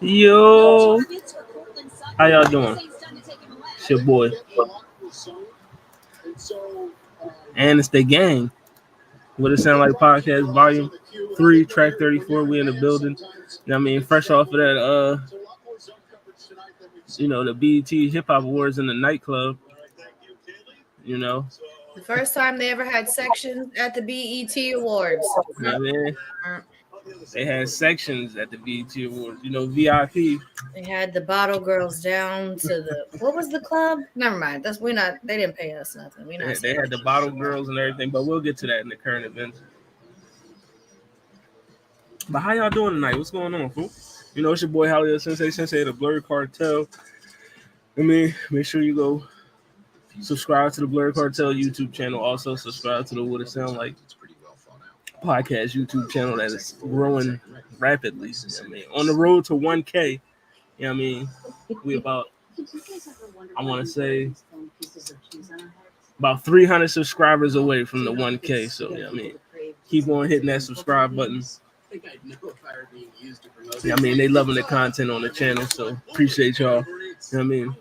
Yo, how y'all doing? It's your boy, and it's the gang. What it sound like podcast volume 3, track 34. We in the building. You know what I mean, fresh off of that, the BET Hip Hop Awards in the nightclub. You know, The first time they ever had sections at the BET Awards. you know what I mean? They had sections at the BET Awards. VIP. They had the bottle girls down to the what was the club? Never mind. They didn't pay us nothing. They had the bottle girls and everything, but we'll get to that in the current events. But how y'all doing tonight? What's going on, fool? It's your boy Hollywood Sensei, the Blurred Cartel. Make sure you go subscribe to the Blurred Cartel YouTube channel. Also subscribe to the What It Sound Like podcast YouTube channel that is growing rapidly. On the road to 1K. We about, I want to say, about 300 subscribers away from the 1K. So, keep on hitting that subscribe button. They loving the content on the channel, so appreciate y'all. And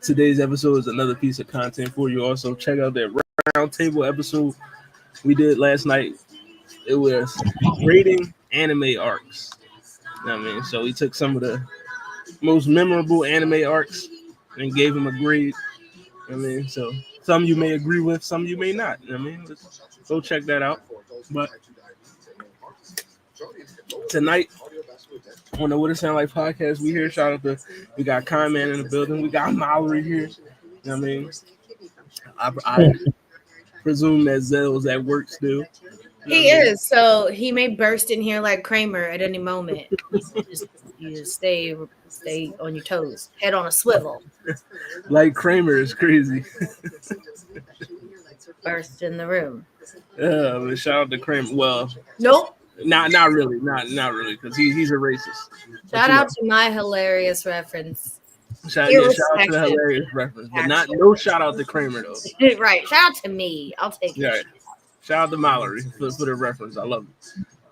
today's episode is another piece of content for you. Also, check out that roundtable episode we did last night. It was rating anime arcs. So we took some of the most memorable anime arcs and gave them a grade. So some you may agree with, some you may not. Go check that out. But tonight on the What It Sound Like podcast, we got Conman in the building. We got Mallory here. I presume that Zell's at work still. He is, so he may burst in here like Kramer at any moment. You just stay on your toes, head on a swivel. Like Kramer is crazy. Burst in the room. But shout out to Kramer. Well, nope. Not really, because he's a racist. Shout out to my hilarious reference. Shout out to the hilarious reference, but no shout out to Kramer though. Right, shout out to me. I'll take it. Right. Shout out to Mallory for the reference. I love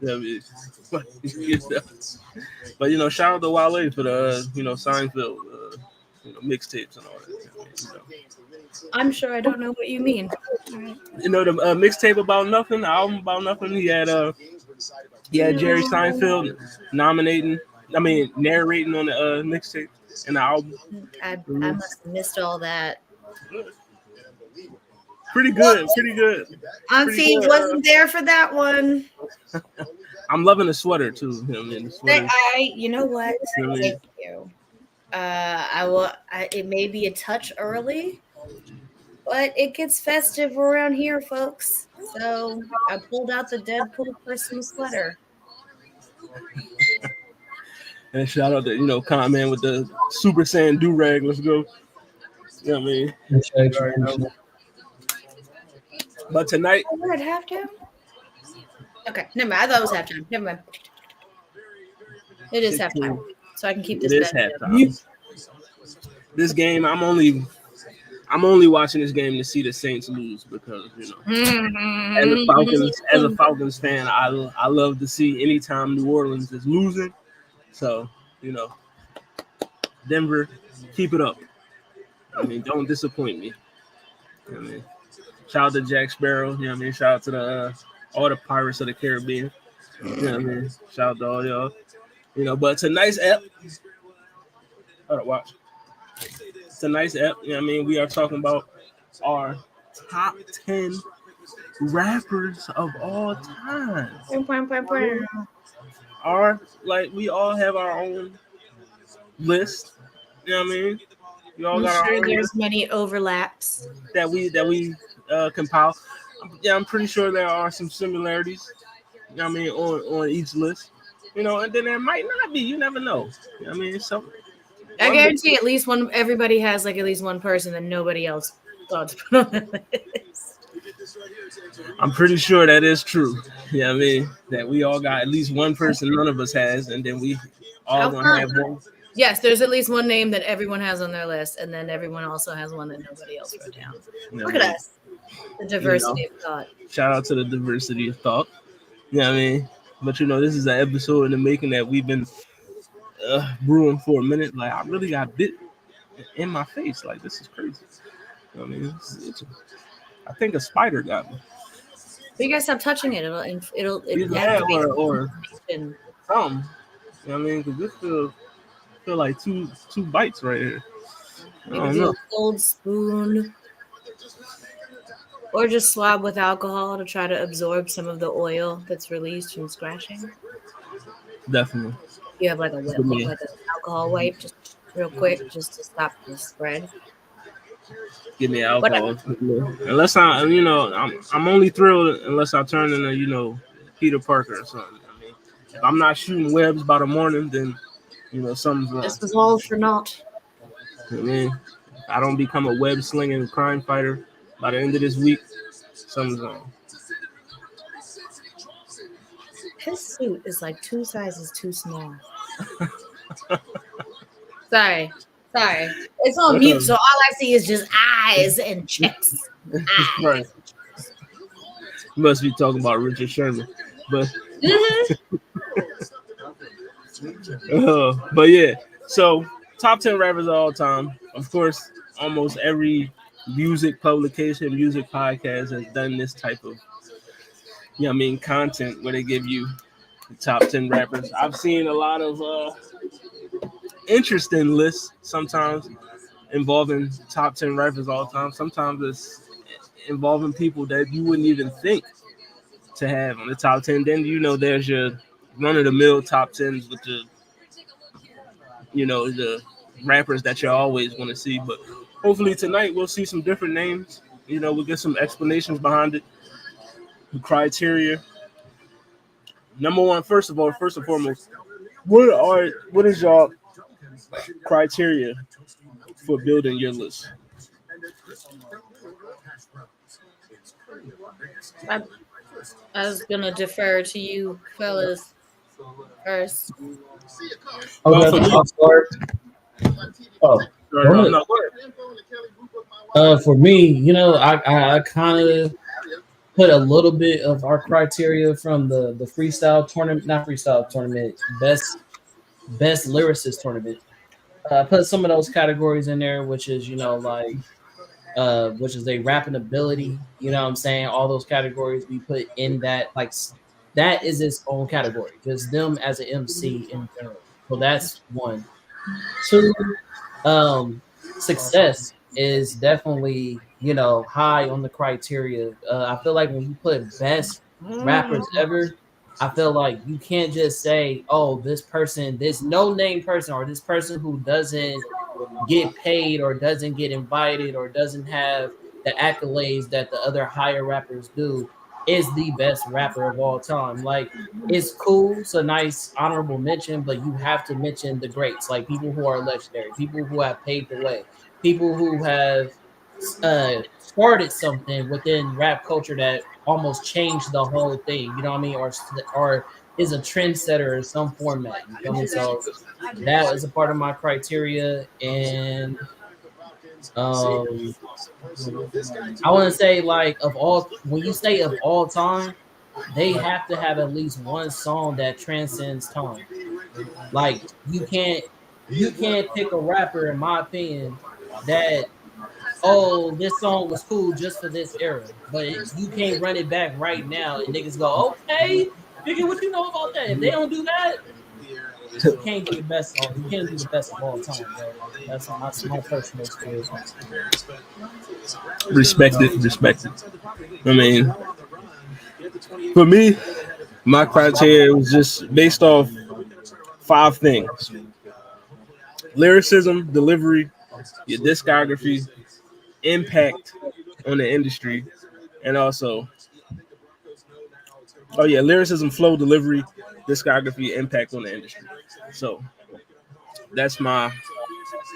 it. But shout out to Wale for the Seinfeld mixtapes and all that. I'm sure I don't know what you mean. The mixtape about nothing, the album about nothing. He had Jerry Seinfeld narrating on the mixtape and the album. I must have missed all that. Pretty good. Auntie wasn't there for that one. I'm loving the sweater too. You know what? Thank you. It may be a touch early, but it gets festive around here, folks. So I pulled out the Deadpool Christmas sweater. And shout out to Conman with the Super Saiyan do rag. Let's go. But tonight, we're at halftime. Okay, never mind. I thought it was halftime. Never mind. It is halftime, so I can keep this. It is halftime. This game, I'm only watching this game to see the Saints lose because as a Falcons fan, I love to see anytime New Orleans is losing. So Denver, keep it up. Don't disappoint me. Shout out to Jack Sparrow. Shout out to all the Pirates of the Caribbean. Shout out to all y'all. But tonight's ep. Hold on, watch. Tonight's ep. We are talking about our top 10 rappers of all time. We all have our own list. We all got our own there's list many overlaps that we compile. I'm pretty sure there are some similarities. On each list. And then there might not be. You never know. I guarantee at least one. Everybody has at least one person that nobody else thought to put on the list. I'm pretty sure that is true. That we all got at least one person none of us has, and then we all gonna have one. Yes, there's at least one name that everyone has on their list, and then everyone also has one that nobody else wrote down. Look at us. The diversity of thought. Shout out to the diversity of thought. But this is an episode in the making that we've been brewing for a minute. Like I really got bit in my face. Like this is crazy. I mean, I think a spider got me. But you guys stop touching it. It Either that activates or inflammation. something. You know what I mean? Because this feel like two bites right here. I Maybe don't do know. a cold spoon or just swab with alcohol to try to absorb some of the oil that's released from scratching. Definitely. You have like Give me like an alcohol wipe, just real quick, just to stop the spread. Whatever. alcohol. Unless I'm only thrilled unless I turn into Peter Parker or something. I mean, if I'm not shooting webs by the morning, then something's wrong. This was all for naught. I mean, if I don't become a web slinging crime fighter by the end of this week, something's wrong. His suit is like 2 sizes too small. Sorry. Sorry. It's on mute, so all I see is just eyes and checks. Right. Eyes. You must be talking about Richard Sherman, but but yeah. So top 10 rappers of all time. Of course, almost every music publication, music podcast has done this type of content where they give you the top 10 rappers. I've seen a lot of interesting lists sometimes involving top 10 rappers all time. Sometimes it's involving people that you wouldn't even think to have on the top 10. Then there's your run of the mill top 10s with the rappers that you always want to see. But hopefully tonight we'll see some different names. We'll get some explanations behind it, the criteria. Number one, first and foremost, what is y'all criteria for building your list? I, I was gonna defer to you fellas first. Well, for Okay, me, I'll start. Oh, go ahead. no, For me, I kind of put a little bit of our criteria from the freestyle tournament, not freestyle tournament, best lyricist tournament. I put some of those categories in there, which is like which is a rapping ability. You know what I'm saying? All those categories we put in that that is its own category. Just them as an MC in general. So that's one. Two, success is definitely high on the criteria. I feel like when you put best rappers ever, I feel like you can't just say, oh, this person, this no name person, or this person who doesn't get paid or doesn't get invited or doesn't have the accolades that the other higher rappers do is the best rapper of all time. Like, it's cool, it's a nice honorable mention, but you have to mention the greats, like people who are legendary, people who have paved the way, people who have started something within rap culture that almost changed the whole thing. You know what I mean? Or is a trendsetter in some format. You feel me? So that is a part of my criteria, and um, I want to say like of all when you say of all time, they have to have at least one song that transcends time. Like you can't pick a rapper, in my opinion, that oh, this song was cool just for this era, but you can't run it back right now and niggas go, okay, nigga, what you know about that? If they don't do that, you can't be the best song. You can't be the best of all time, bro. That's my personal experience. respect it, respect it. I mean, for me, my criteria was just based off five things: lyricism, delivery, your discography, impact on the industry, and also, oh yeah, lyricism, flow, delivery, discography, impact on the industry. So that's my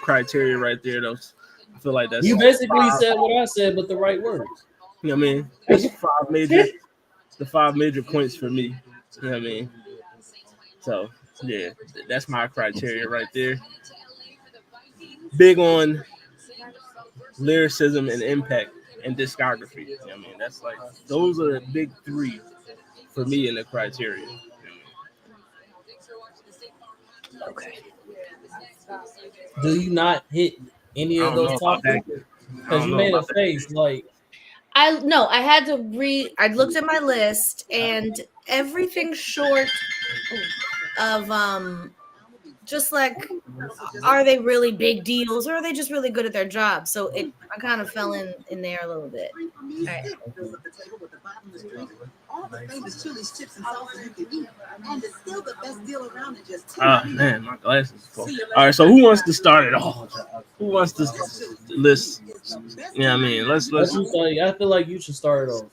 criteria right there. Those I feel like that's You basically said what I said, but the right words. I mean that's the five major points for me. You know what I mean? So yeah, that's my criteria right there. Big on lyricism and impact and discography. You know what I mean? That's like those are the big three for me in the criteria. Okay. Do you not hit any I of don't know those top about that. 10? I Because don't you know made a about that. face like, I had to I looked at my list and everything short of just like, are they really big deals or are they just really good at their job? So I kind of fell in there a little bit. All right. Oh man, my glasses. Full. All right, so who wants to start it off? Who wants to list? Yeah, I mean, let's. I feel like you should start it off.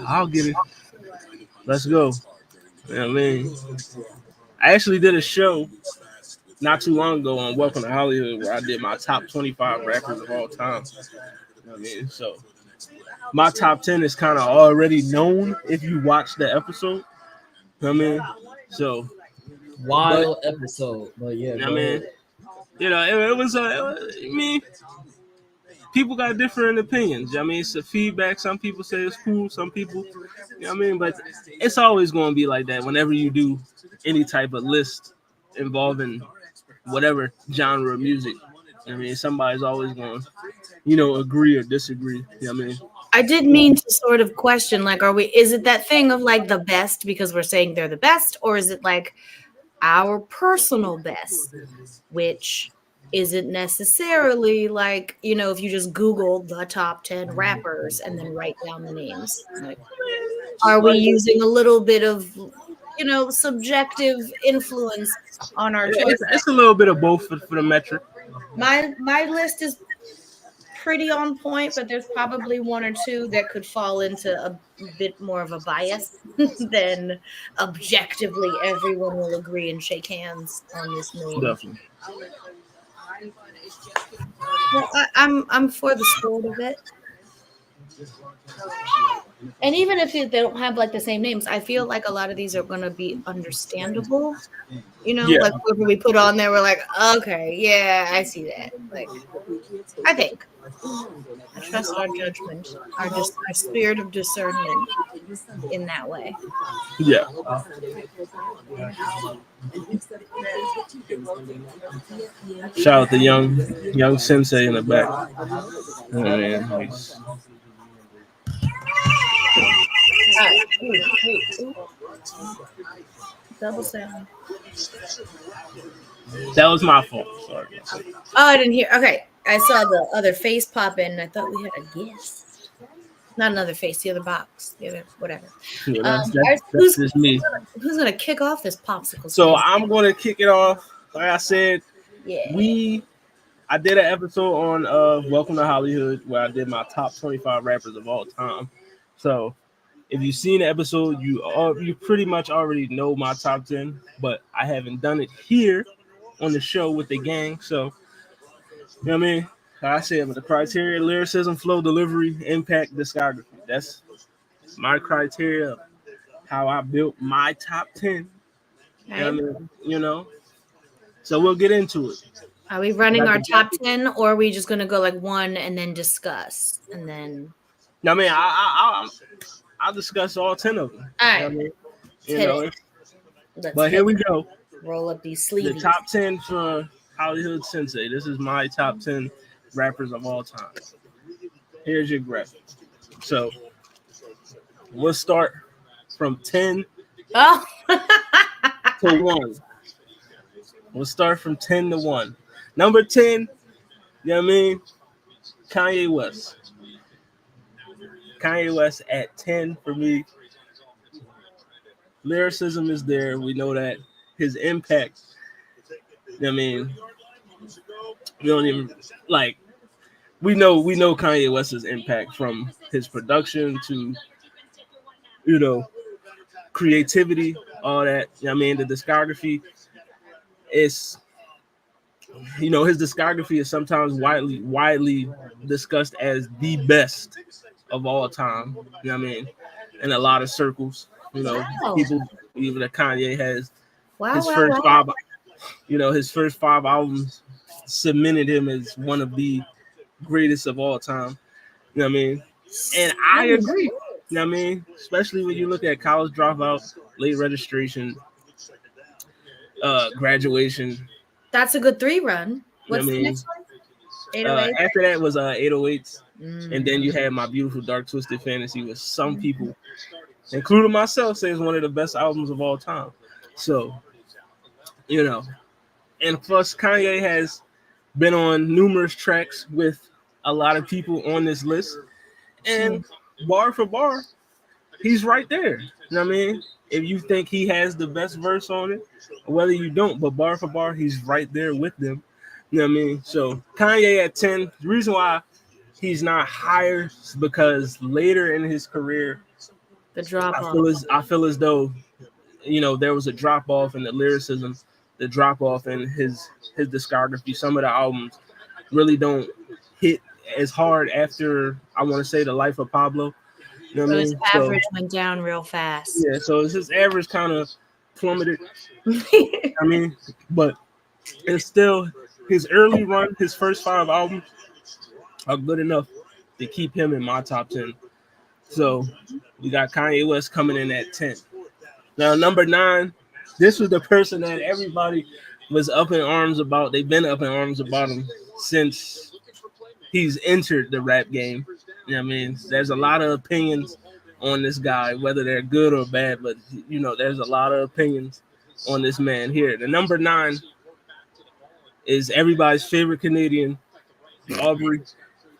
I'll get it. Let's go. Yeah, I mean, I actually did a show not too long ago on Welcome to Hollywood where I did my top 25 rappers of all time. You know what I mean, so my top 10 is kind of already known if you watch the episode. You know what I mean, so Wild episode, but yeah, I go mean, ahead. you know, it was. I mean, people got different opinions. I mean, it's a feedback. Some people say it's cool. Some people, you know what I mean, but it's always going to be like that whenever you do any type of list involving whatever genre of music. I mean, somebody's always going to, agree or disagree. You know what I mean? I did mean to sort of question, like, is it that thing of like the best because we're saying they're the best, or is it like our personal best, which isn't necessarily like, if you just Google the top 10 rappers and then write down the names, like, are we using a little bit of, subjective influence on our choice? It's a little bit of both for the metric. My list is pretty on point, but there's probably one or two that could fall into a bit more of a bias than objectively everyone will agree and shake hands on this name. Definitely. Well, I'm for the sport of it. And even if they don't have like the same names, I feel like a lot of these are going to be understandable. Like whoever we put on there, we're like, okay, yeah, I see that. Like, I think I trust our judgment, our spirit of discernment in that way. Yeah. Shout out to young sensei in the back. Oh, man. Double sound. That was my fault. Sorry. Oh, I didn't hear. Okay, I saw the other face pop in. And I thought we had a guest. Not another face, the other box, the other whatever. Yeah, that's just me. Who's gonna kick off this popsicle? So I'm gonna kick it off. Like I said, yeah. I did an episode on Welcome to Hollywood where I did my top 25 rappers of all time. So if you've seen the episode, you pretty much already know my top 10, but I haven't done it here on the show with the gang. So, you know what I mean? Like I said, with the criteria, lyricism, flow, delivery, impact, discography. That's my criteria, how I built my top 10. Right. So we'll get into it. Are we running our top 10 or are we just going to go like one and then discuss and then? I mean, I'll discuss all 10 of them. All right. But here we go. Roll up these sleeves. The top 10 for Hollywood Sensei. This is my top 10 rappers of all time. Here's your graphic. So we'll start from 10 to 1. We'll start from 10 to 1. Number 10, you know what I mean? Kanye West. Kanye West at 10 for me. Lyricism is there. We know that. His impact, you know what I mean? We don't even, like, we know Kanye West's impact from his production to, creativity, all that. You know what I mean? The discography is, his discography is sometimes widely discussed as the best of all time. You know what I mean? In a lot of circles, people, even that Kanye has his first 5, his first 5 albums cemented him as one of the greatest of all time. You know what I mean? And I agree. You know what I mean? Especially when you look at College Dropout, Late Registration, Graduation. That's a good 3 run. You know What's what I the mean? next one? 808. After that was 808s. Mm. And then you had My Beautiful Dark Twisted Fantasy, which some people, including myself, say is one of the best albums of all time. So, you know, and plus Kanye has been on numerous tracks with a lot of people on this list, and bar for bar, he's right there. You know what I mean? If you think he has the best verse on it, whether you don't, but bar for bar, he's right there with them. You know what I mean? So Kanye at 10, the reason why he's not higher is because later in his career, The drop off. I feel as though, you know, there was a drop off in the lyricism, the drop off in his discography. Some of the albums really don't hit as hard after, I want to say, The Life of Pablo. You know what I So his mean? average went down real fast. Yeah, so his average kind of plummeted. I mean, but it's still his early run, his first 5 albums are good enough to keep him in my top 10. So we got Kanye West coming in at 10. Now, number 9, this was the person that everybody was up in arms about. They've been up in arms about him since he's entered the rap game. You know what I mean? There's a lot of opinions on this guy, whether they're good or bad, but, you know, there's a lot of opinions on this man here. The number 9 is everybody's favorite Canadian, Aubrey.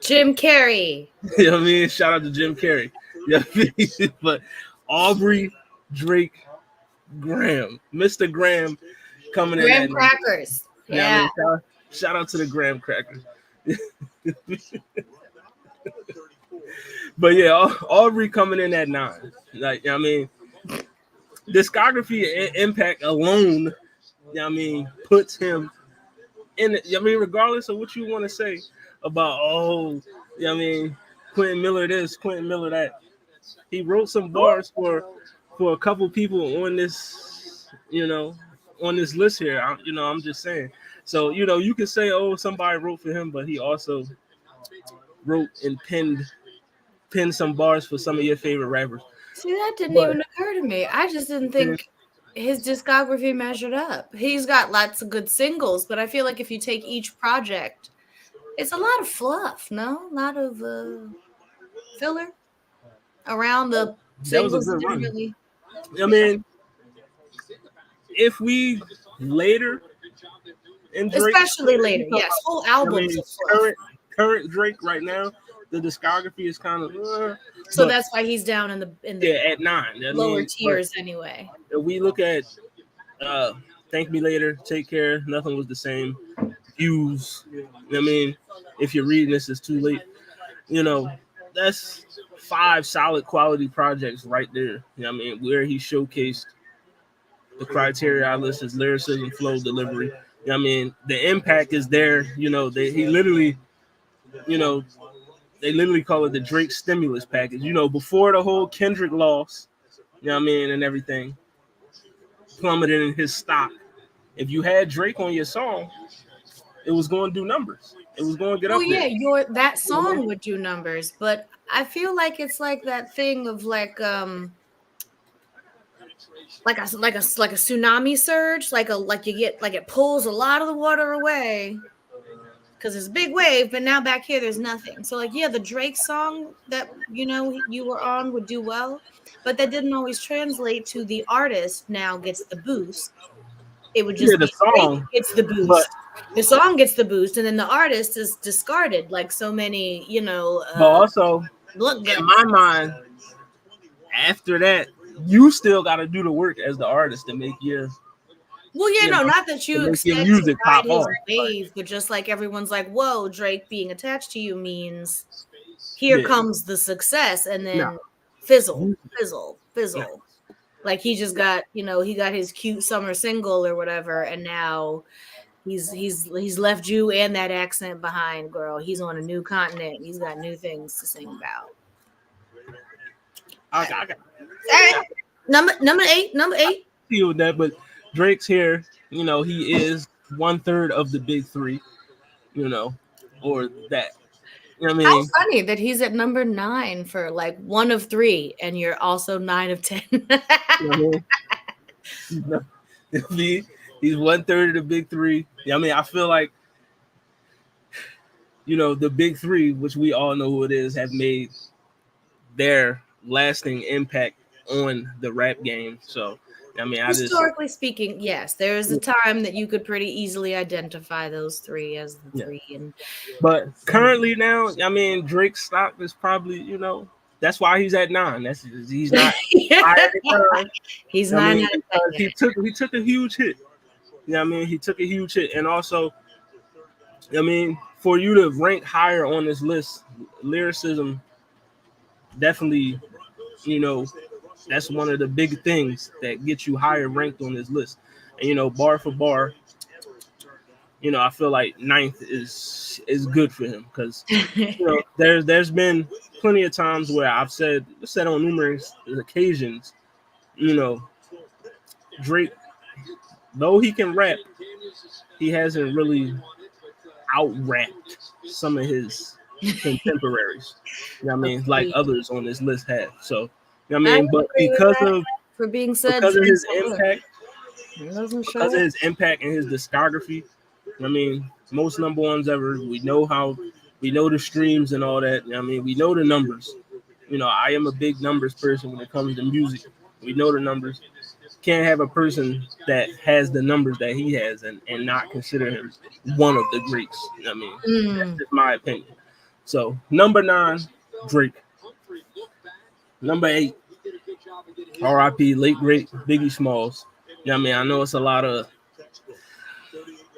Jim Carrey. You know what I mean? Shout out to Jim Carrey. You know what I mean? But Aubrey Drake Graham, Mr. Graham, coming in. Graham crackers. Yeah. You know I mean? Shout out to the Graham crackers. But yeah, Aubrey coming in at 9. Like, you know what I mean, discography impact alone, you know what I mean, puts him in. I mean, regardless of what you want to say about, you know what I mean, Quentin Miller this, Quentin Miller that, he wrote some bars for a couple people on this, you know, on this list here. I'm just saying. So, you know, you can say, oh, somebody wrote for him, but he also wrote and penned some bars for some of your favorite rappers. See, that didn't even occur to me. I just didn't think his discography measured up. He's got lots of good singles, but I feel like if you take each project, it's a lot of fluff, no? A lot of filler around the singles. That was a good run. Really... I mean, if we later in Drake, especially later, yes, whole albums. I mean, current Drake right now, the discography is kind of so that's why he's down in the at 9 lower tiers anyway. If we look at Thank Me Later, Take Care, Nothing Was the Same, Views. I mean, if you're reading this, it's too late. You know, that's 5 solid quality projects right there. You know what I mean, where he showcased the criteria I list, his lyricism, flow, delivery. You know what I mean, the impact is there. You know, he literally, you know, they literally call it the Drake stimulus package. You know, before the whole Kendrick loss, you know what I mean, and everything plummeted in his stock. If you had Drake on your song, it was going to do numbers. It was going to get up there. Oh yeah, that song would do numbers, but I feel like it's like that thing of like a tsunami surge, like you get like it pulls a lot of the water away. Because it's a big wave, but now back here there's nothing. So like, yeah, the Drake song that you were on would do well, but that didn't always translate to the artist now gets the boost. It would just the song gets the boost. The song gets the boost, and then the artist is discarded, like so many, but also, in my mind, after that, you still got to do the work as the artist to make your. Well, not that you expect music to ride pop off, his wave, but just like everyone's like, whoa, Drake being attached to you means here comes the success, and then fizzle. Yeah. Like he just got, he got his cute summer single or whatever, and now he's left you and that accent behind, girl. He's on a new continent. He's got new things to sing about. Okay. All right. Number eight. Deal with that, but Drake's here, he is 1/3 of the big 3, or that. You know what I mean? How funny that he's at number 9 for like 1 of 3, and you're also 9 of 10. He He's 1/3 of the big three. I mean, I feel like, the big three, which we all know who it is, have made their lasting impact on the rap game. So, I mean, historically speaking, yes, there is a time that you could pretty easily identify those three as the three. But currently now, I mean, Drake's stock is probably, that's why he's at 9. He's not higher than 9. He's 9 out of 10. Because he took a huge hit. I mean, he took a huge hit, and also, I mean, for you to rank higher on this list, lyricism definitely, that's one of the big things that gets you higher ranked on this list. And bar for bar, I feel like 9th is good for him because there's been plenty of times where I've said on numerous occasions, Drake, though he can rap, he hasn't really out-rapped some of his contemporaries. I mean, like others on this list have. So, I mean, but because of his impact, because of his impact and his discography, I mean, most number ones ever. We know the streams and all that. I mean, we know the numbers. I am a big numbers person when it comes to music. We know the numbers. Can't have a person that has the numbers that he has and not consider him one of the greats. I mean, that's just my opinion. So, number 9, Drake. Number 8, R.I.P. late great Biggie Smalls. I mean, I know it's a lot of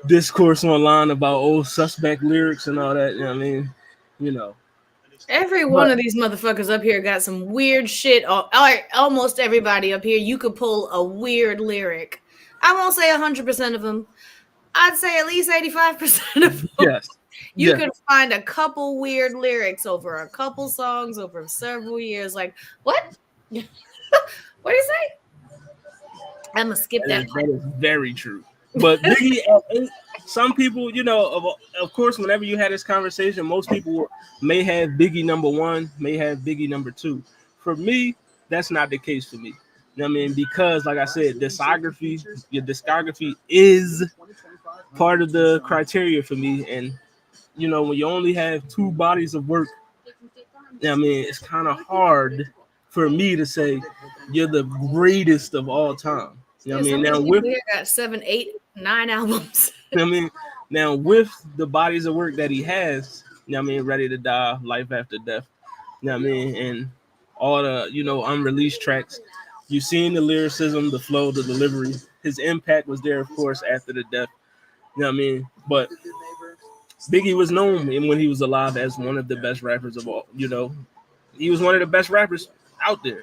discourse online about old suspect lyrics and all that. I mean, every one of these motherfuckers up here got some weird shit. Almost everybody up here, you could pull a weird lyric. I won't say 100% of them. I'd say at least 85% of them. Yes. You can find a couple weird lyrics over a couple songs over several years. Like, what? What do you say? I'm going to skip that. That is very true. But Biggie, some people, of course, whenever you had this conversation, most people may have Biggie number 1, may have Biggie number 2. For me, that's not the case for me. I mean, because, like I said, your discography is part of the criteria for me. And, when you only have 2 bodies of work, I mean, it's kind of hard for me to say you're the greatest of all time. I mean, now we got 7, 8, 9 albums. I mean, now with the bodies of work that he has, I mean, Ready to Die, Life After Death, I mean, and all the unreleased tracks, you've seen the lyricism, the flow, the delivery. His impact was there, of course, after the death. I mean, but Biggie was known when he was alive as one of the best rappers of all. He was one of the best rappers out there.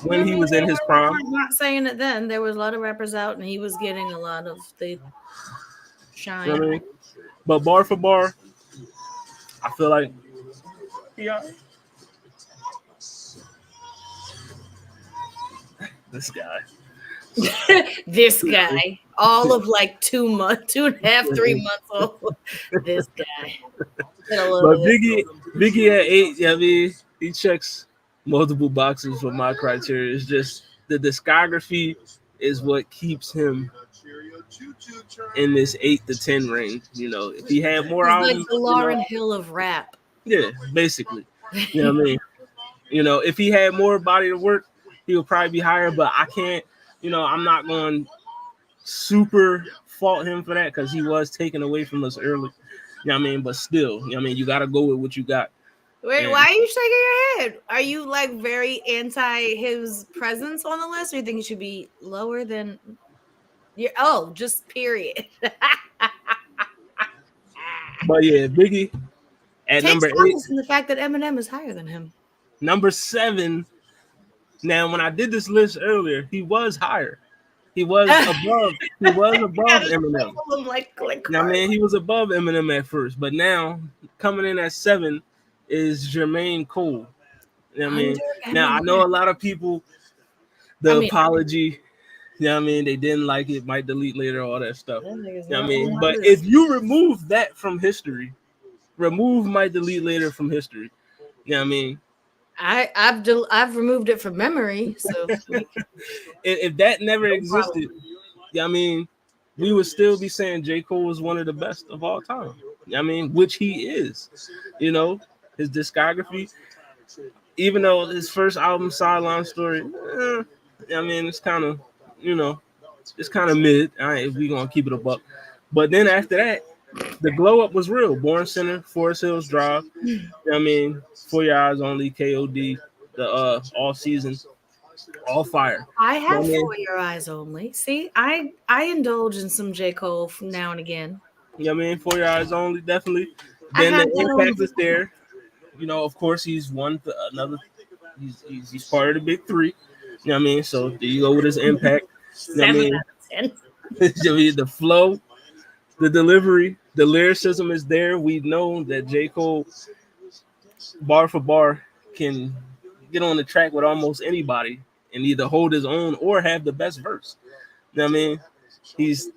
When he was in his prime. I'm not saying it then. There was a lot of rappers out, and he was getting a lot of the shine. I mean, but bar for bar, I feel like this guy, all of like 2 months, 2.5, 3 months old. This guy. But Biggie at 8, I mean, he checks multiple boxes for my criteria. It's just the discography is what keeps him in this 8 to 10 range. If he had more albums, like the Lauryn Hill of rap. Yeah, basically. You know what I mean? If he had more body of work, he would probably be higher. But I can't. I'm not going to super fault him for that because he was taken away from us early. You know what I mean? But still, you got to go with what you got. Wait, why are you shaking your head? Are you like very anti his presence on the list, or you think he should be lower than? Just period. But yeah, Biggie at number 8. And the fact that Eminem is higher than him. Number 7. Now, when I did this list earlier, he was higher. He was above. He was above Eminem. I mean, he was above Eminem at first, but now coming in at 7 is Jermaine Cole. You know what I mean? Now I know a lot of people. Apology. You know what I mean? They didn't like it. Might delete later. All that stuff. You know what I mean? But if you remove that from history, remove might delete later from history. You know what I mean? I've removed it from memory. So if that never existed, I mean, we would still be saying J. Cole is one of the best of all time. I mean, which he is. You know, his discography, even though his first album, Sideline Story, I mean, it's kind of, you know, it's kind of mid. All right, if we gonna keep it a buck. But then after that, the glow up was real. Born Center, Forest Hills Drive. I mean, For Your Eyes Only, KOD, the All Season, All Fire. I have I mean, For Your Eyes Only. See, I indulge in some J. Cole from now and again. you know what I mean, For Your Eyes Only, definitely. I Then have the that impact on is there. You know, of course, he's another. He's part of the big three. You know what I mean? So there you go with his impact. You know what I 7 mean? out of 10. I mean, the flow, the delivery, the lyricism is there. We know that J. Cole, bar for bar, can get on the track with almost anybody and either hold his own or have the best verse. You know what I mean? He's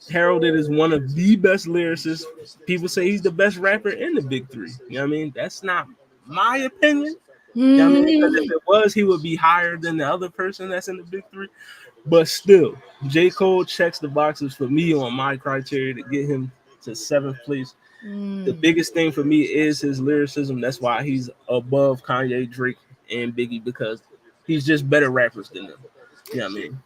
heralded as one of the best lyricists. People say he's the best rapper in the big three. You know what I mean? That's not my opinion. You know what I mean? Because if it was, he would be higher than the other person that's in the big three. But still, J. Cole checks the boxes for me on my criteria to get him to 7th place. The biggest thing for me is his lyricism. That's why he's above Kanye, Drake, and Biggie, because he's just better rappers than them. You know what I mean?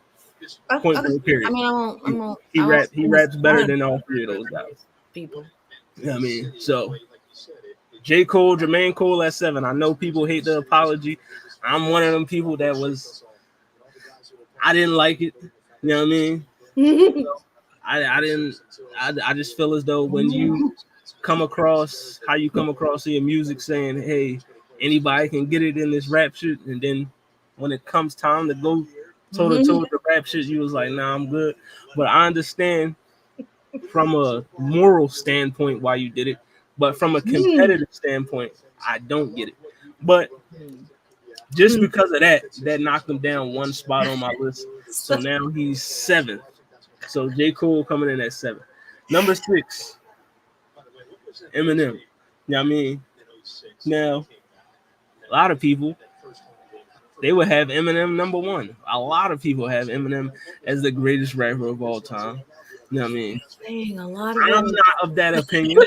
Point blank, period. I mean, I won't. He raps better than all three of those guys. People. You know what I mean? So J. Cole, Jermaine Cole at 7. I know people hate the apology. I'm one of them people that I didn't like it. You know what I mean? I didn't. I just feel as though when you come across how you come across in your music saying, hey, anybody can get it in this rap shit, and then when it comes time to go toe to toe with the rap shit, you was like, nah, I'm good. But I understand from a moral standpoint why you did it, but from a competitive standpoint, I don't get it. But just because of that knocked him down one spot on my list. So now he's 7th. So J. Cole coming in at 7. Number 6, Eminem. You know what I mean? Now, a lot of people, they would have Eminem number 1. A lot of people have Eminem as the greatest rapper of all time. You know what I mean? Dang, a lot of I'm not of that opinion.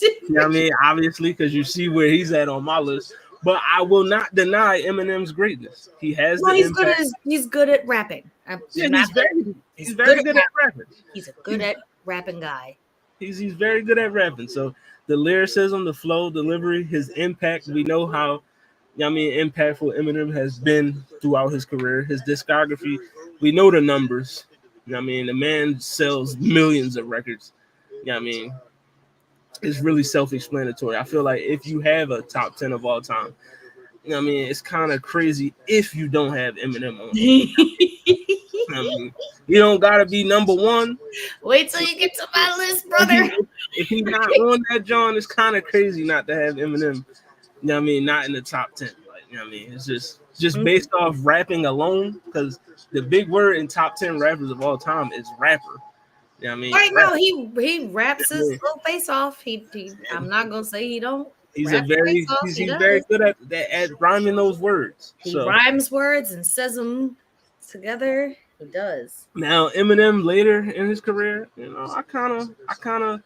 You know what I mean? Obviously, because you see where he's at on my list. But I will not deny Eminem's greatness. He has the impact. He's good at rapping. Yeah, he's very good at rapping. He's a good at rapping guy. He's very good at rapping. So the lyricism, the flow, delivery, his impact, we know how, you know what I mean, impactful Eminem has been throughout his career. His discography, we know the numbers. You know what I mean? The man sells millions of records. You know what I mean? It's really self-explanatory. I feel like if you have a top 10 of all time, you know what I mean, it's kind of crazy if you don't have Eminem on. You know what I mean? You don't gotta be number 1. Wait till you get to my list, brother. If he's not on that, John, it's kind of crazy not to have Eminem. You know what I mean? Not in the top 10. Like, you know what I mean? It's just based off rapping alone, because the big word in top 10 rappers of all time is rapper. You know what I mean? Right now, he raps his little face off. He I'm not gonna say he don't. He's very good at rhyming those words. He rhymes words and says them together. He does. Now Eminem later in his career, you know, I kind of.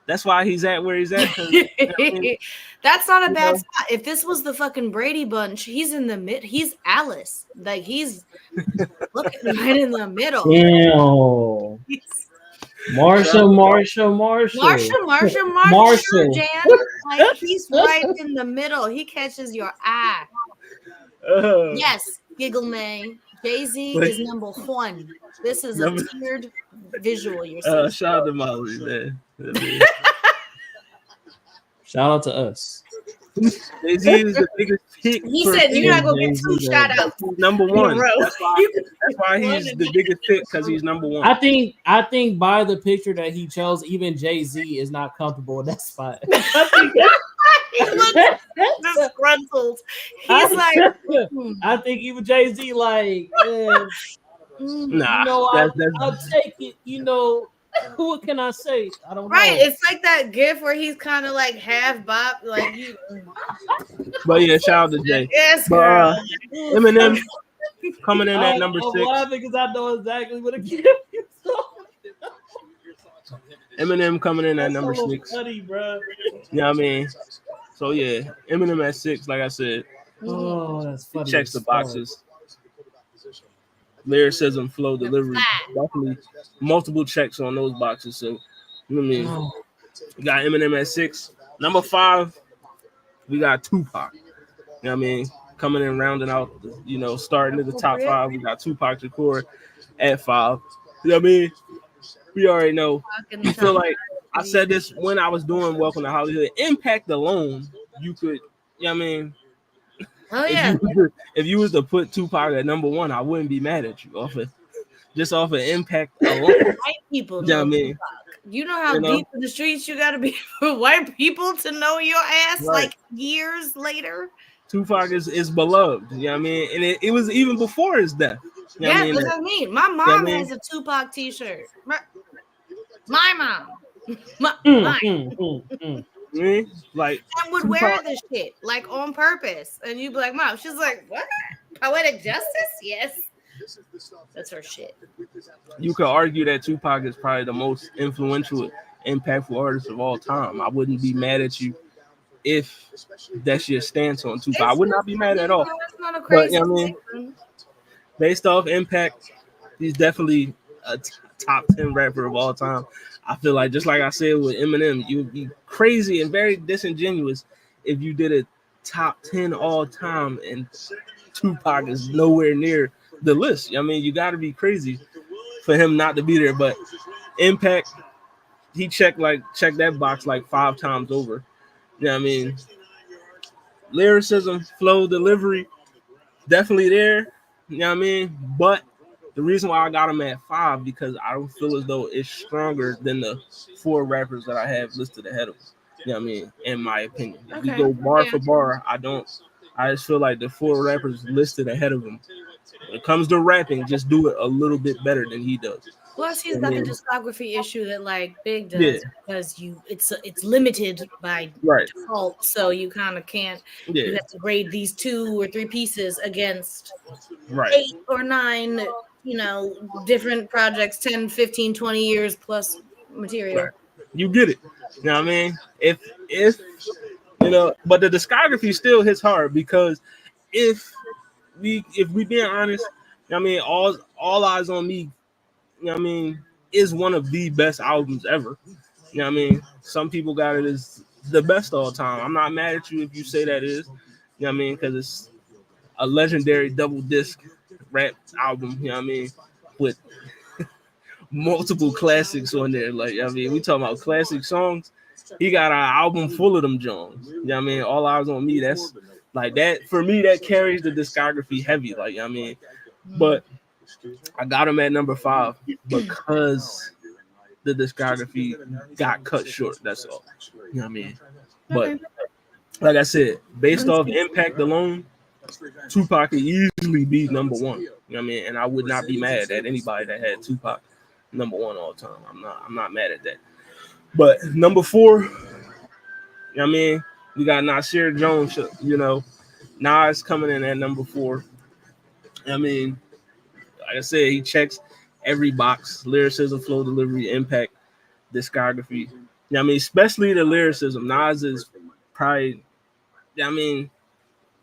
That's why he's at where he's at. You know I mean? That's not a bad spot. If this was the fucking Brady Bunch, he's in the mid. He's Alice. Like he's looking right in the middle. Damn. Marshall, Jan. Like he's right in the middle. He catches your eye. Yes, Giggle May. Jay-Z is number 1. This is a tiered visual. You're seeing. Shout out to Molly, man. Shout out to us. Jay-Z is the biggest pick. He said you're not gonna get 2 shout outs. Number 1. That's why he's the biggest pick, because he's number 1. I think by the picture that he chose, even Jay-Z is not comfortable in that spot. He looks disgruntled. He's I think even Jay-Z like, nah, you know, I'll take it. You know, what can I say? I don't know. Right, it's like that gif where he's kind of like half bop, like you. But yeah, shout out to Jay. Yes, girl. Eminem coming in at number 6. I'm laughing because I know exactly what a gif you saw. Eminem coming in at That's number so 6. funny, bro. You know what I mean? So yeah, Eminem at 6. Like I said, Oh, that's he funny checks the as fuck. boxes. Lyricism, flow, Number delivery, 5. definitely multiple checks on those boxes. So you know what I mean? Oh, You got Eminem at 6. Number 5, we got Tupac. You know what I mean? Coming in, rounding out, starting at the top 5. We got Tupac Shakur at 5. You know what I mean? We already know. I feel like I said this when I was doing Welcome to Hollywood. Impact alone, you could, you know what I mean? Oh yeah. If you was to put Tupac at number 1, I wouldn't be mad at you off of impact alone. White people You know know what I mean? Tupac. You know how You know? deep in the streets you gotta be for white people to know your ass Right. like years later. Tupac is beloved. You know what I mean? And it was even before his death. You know what I Yeah, mean? that's what I mean. My mom has a Tupac t-shirt. My mom. Mine. Like And would wear this shit like on purpose. And you'd be like, Mom, she's like, what? Poetic justice? Yes. That's her shit. You could argue that Tupac is probably the most influential, impactful artist of all time. I wouldn't be mad at you if that's your stance on Tupac. I would not be mad at all. That's not a But crazy you know what I mean? Based off impact, he's definitely a top 10 rapper of all time. I feel like, just like I said with Eminem, you would be crazy and very disingenuous if you did a top 10 all time and Tupac is nowhere near the list. I mean, you got to be crazy for him not to be there. But impact, he checked that box like 5 times over. You know what I mean? Lyricism, flow, delivery, definitely there. You know what I mean? But the reason why I got him at 5 because I don't feel as though it's stronger than the 4 rappers that I have listed ahead of him. You know what I mean? In my opinion. If we go bar for bar, I just feel like the 4 rappers listed ahead of him, when it comes to rapping, just do it a little bit better than he does. Plus, he's got the discography issue that like Big does because it's limited by default, so you kind of can't. Yeah. You have to grade these 2 or 3 pieces against 8 or 9, different projects, 10, 15, 20 years plus material. Right. You get it. You know what I mean? If but the discography still hits hard because if we being honest, you know what I mean, all eyes on me, you know what I mean, is one of the best albums ever. You know what I mean? Some people got it as the best all time. I'm not mad at you if you say that is. You know what I mean? Because it's a legendary double disc rap album, you know what I mean? With multiple classics on there. Like, I mean, we talking about classic songs. He got an album full of them Jones. You know what I mean? All Eyes on Me. That's like that. For me, that carries the discography heavy. Like, you know what I mean? But I got him at number 5 because the discography got cut short. That's all. You know what I mean? But like I said, based off impact alone, Tupac could easily be number 1. You know what I mean? And I would not be mad at anybody that had Tupac number 1 all time. I'm not mad at that. But number 4, you know what I mean? We got Nasir Jones, Nas coming in at number 4. I mean, like I said, he checks every box: lyricism, flow, delivery, impact, discography. You know what I mean? Especially the lyricism. Nas is probably, I mean,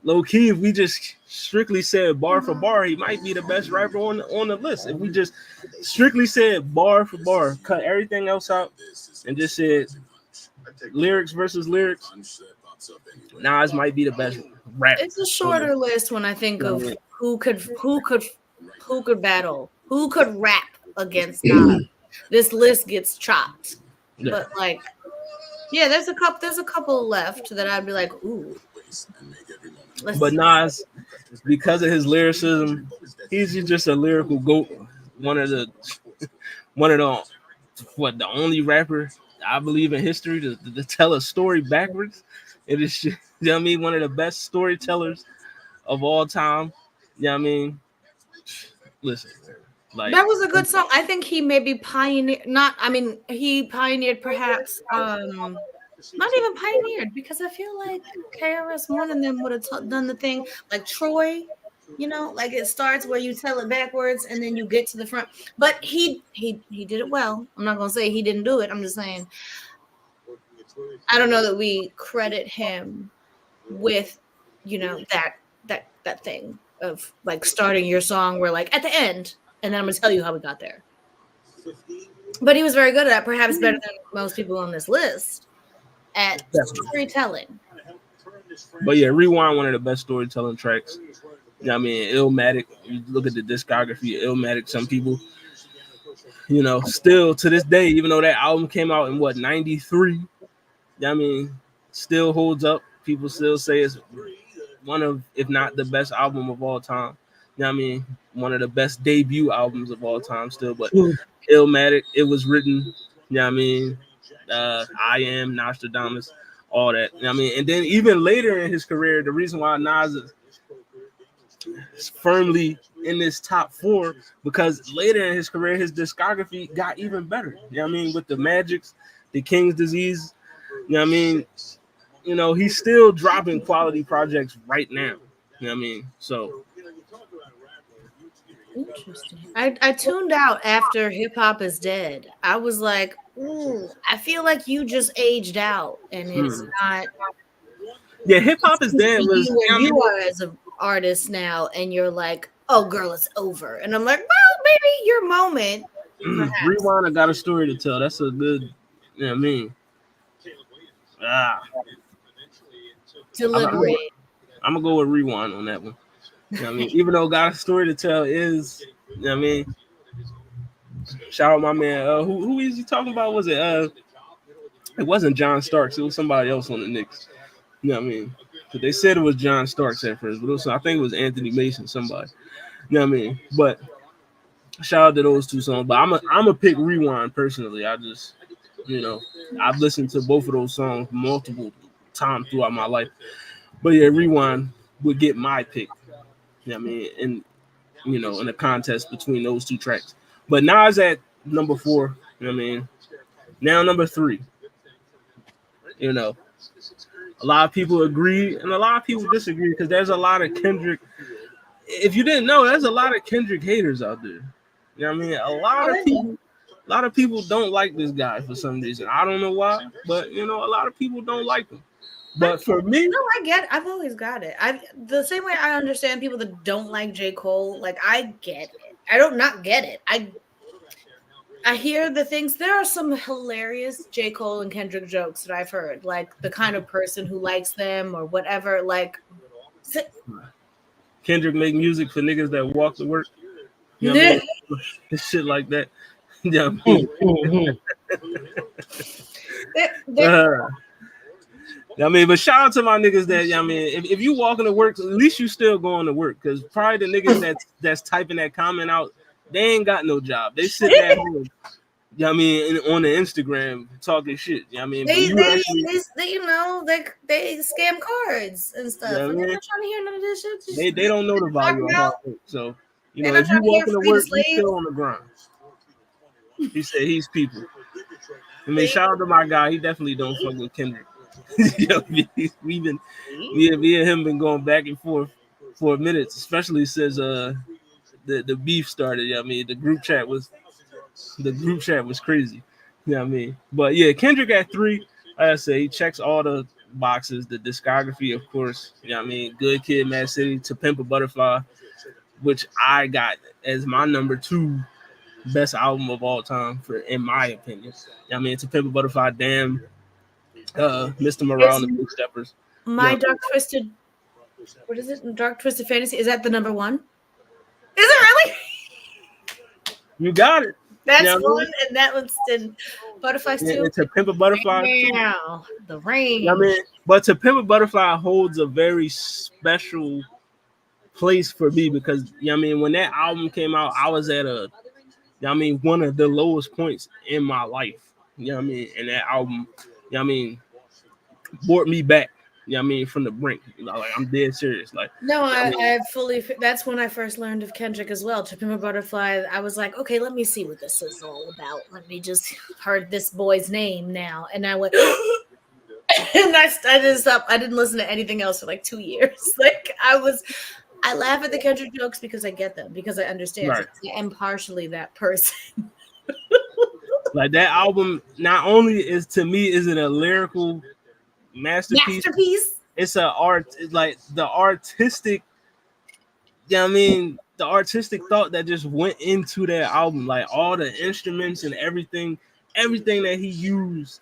low key, if we just strictly said bar for bar, he might be the best rapper on the list. If we just strictly said bar for bar, cut everything else out, and just said lyrics versus lyrics, Nas might be the best rapper. It's a shorter list when I think of who could battle, who could rap against Nas. This list gets chopped, but like, yeah, there's a couple left that I'd be like, ooh. But Nas, because of his lyricism, he's just a lyrical goat. One of the only rapper I believe in history to tell a story backwards. It is, you know what I mean, one of the best storytellers of all time. You know what I mean? Listen, like, that was a good song. I think he maybe pioneered. He pioneered perhaps. Not even pioneered, because I feel like KRS One and them would have done the thing like Troy. You know, like it starts where you tell it backwards and then you get to the front. But he did it well. I'm not gonna say he didn't do it. I'm just saying I don't know that we credit him with, you know, that thing of like starting your song where like at the end, and then I'm gonna tell you how we got there. But he was very good at that, perhaps better than most people on this list at storytelling. But yeah, Rewind, one of the best storytelling tracks. You know what I mean, Illmatic. You look at the discography of Illmatic. Some people, you know, still to this day, even though that album came out in what 93, you know what I mean, still holds up. People still say it's one of, if not the best album of all time. You know what I mean, one of the best debut albums of all time still. But Illmatic, it was written. You know what I mean, I Am, Nostradamus, all that. You know what I mean, and then even later in his career, the reason why Nas is firmly in this top 4 because later in his career, his discography got even better. You know what I mean, with the Magics, the King's Disease. You know what I mean, you know, he's still dropping quality projects right now. You know what I mean, so. Interesting. I tuned out after Hip Hop Is Dead. I was like, ooh, I feel like you just aged out, and it's not. Yeah, Hip Hop Is Dead was where you are as an artist now, and you're like, oh, girl, it's over, and I'm like, well, maybe your moment. Rewind, I got a story to tell. That's a good. You know what I mean. Deliberate. I'm gonna go with Rewind on that one. You know what I mean? Even though got a story to tell is, you know what I mean? Shout out my man. Who is he talking about? Was it it wasn't John Starks, it was somebody else on the Knicks. You know what I mean? But they said it was John Starks at first, but I think it was Anthony Mason, somebody. You know what I mean? But shout out to those two songs. But I'm a pick Rewind personally. I just, you know, I've listened to both of those songs multiple times throughout my life. But yeah, Rewind would get my pick. You know what I mean? And, you know, in a contest between those two tracks. But Nas at number 4. You know what I mean? Now number 3. You know, a lot of people agree and a lot of people disagree because there's a lot of Kendrick. If you didn't know, there's a lot of Kendrick haters out there. You know what I mean? A lot of people don't like this guy for some reason. I don't know why, but you know, a lot of people don't like him. But for me, no, I get it. I've always got it. The same way I understand people that don't like J. Cole, like I get it. I don't not get it. I hear the things. There are some hilarious J. Cole and Kendrick jokes that I've heard, like the kind of person who likes them or whatever. Like Kendrick make music for niggas that walk to work. You know what I mean? Shit like that. You know what I mean? But shout out to my niggas that, you know what I mean, if you walking to work, at least you still going to work. Because probably the niggas that's typing that comment out, they ain't got no job. They sit at home, you know what I mean, on the Instagram talking shit. You know what I mean? They you know, they scam cards and stuff. You know, they're not trying to hear none of this shit. They don't know the value of hard work. So, you know, if you walking to work, you still on the grind. He said he's people. I mean, shout out to my guy. He definitely don't fuck with Kendrick. You know, me and him been going back and forth for minutes, especially since the beef started. You know what I mean, the group chat was crazy. You know what I mean? But yeah, Kendrick at 3, like I say, he checks all the boxes. The discography, of course. You know what I mean? Good Kid, Mad City, To Pimp a Butterfly, which I got as my number 2 best album of all time, in my opinion. You know what I mean? To Pimp a Butterfly, Damn, Mr. Morale and the Big Steppers. My Dark Twisted, what is it? Dark Twisted Fantasy. Is that the number 1? Is it really? You got it. That's one, and that one's in Butterflies too. To Pimp a Butterfly. Yeah, the range. I mean, but To Pimp a Butterfly holds a very special place for me because, you know what I mean, when that album came out, I was at one of the lowest points in my life. You know what I mean? And that album, you know what I mean, brought me back. You know what I mean, from the brink. You know, like I'm dead serious. Like no, I fully. That's when I first learned of Kendrick as well. To Pimp a Butterfly, I was like, okay, let me see what this is all about. Let me just heard this boy's name now, and I went, and I didn't stop. I didn't listen to anything else for like 2 years. Like I I laugh at the Kendrick jokes because I get them, because I understand. Right. So I am partially that person. Like that album, not only is to me is it a lyrical masterpiece, Masterpiece. it's a art, like the artistic. Yeah, I mean the artistic thought that just went into that album, like all the instruments and everything that he used.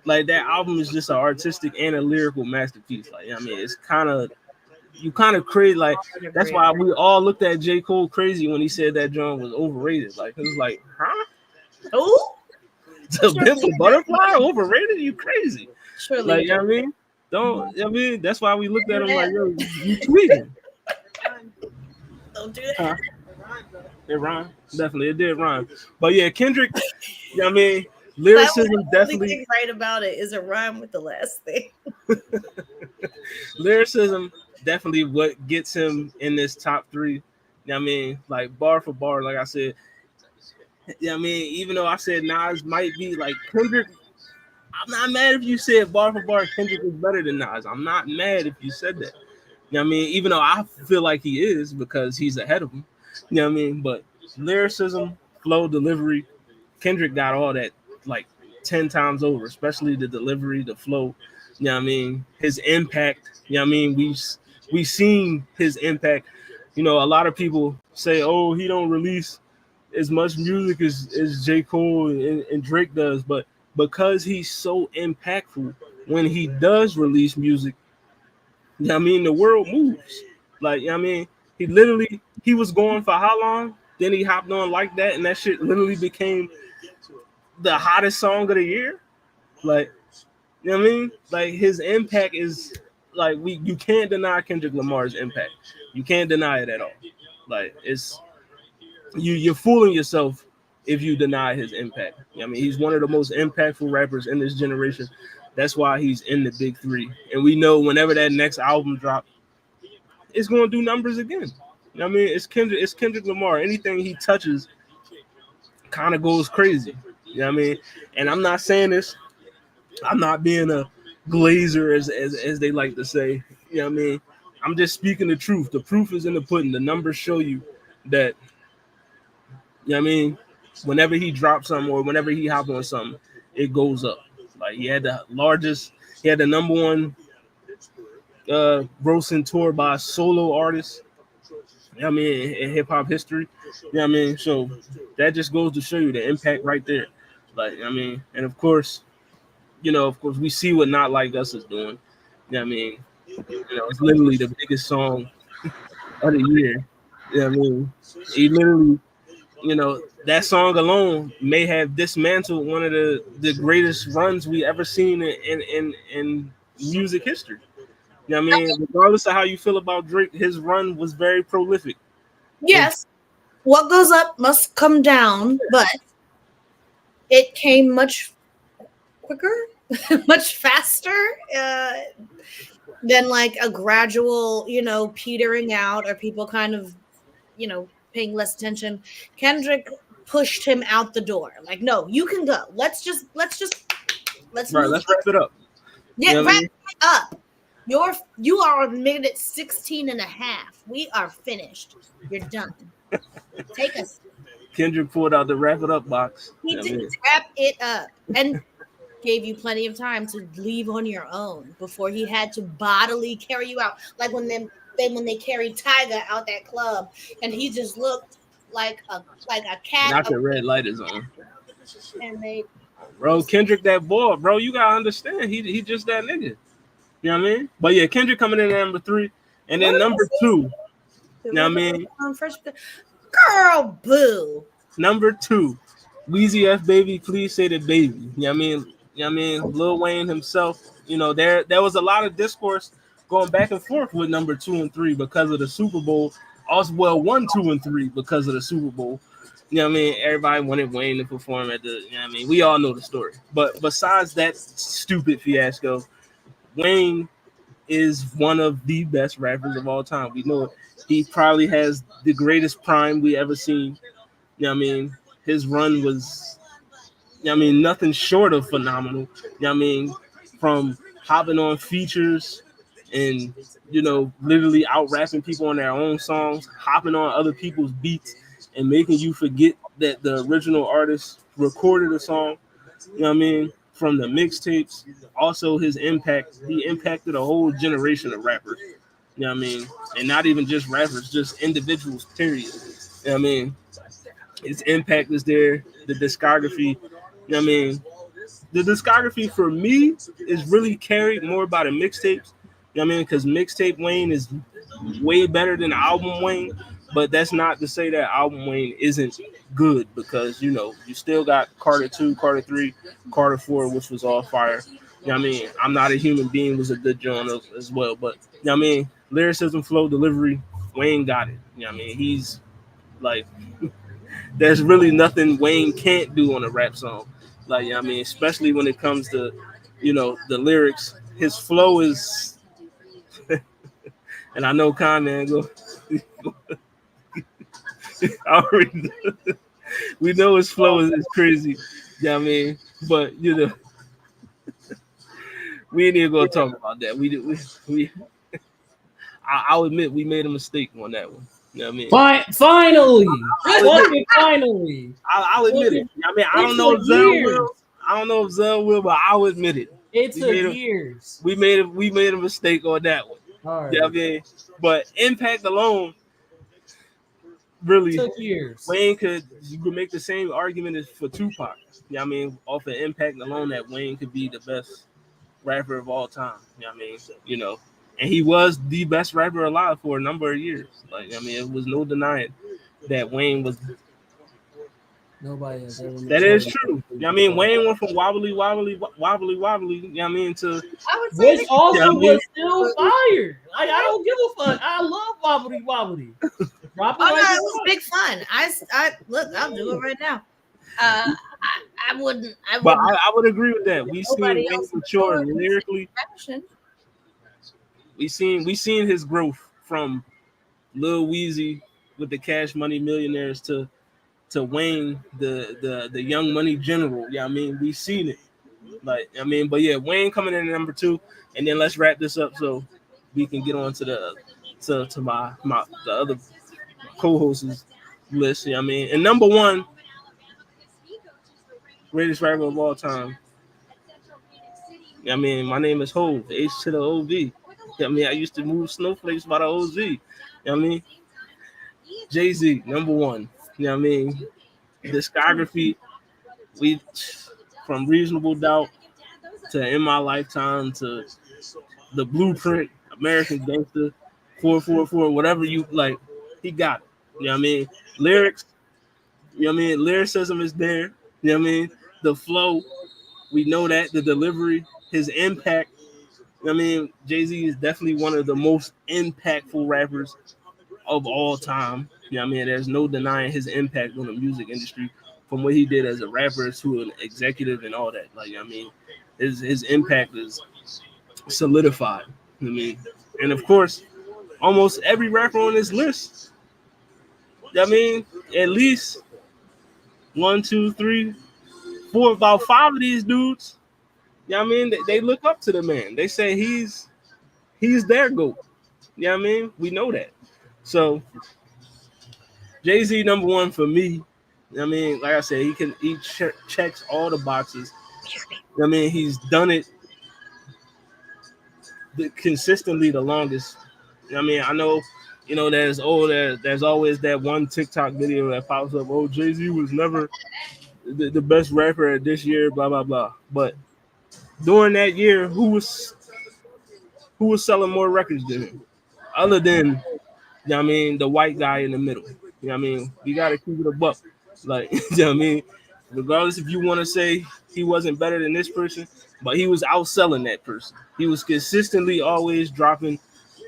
Like that album is just an artistic and a lyrical masterpiece. Like I mean, it's kind of you kind of crazy. Like that's why we all looked at J. Cole crazy when he said that John was overrated. Like it was like, huh? Oh, The Pimp a Butterfly overrated? You crazy? surely. Like you know what I mean, don't. I mean that's why we looked at him like, yo, you tweaking. Don't do that. It rhymed. Definitely, it did rhyme. But yeah, Kendrick. You know what I mean, lyricism definitely. Right about it is a rhyme with the last thing. Lyricism definitely what gets him in this top three. You know what I mean, like bar for bar, like I said. Yeah, I mean, even though I said Nas might be like Kendrick, I'm not mad if you said bar for bar Kendrick is better than Nas. I'm not mad if you said that. You know what I mean? Even though I feel like he is because he's ahead of him. You know what I mean? But lyricism, flow, delivery, Kendrick got all that like 10 times over, especially the delivery, the flow. You know what I mean? His impact. You know what I mean? We've seen his impact. You know, a lot of people say, oh, he don't release as much music as J. Cole and Drake does, but because he's so impactful, when he does release music, you know what I mean, the world moves. Like, you know what I mean, he was going for how long? Then he hopped on like that, and that shit literally became the hottest song of the year. Like, you know what I mean? Like his impact is like you can't deny Kendrick Lamar's impact. You can't deny it at all. Like it's you're fooling yourself if you deny his impact. I mean, he's one of the most impactful rappers in this generation. That's why he's in the big three. And we know whenever that next album drops, it's going to do numbers again. You know what I mean? It's Kendrick Lamar. Anything he touches kind of goes crazy. You know what I mean? And I'm not saying this. I'm not being a glazer as they like to say. You know what I mean? I'm just speaking the truth. The proof is in the pudding. The numbers show you that. You know what I mean? Whenever he drops something or whenever he hop on something, it goes up. Like he had the number one grossing tour by a solo artist. You know what I mean, in hip hop history. You know what I mean? So that just goes to show you the impact right there. Like, I mean, and of course, we see what Not Like Us is doing. You know what I mean? It's literally the biggest song of the year. You know what I mean? He literally, that song alone may have dismantled one of the greatest runs we ever seen in music history. You know what I mean? Regardless of how you feel about Drake, his run was very prolific. Yes. What goes up must come down, but it came much quicker, much faster than like a gradual, petering out or people kind of, paying less attention. Kendrick pushed him out the door. Like, no, you can go. Let's right. Let's wrap it up. Yeah, wrap it up. You are on minute 16 and a half. We are finished. You're done. Take us. Kendrick pulled out the wrap it up box. He did wrap it up and gave you plenty of time to leave on your own before he had to bodily carry you out. Like when they carried Tyga out that club and he just looked like a cat. Not the red light is on. And bro, Kendrick that boy, bro, you gotta understand. He just that nigga. You know what I mean? But yeah, Kendrick coming in at number 3. And then number 2. You know what I mean? Girl, boo. Number 2. Weezy F Baby, please say the baby. You know what I mean? You know what I mean? Lil Wayne himself. There was a lot of discourse going back and forth with number 2 and 3 because of the Super Bowl. Also, 1, 2, and 3 because of the Super Bowl. You know what I mean? Everybody wanted Wayne to perform at the, you know what I mean? We all know the story. But besides that stupid fiasco, Wayne is one of the best rappers of all time. We know it. He probably has the greatest prime we ever seen. You know what I mean? His run was, you know what I mean, nothing short of phenomenal. You know what I mean? From hopping on features, and literally out rapping people on their own songs, hopping on other people's beats, and making you forget that the original artist recorded a song. You know what I mean? From the mixtapes, also his impact. He impacted a whole generation of rappers. You know what I mean? And not even just rappers, just individuals, period. You know what I mean? His impact is there. The discography, you know what I mean? The discography for me is really carried more by the mixtapes. You know what I mean? Because mixtape Wayne is way better than album Wayne. But that's not to say that album Wayne isn't good, because you still got Carter 2, Carter 3, Carter 4, which was all fire. You know what I mean? I'm Not a Human Being was a good joint as well. But you know what I mean? Lyricism, flow, delivery, Wayne got it. You know what I mean? He's like, there's really nothing Wayne can't do on a rap song. Like, you know what I mean? Especially when it comes to, the lyrics. His flow is, and I know Khan man go, I already we know his flow is crazy. You know what I mean? But we ain't even gonna talk about that. We I'll admit we made a mistake on that one. You know what I mean? Finally. I'll admit it. I mean, I don't know if Zell will. I don't know if Zell will, but I'll admit it. It took years. We made a mistake on that one. All right. You know what I mean? But impact alone, really, took years. You could make the same argument as for Tupac. You know what I mean? Off of impact alone, that Wayne could be the best rapper of all time. You know what I mean? And he was the best rapper alive for a number of years. Like, I mean, it was no denying that Wayne was. Nobody has ever. That is true. You know what I mean? Wayne went from wobbly, you know what I mean, to which also was still fire. Like, I don't give a fuck. I love wobbly. It was big fun. I look, I'll do it right now. I wouldn't. But I would agree with that. We seen Wayne mature lyrically. We seen his growth from Lil Weezy with the Cash Money Millionaires to Wayne, the Young Money General. Yeah, I mean, we seen it. Like, I mean, but yeah, Wayne coming in at number 2, and then let's wrap this up so we can get on to the other co-hosts list. Yeah, I mean, and number 1, greatest rapper of all time. I mean, my name is Hov, H to the OV. I mean, I used to move snowflakes by the OZ. You know what I mean? Jay-Z, number 1. You know what I mean? Discography, we from Reasonable Doubt to In My Lifetime to The Blueprint, American Gangster, 444, whatever you like, he got it. You know what I mean? Lyrics, you know what I mean? Lyricism is there. You know what I mean? The flow, we know that. The delivery, his impact. You know what I mean? Jay-Z is definitely one of the most impactful rappers of all time. You know what I mean? There's no denying his impact on the music industry, from what he did as a rapper to an executive and all that. Like, you know what I mean? His impact is solidified. You know what I mean? And of course, almost every rapper on this list, you know what I mean? At least 1, 2, 3, 4, about 5 of these dudes, you know what I mean? They look up to the man. They say he's their GOAT. You know what I mean? We know that. So Jay-Z number 1 for me. I mean, like I said, he checks all the boxes. I mean, he's done it consistently the longest. I mean, I know, there's always that one TikTok video that pops up. Oh, Jay-Z was never the best rapper this year, blah blah blah. But during that year, who was selling more records than him, other than, you know what I mean, the white guy in the middle? You know what I mean? We got to keep it a buck. Like, you know what I mean? Regardless if you want to say he wasn't better than this person, but he was outselling that person. He was consistently always dropping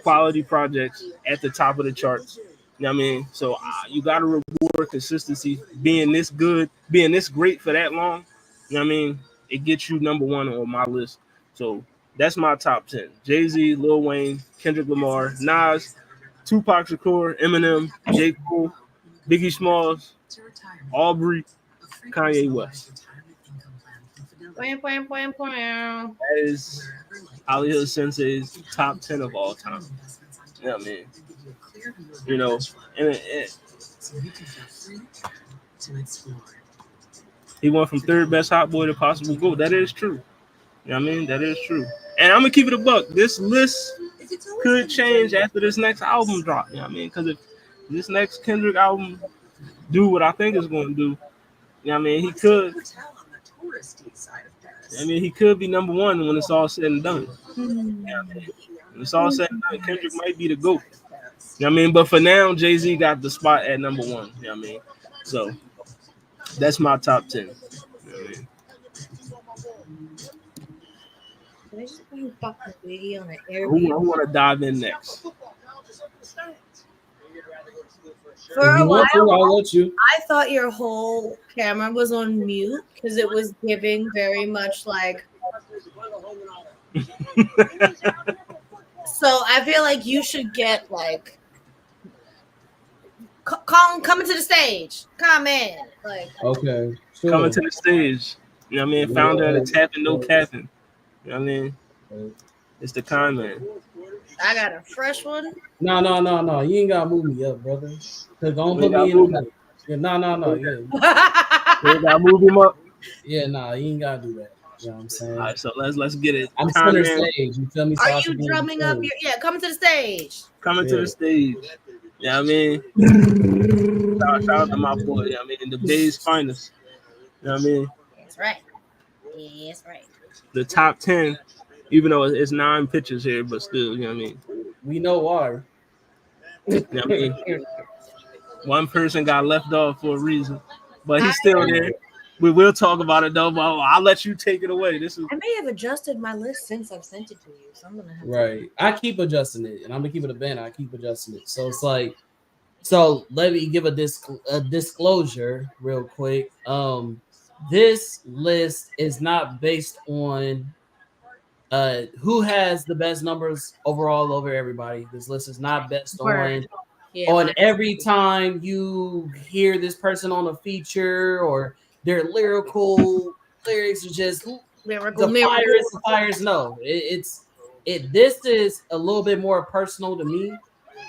quality projects at the top of the charts. You know what I mean? So you got to reward consistency. Being this good, being this great for that long, you know what I mean? It gets you number 1 on my list. So that's my top 10. Jay-Z, Lil Wayne, Kendrick Lamar, Nas, Tupac Shakur, Eminem, J. Cole, Biggie Smalls, Aubrey, Kanye West. That is Hollywood Sensei's top 10 of all time. Yeah, I mean, you know, and he went from third best hot boy to possible GOAT. That is true. You know what I mean? That is true. And I'm gonna keep it a buck. This list could change after this next album drop. You know what I mean? Because if this next Kendrick album do what I think it's going to do, you know what I mean? He could. I mean, he could be number one when it's all said and done. You know what I mean? When it's all said and done, Kendrick might be the GOAT. You know what I mean? But for now, Jay-Z got the spot at number one. You know what I mean? So that's my top 10. You know what I mean? Who want to dive in next? For a while, I'll let you. I thought your whole camera was on mute because it was giving very much like. So I feel like you should get like coming to the stage. Come in, like okay, sure. Coming to the stage. You know what I mean? Founder of the Tapping No Capping. You know what I mean? It's the Con Man. I got a fresh one. No. You ain't gotta move me up, brother. Cause don't put me in the yeah, no. Yeah. You gotta move him up. Yeah, you ain't gotta do that. You know what I'm saying? All right, so let's get it. I'm center stage. You feel me? Are you drumming up your coming to the stage? Coming to the stage. Yeah, you know what I mean? Shout out to my boy. You know what I mean? The Bay's finest. You know what I mean? That's right. Yes, right. The top 10, even though it's 9 pitchers here, but still, you know what I mean? We know why. You know what I mean? One person got left off for a reason, but he's still there. We will talk about it though, but I'll let you take it away. I may have adjusted my list since I've sent it to you, so I'm gonna have to. I keep adjusting it, and I'm gonna keep it a band. I keep adjusting it, so it's like, so let me give a disclosure real quick. This list is not based on who has the best numbers overall over everybody. This list is not based on every time you hear this person on a feature or their lyrical lyrics are just lyrical the fires. No, this is a little bit more personal to me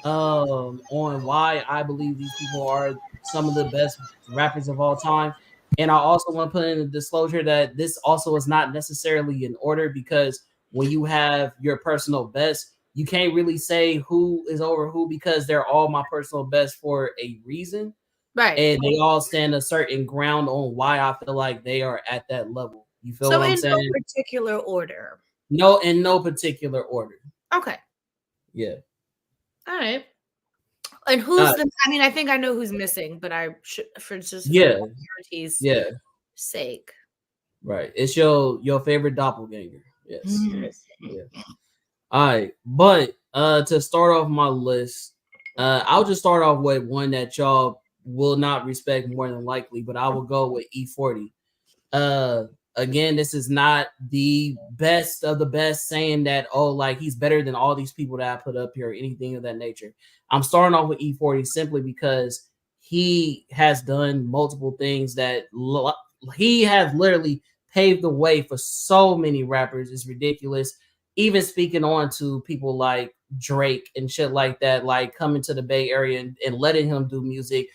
on why I believe these people are some of the best rappers of all time. And I also want to put in a disclosure that this also is not necessarily in order, because when you have your personal best, you can't really say who is over who, because they're all my personal best for a reason. Right. And they all stand a certain ground on why I feel like they are at that level. You feel what I'm saying? So in no particular order. No, in no particular order. Okay. Yeah. All right. And who's I think I know who's missing, but I should for clarity's sake. Right. It's your favorite doppelganger. Yes. Yeah. All right. But to start off my list, I'll just start off with one that y'all will not respect more than likely, but I will go with E40. Again, this is not the best of the best saying that, oh, like he's better than all these people that I put up here or anything of that nature. I'm starting off with E40 simply because he has done multiple things that he has literally paved the way for so many rappers. It's ridiculous. Even speaking on to people like Drake and shit like that, like coming to the Bay Area and letting him do music,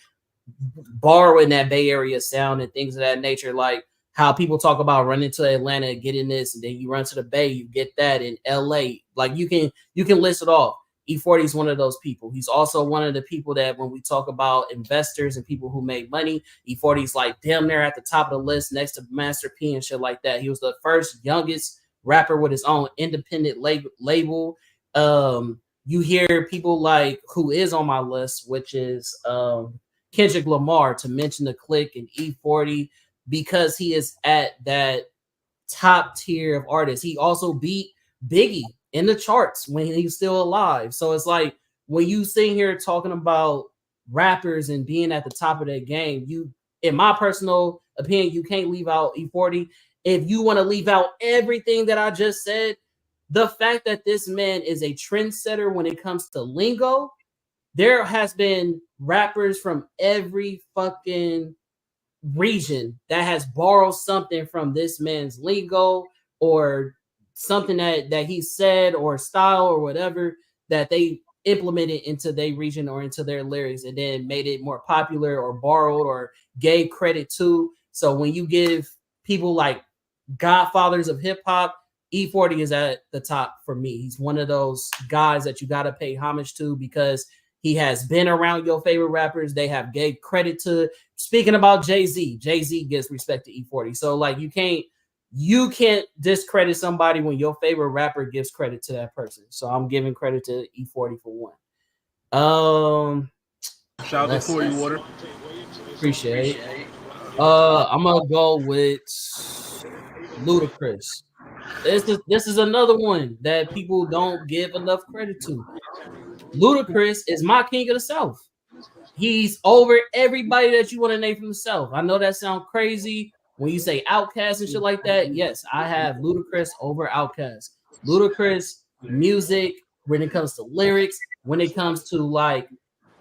borrowing that Bay Area sound and things of that nature, like how people talk about running to Atlanta, getting this, and then you run to the Bay, you get that in LA. Like you can list it off. E40 is one of those people. He's also one of the people that when we talk about investors and people who make money, E40 is like damn near at the top of the list next to Master P and shit like that. He was the first youngest rapper with his own independent label. You hear people like who is on my list, which is Kendrick Lamar, to mention the Click and E40, because he is at that top tier of artists. He also beat Biggie in the charts when he was still alive. So it's like when you sitting here talking about rappers and being at the top of their game, you, in my personal opinion, you can't leave out E40. If you want to leave out everything that I just said, the fact that this man is a trendsetter when it comes to lingo, there has been rappers from every fucking region that has borrowed something from this man's lingo or something that he said or style or whatever that they implemented into their region or into their lyrics and then made it more popular or borrowed or gave credit to. So when you give people like godfathers of hip hop, E40 is at the top for me. He's one of those guys that you got to pay homage to because he has been around your favorite rappers. They have gave credit to. Speaking about Jay-Z, Jay-Z gives respect to E40. So like you can't discredit somebody when your favorite rapper gives credit to that person. So I'm giving credit to E40 for one. Shout out to 40 Water. Appreciate it. I'm gonna go with Ludacris. This is another one that people don't give enough credit to. Ludacris is my king of the South. He's over everybody that you want to name from the South. I know that sounds crazy when you say Outkast and shit like that. Yes, I have Ludacris over Outkast. Ludacris music when it comes to lyrics, when it comes to like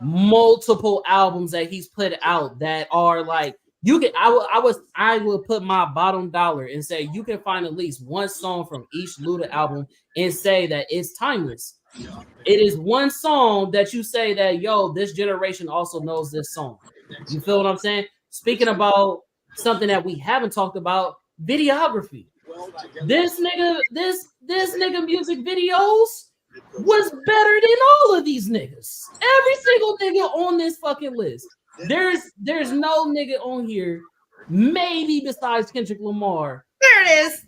multiple albums that he's put out that are like you can. I will put my bottom dollar and say you can find at least one song from each Luda album and say that it's timeless. It is one song that you say that, yo, this generation also knows this song. You feel what I'm saying? Speaking about something that we haven't talked about, videography. This nigga music videos was better than all of these niggas. Every single nigga on this fucking list. There's no nigga on here, maybe besides Kendrick Lamar. There it is.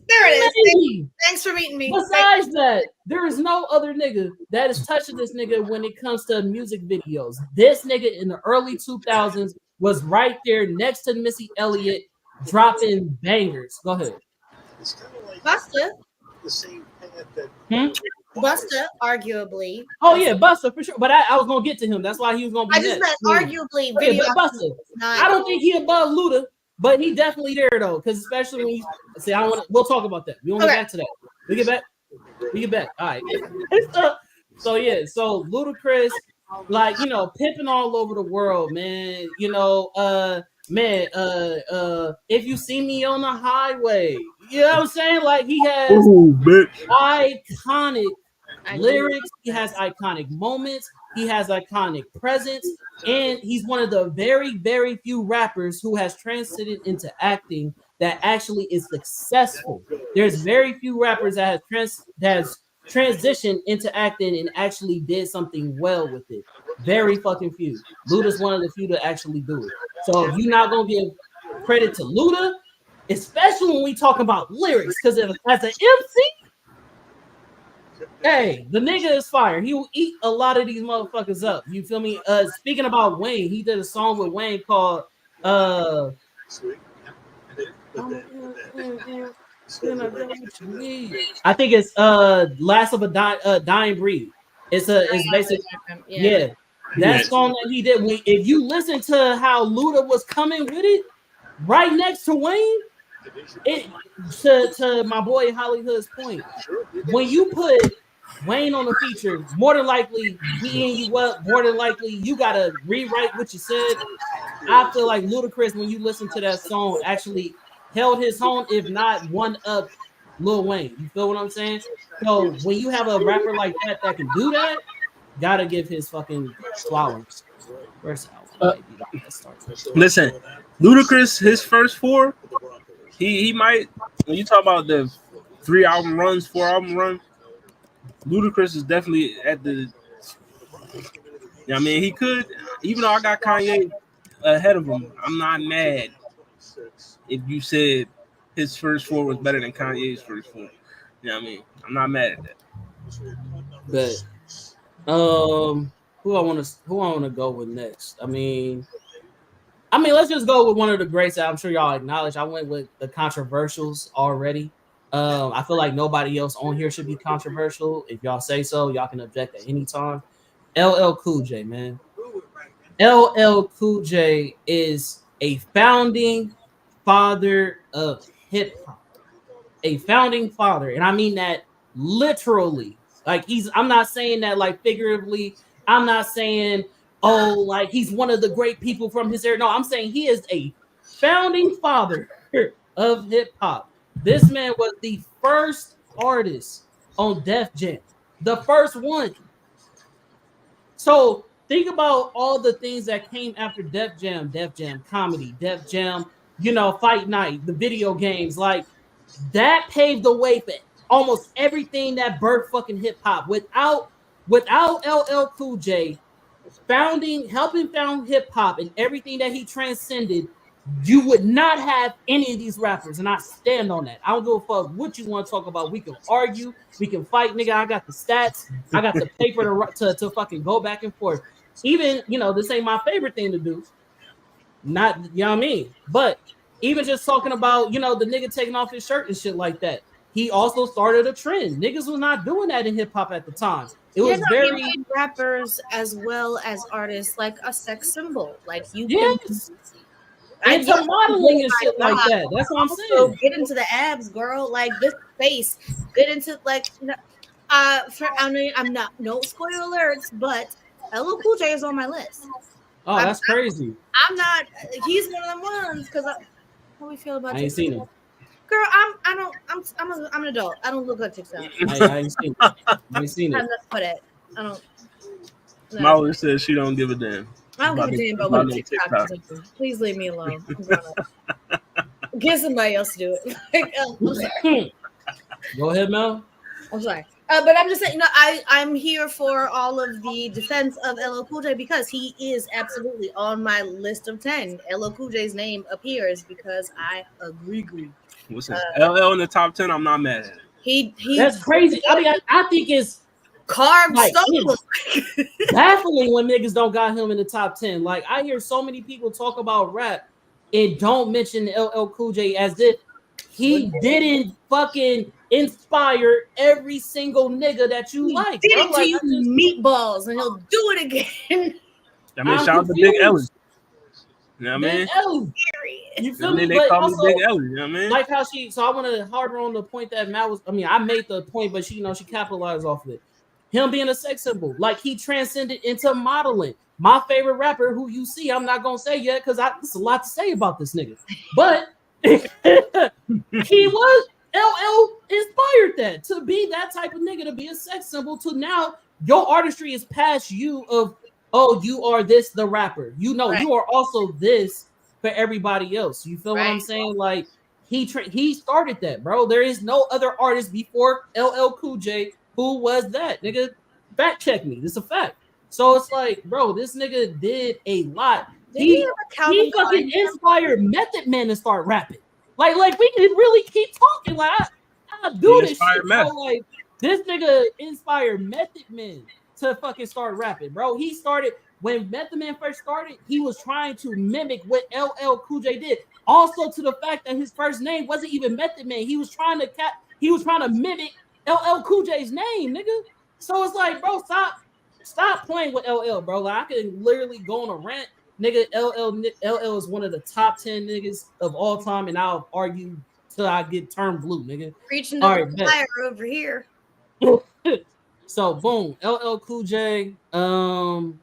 Maybe. Thanks for meeting me. Besides that, there is no other nigga that is touching this nigga when it comes to music videos. This nigga in the early 2000s was right there next to Missy Elliott dropping bangers. Go ahead. Busta. Busta, arguably. Oh yeah, Busta for sure. But I was gonna get to him. That's why he was gonna be I just next. meant arguably Yeah, but Busta. I don't think he above Luda, but he definitely there though. Because especially when you see, I want. We'll talk about that. We won't get back to that. We get back. All right. So yeah. So Ludacris, like pimping all over the world, man. If you see me on the highway, you know what I'm saying? Like he has iconic lyrics, he has iconic moments, he has iconic presence, and he's one of the very, very few rappers who has transited into acting that actually is successful. There's very few rappers that has transitioned into acting and actually did something well with it. Very fucking few. Luda's one of the few to actually do it. So if you're not gonna give credit to Luda, especially when we talk about lyrics, because as an MC, hey, the nigga is fire. He will eat a lot of these motherfuckers up. You feel me? Speaking about Wayne, he did a song with Wayne called I think it's Last of a Dying Breed. It's basically that song that he did. If you listen to how Luda was coming with it, right next to Wayne, to my boy Hollywood's point, when you put Wayne on the feature, more than likely being you up, more than likely you gotta rewrite what you said. I feel like Ludacris, when you listen to that song, actually held his own, if not one up Lil Wayne. You feel what I'm saying? So when you have a rapper like that can do that, gotta give his fucking flowers. Listen, Ludacris, his first four, he might. When you talk about the 4 album run, Ludacris is definitely at the. I mean, he could, even though I got Kanye ahead of him, I'm not mad if you said his first four was better than Kanye's first four. You know what I mean? I'm not mad at that. But who I want to go with next? I mean, let's just go with one of the greats that I'm sure y'all acknowledge. I went with the controversials already. I feel like nobody else on here should be controversial. If y'all say so, y'all can object at any time. LL Cool J, man. LL Cool J is a founding father of hip hop. A founding father, and I mean that literally. Like I'm not saying that like figuratively. I'm not saying like he's one of the great people from his era. No, I'm saying he is a founding father of hip hop. This man was the first artist on Def Jam, the first one. So think about all the things that came after Def Jam comedy, Def Jam, Fight Night, the video games, like that paved the way for almost everything that birthed fucking hip hop. Without LL Cool J helping found hip hop and everything that he transcended, you would not have any of these rappers. And I stand on that. I don't give a fuck what you want to talk about. We can argue, we can fight, nigga. I got the stats, I got the paper to fucking go back and forth. Even, this ain't my favorite thing to do. Not, you know what I mean? But even just talking about, the nigga taking off his shirt and shit like that. He also started a trend. Niggas was not doing that in hip hop at the time. It was he made rappers as well as artists like a sex symbol. Like you can into modeling and shit like that. That's what I'm saying. Get into the abs, girl. Like this face. Get into I'm not no spoiler alerts, but LL Cool J is on my list. Oh, that's crazy. I'm not. He's one of them ones because how do we feel about? I ain't seen him. Girl, I'm an adult. I don't look at TikTok. I ain't seen it. I ain't seen it. I'm not for that. I don't. No. Molly says she don't give a damn. I don't give a damn about what TikTok is doing. Please leave me alone. Get somebody else to do it. I'm sorry. Go ahead, Mel. I'm sorry. But I'm just saying, I'm here for all of the defense of LL Cool J because he is absolutely on my list of 10. LL Cool J's name appears because I agree. What's that? LL in the top 10, I'm not mad at it. That's crazy. I mean, I think it's carved stone. Baffling when niggas don't got him in the top 10. Like, I hear so many people talk about rap and don't mention LL Cool J as if he didn't fucking inspire every single nigga that you like. Did it to you meatballs, and he'll do it again. I mean, shout out to Big Ellie. You know what I mean? Big Ellie. You feel me? They call me Big Ellie. You know what I mean? Like how so I want to harder on the point that Matt was. I mean, I made the point, but she capitalized off of it. Him being a sex symbol, like he transcended into modeling. My favorite rapper, who you see, I'm not gonna say yet because there's a lot to say about this nigga, but he was. LL inspired that to be that type of nigga, to be a sex symbol. To now, your artistry is past you of, oh, you are this, the rapper. You are also this for everybody else. You feel what I'm saying? Like he started that, bro. There is no other artist before LL Cool J who was that nigga. Fact check me. This is a fact. So it's like, bro, this nigga did a lot. He fucking inspired Method Man to start rapping. Like we can really keep talking. Like I do this shit, bro. Like this nigga inspired Method Man to fucking start rapping, bro. He started when Method Man first started. He was trying to mimic what LL Cool J did. Also, to the fact that his first name wasn't even Method Man. He was trying to mimic LL Cool J's name, nigga. So it's like, bro, stop playing with LL, bro. Like I can literally go on a rant. Nigga, LL is one of the top 10 niggas of all time, and I'll argue till I get turned blue, nigga. Preaching to the fire over here. So boom, LL Cool J.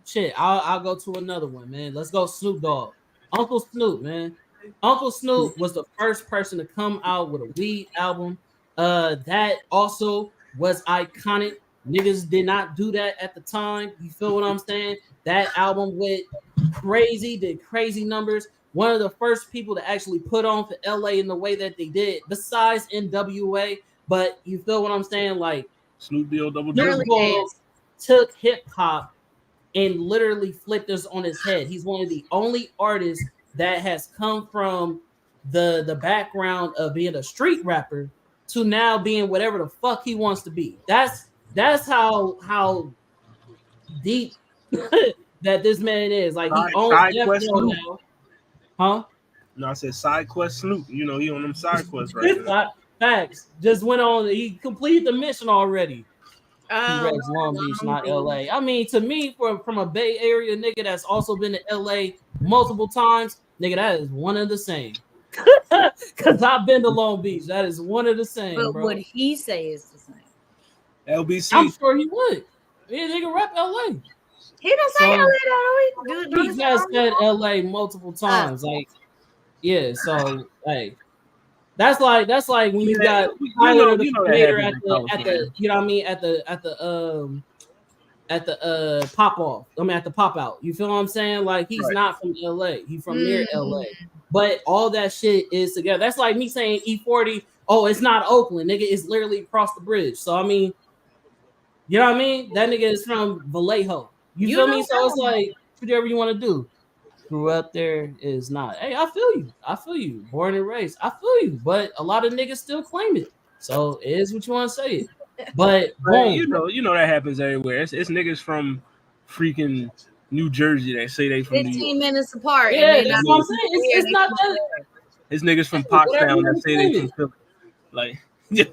Shit, I'll go to another one, man. Let's go Snoop Dogg. Uncle Snoop, man. Uncle Snoop was the first person to come out with a weed album. That also was iconic. Niggas did not do that at the time. You feel what I'm saying? That album went crazy, did crazy numbers. One of the first people to actually put on for LA in the way that they did, besides NWA. But you feel what I'm saying? Like Snoop Dogg took hip hop and literally flipped us on his head. He's one of the only artists that has come from the background of being a street rapper to now being whatever the fuck he wants to be. That's how deep that this man is. Like he owns Death Row now. Huh? No, I said side quest Snoop. You know, he on them side quests right now. Facts. Just went on. He completed the mission already. He reps Long Beach, not LA. I mean, to me, from a Bay Area nigga that's also been to LA multiple times, nigga, that is one of the same. Because I've been to Long Beach. That is one of the same. But bro. what he say is the same. LBC. I'm sure he would. Yeah, nigga rep LA. He don't say LA though. He has said LA multiple times. Like, yeah, so hey. That's like when you got Tyler the Creator at the you know what I mean at the pop off. I mean at the pop out. You feel what I'm saying? Like he's not from LA. He's from near LA. But all that shit is together. That's like me saying E40. Oh, it's not Oakland, nigga. It's literally across the bridge. So I mean, you know what I mean? That nigga is from Vallejo. You feel me? So it's like whatever you want to do. Grew up there is not. Hey, I feel you. I feel you. Born and raised. I feel you. But a lot of niggas still claim it. So it is what you want to say it. But boom. You know that happens everywhere. It's niggas from freaking New Jersey that say they from New York. 15 minutes apart. Yeah, that's what I'm saying. It's not that. It's niggas from Pottstown that say they from Philly. Like, yeah.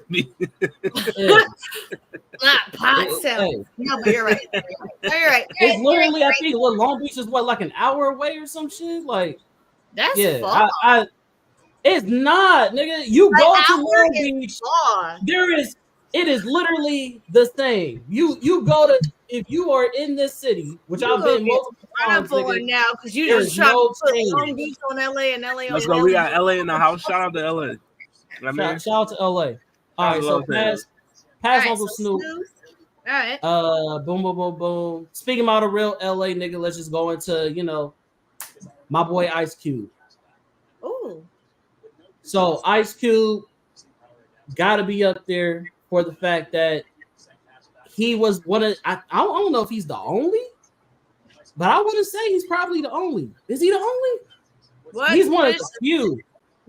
Not Pottstown. No, but you're right. You're right. It's literally, I think, Long Beach is what, like an hour away or some shit. Like, that's far. It's not, nigga. You go to Long Beach. It is literally the same. You go to if you are in this city, which I've been multiple times. Nigga, now because you just trying to put Long Beach on LA and LA on. Let's go. We got LA in the house. Shout out to LA. Shout out to LA. All right, so pass Uncle Snoop. All right. Boom, boom, boom, boom. Speaking about a real LA nigga, let's just go into my boy Ice Cube. Ooh. So Ice Cube gotta be up there for the fact that he was one of I don't know if he's the only, but I wouldn't say he's probably the only. Is he the only? What? He's one of the few.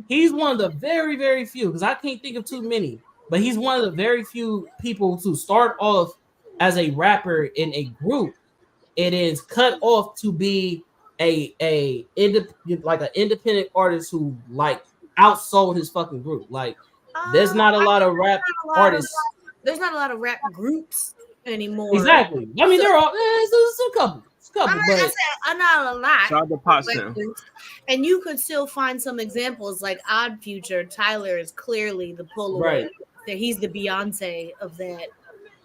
He's one of the very, very few, because I can't think of too many, but he's one of the very few people to start off as a rapper in a group. It is cut off to be an independent artist who like outsold his fucking group. Like there's not a lot of rap artists. There's not a lot of rap groups anymore. Exactly. I mean, there are a couple. But I'm not a lot. Shout out to Pottstown. And you could still find some examples like Odd Future. Tyler is clearly the pull away. Right. He's the Beyonce of that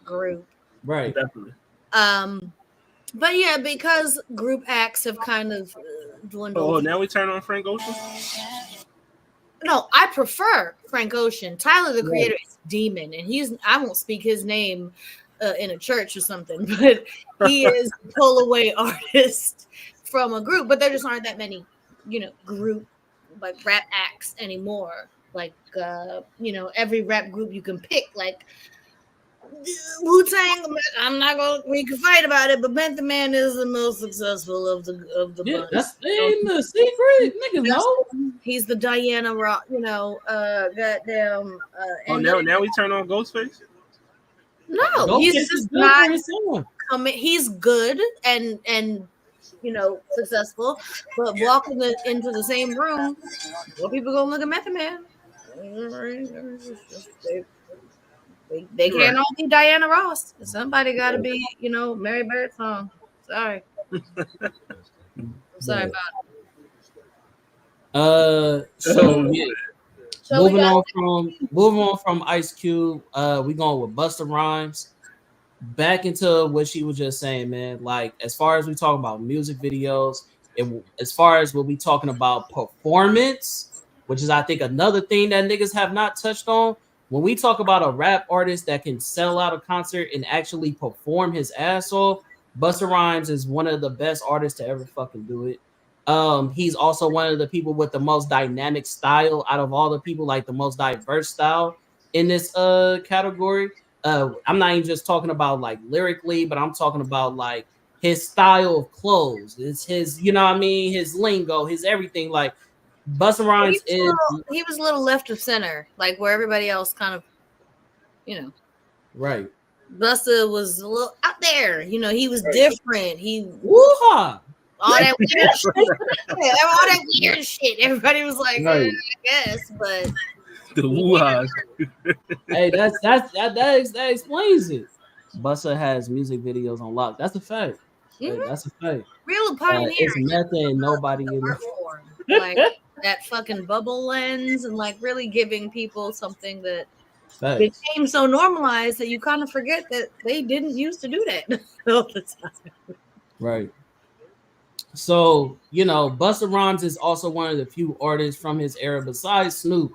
group. Right. Definitely. But yeah, because group acts have kind of dwindled. Oh, now we turn on Frank Ocean? No, I prefer Frank Ocean. Tyler, the Creator, is a demon, and I won't speak his name in a church or something, but he is a pull away artist from a group. But there just aren't that many, group like rap acts anymore. Like every rap group you can pick, like Wu-Tang. We can fight about it, but Method Man is the most successful of the bunch. That's the secret, niggas know. He's the Diana Ross, goddamn. Now we turn on Ghostface. No, he's just not. He's good and successful, but walking into the same room, well, people gonna look at Method Man. They can't all be Diana Ross. Somebody got to be, Mary Birdsong. Sorry. I'm sorry about it. So moving on from Ice Cube, we going with Busta Rhymes. Back into what she was just saying, man. Like as far as we talk about music videos, as far as what we talking about performance, which is I think another thing that niggas have not touched on. When we talk about a rap artist that can sell out a concert and actually perform his ass off, Busta Rhymes is one of the best artists to ever fucking do it. He's also one of the people with the most dynamic style out of all the people, like the most diverse style in this category. I'm not even just talking about like lyrically, but I'm talking about like his style of clothes. It's his, his lingo, his everything. Like Busta Rhymes he was a little left of center, like where everybody else kind of, right. Busta was a little out there, he was different. Woo-ha! All that weird shit. Everybody was like, I guess, but the woo-ha. Hey, that explains it. Busta has music videos on lock. That's a fact. Mm-hmm. That's a fact. Real pioneer. It's nothing. Nobody in like that fucking bubble lens and like really giving people something that became so normalized that you kind of forget that they didn't used to do that all the time. Right. So, Busta Rhymes is also one of the few artists from his era besides Snoop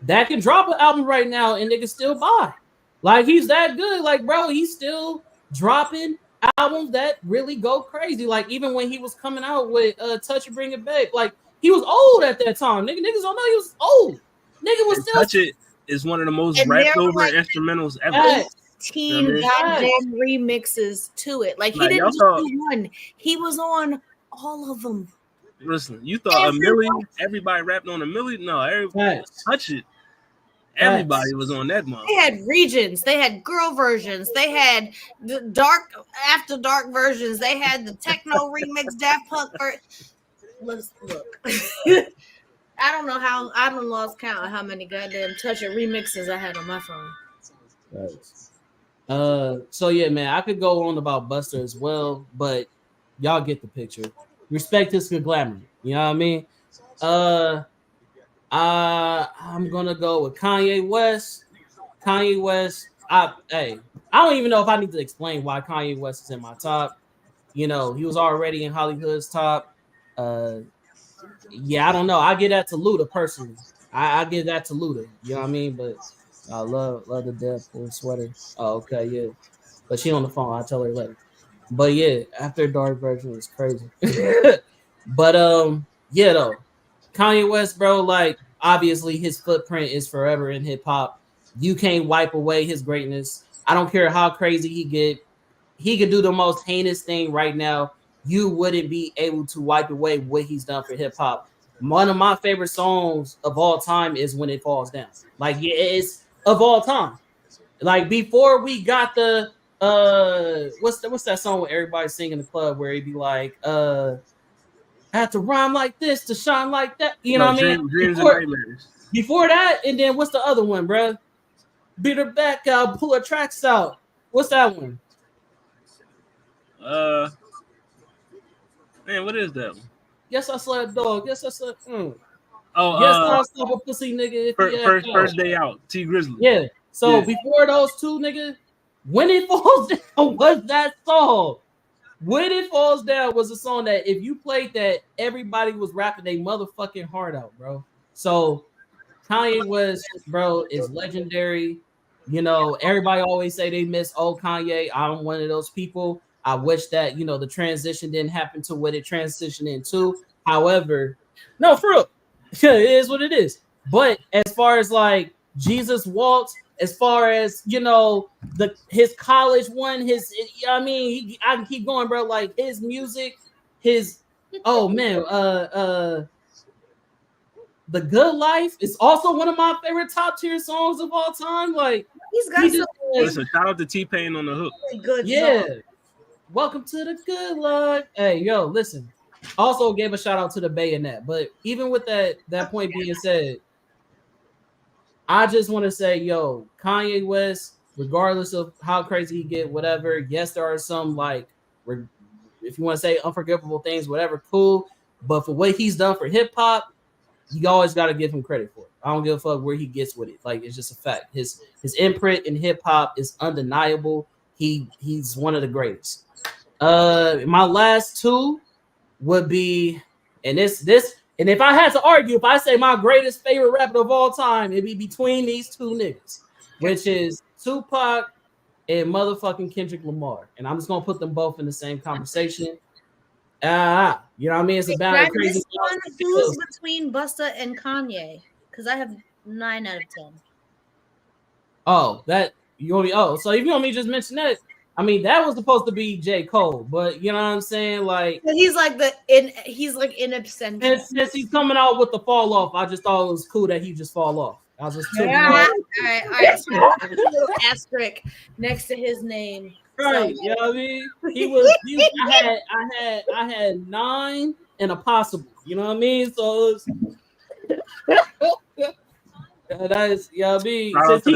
that can drop an album right now and they can still buy. Like he's that good. Like, bro, he's still dropping albums that really go crazy. Like, even when he was coming out with Touch It Bring It Back, like he was old at that time. Niggas don't know he was old. Nigga was still Touch It is one of the most And there rapped were, over like, instrumentals ever. Facts. 18 You know what I goddamn remixes to it. Like he Like, didn't y'all just thought- do one. He was on all of them. Listen, you thought Everyone. a Millie, everybody rapped on a Millie? No, everybody Facts. Touch It. Everybody was on that month. They had regions, they had girl versions, they had the dark after dark versions, they had the techno remix, Daft Punk. Let's look. I don't know how I don't lost count of how many goddamn Touch It remixes I had on my phone. So yeah, man, I could go on about Buster as well, but y'all get the picture. Respect his glamour. You know what I mean? I'm gonna go with Kanye West. Kanye West. I don't even know if I need to explain why Kanye West is in my top. You know, he was already in Hollywood's top. Yeah, I don't know. I give that to Luda personally. I give that to Luda. You know what I mean? But I love the Deadpool sweater. Oh, okay, yeah. But she on the phone. I'll tell her later. But yeah, After Dark version is crazy. But yeah though. Kanye West, bro, like obviously his footprint is forever in hip hop. You can't wipe away his greatness. I don't care how crazy he get. He could do the most heinous thing right now. You wouldn't be able to wipe away what he's done for hip hop. One of my favorite songs of all time is When It Falls Down. Like, yeah, it's of all time. Like before we got the what's that song where everybody sing in the club where he'd be like I have to rhyme like this to shine like that. You know what I mean? Dreams and Nightmares. Before that, and then what's the other one, bro? Beat her back out, pull her tracks out. What's that one? Man, what is that one? Yes, I slept dog. Yes, I slept. Oh, yes, I slept a pussy nigga. First Day Out, T Grizzly. Yeah. So before those two, nigga, When It Falls Down was that song. When It Falls Down was a song that if you played that, everybody was rapping their motherfucking heart out, bro. So Kanye West, bro, is legendary. You know, everybody always say they miss old Kanye. I'm one of those people. I wish that, you know, the transition didn't happen to what it transitioned into. However, no, for real, it is what it is. But as far as like Jesus Walks, as far as, you know, his college one, I mean, I can keep going, bro. Like his music, oh man, The Good Life is also one of my favorite top tier songs of all time. Like he's got some listen, shout out to T-Pain on the hook. really good yeah. songs. Welcome to the good life. Hey, yo, listen. Also gave a shout out to the Bayonet. But even with that point being said, I just want to say, yo, Kanye West, regardless of how crazy he get, whatever. Yes, there are some like, if you want to say unforgivable things, whatever, cool. But for what he's done for hip hop, you always got to give him credit for it. I don't give a fuck where he gets with it. Like, it's just a fact. His imprint in hip hop is undeniable. He's one of the greatest. My last two would be, and and if I had to argue, if I say my greatest favorite rapper of all time, it'd be between these two niggas, which is Tupac and motherfucking Kendrick Lamar. And I'm just gonna put them both in the same conversation. You know what I mean? It's about crazy. Who's between Busta and Kanye? Because I have 9 out of 10. Oh, that you want me? Oh, so if you want me to just mention that, I mean, that was supposed to be J. Cole, but you know what I'm saying? Like, but he's like in absentia. And since he's coming out with the fall off, I just thought it was cool that he just fall off. I was just all right. So asterisk next to his name. Right, So, you know what I mean? I had 9 and a possible. You know what I mean? So that is, you know what I mean? Since he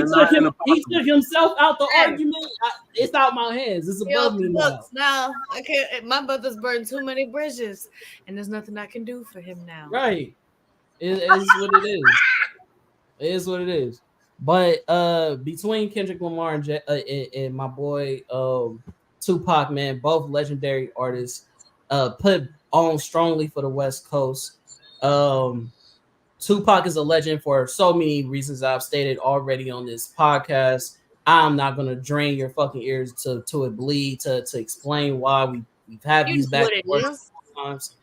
took himself out the argument, it's out my hands. It's above me now. I can't. My brother's burned too many bridges, and there's nothing I can do for him now. Right. It is what it is. It is what it is. But between Kendrick Lamar and my boy Tupac, man, both legendary artists, put on strongly for the West Coast. Tupac is a legend for so many reasons I've stated already on this podcast. I'm not gonna drain your fucking ears to it bleed to explain why we've had You these know back what and it forth is. times.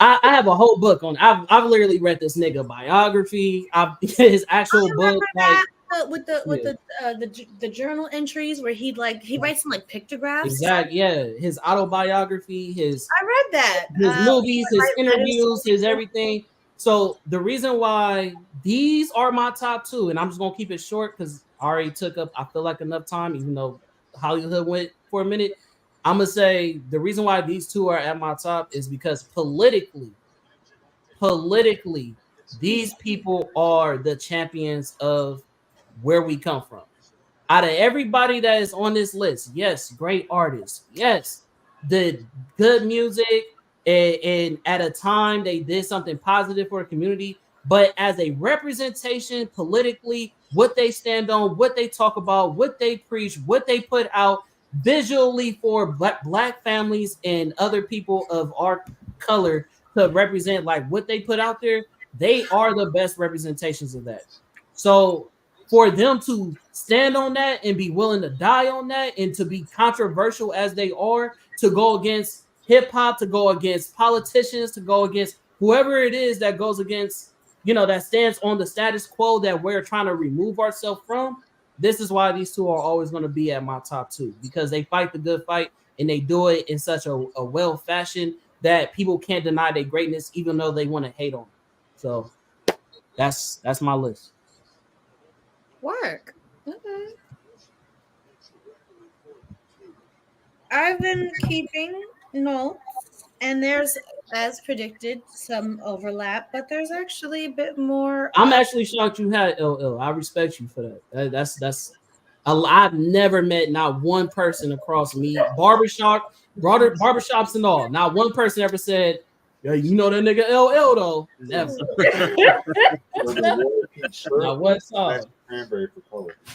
I have a whole book on. I've literally read this nigga biography. His actual book, Remember like that with the journal entries where he writes some like pictographs. exact, yeah, his autobiography, I read that. his movies, his Write letters interviews, his to everything. So the reason why these are my top two, and I'm just gonna keep it short because I already took up, I feel like enough time, even though Hollywood went for a minute. I'm gonna say the reason why these two are at my top is because politically, these people are the champions of where we come from. Out of everybody that is on this list, yes, great artists, yes, the good music, and at a time they did something positive for the community. But as a representation politically, what they stand on, what they talk about, what they preach, what they put out visually for black families and other people of our color to represent, like what they put out there, they are the best representations of that. So for them to stand on that and be willing to die on that and to be controversial as they are, to go against hip hop, to go against politicians, to go against whoever it is that goes against, that stands on the status quo that we're trying to remove ourselves from. This is why these two are always going to be at my top two, because they fight the good fight and they do it in such a well fashion that people can't deny their greatness, even though they want to hate on it. So that's my list. work. Okay. I've been keeping notes, and there's, as predicted, some overlap, but there's actually a bit more. I'm actually shocked you had LL. I respect you for that. That's I've never met not one person across me, barbershops and all. Not one person ever said, "Yeah, you know that nigga LL though." Never. Not one song.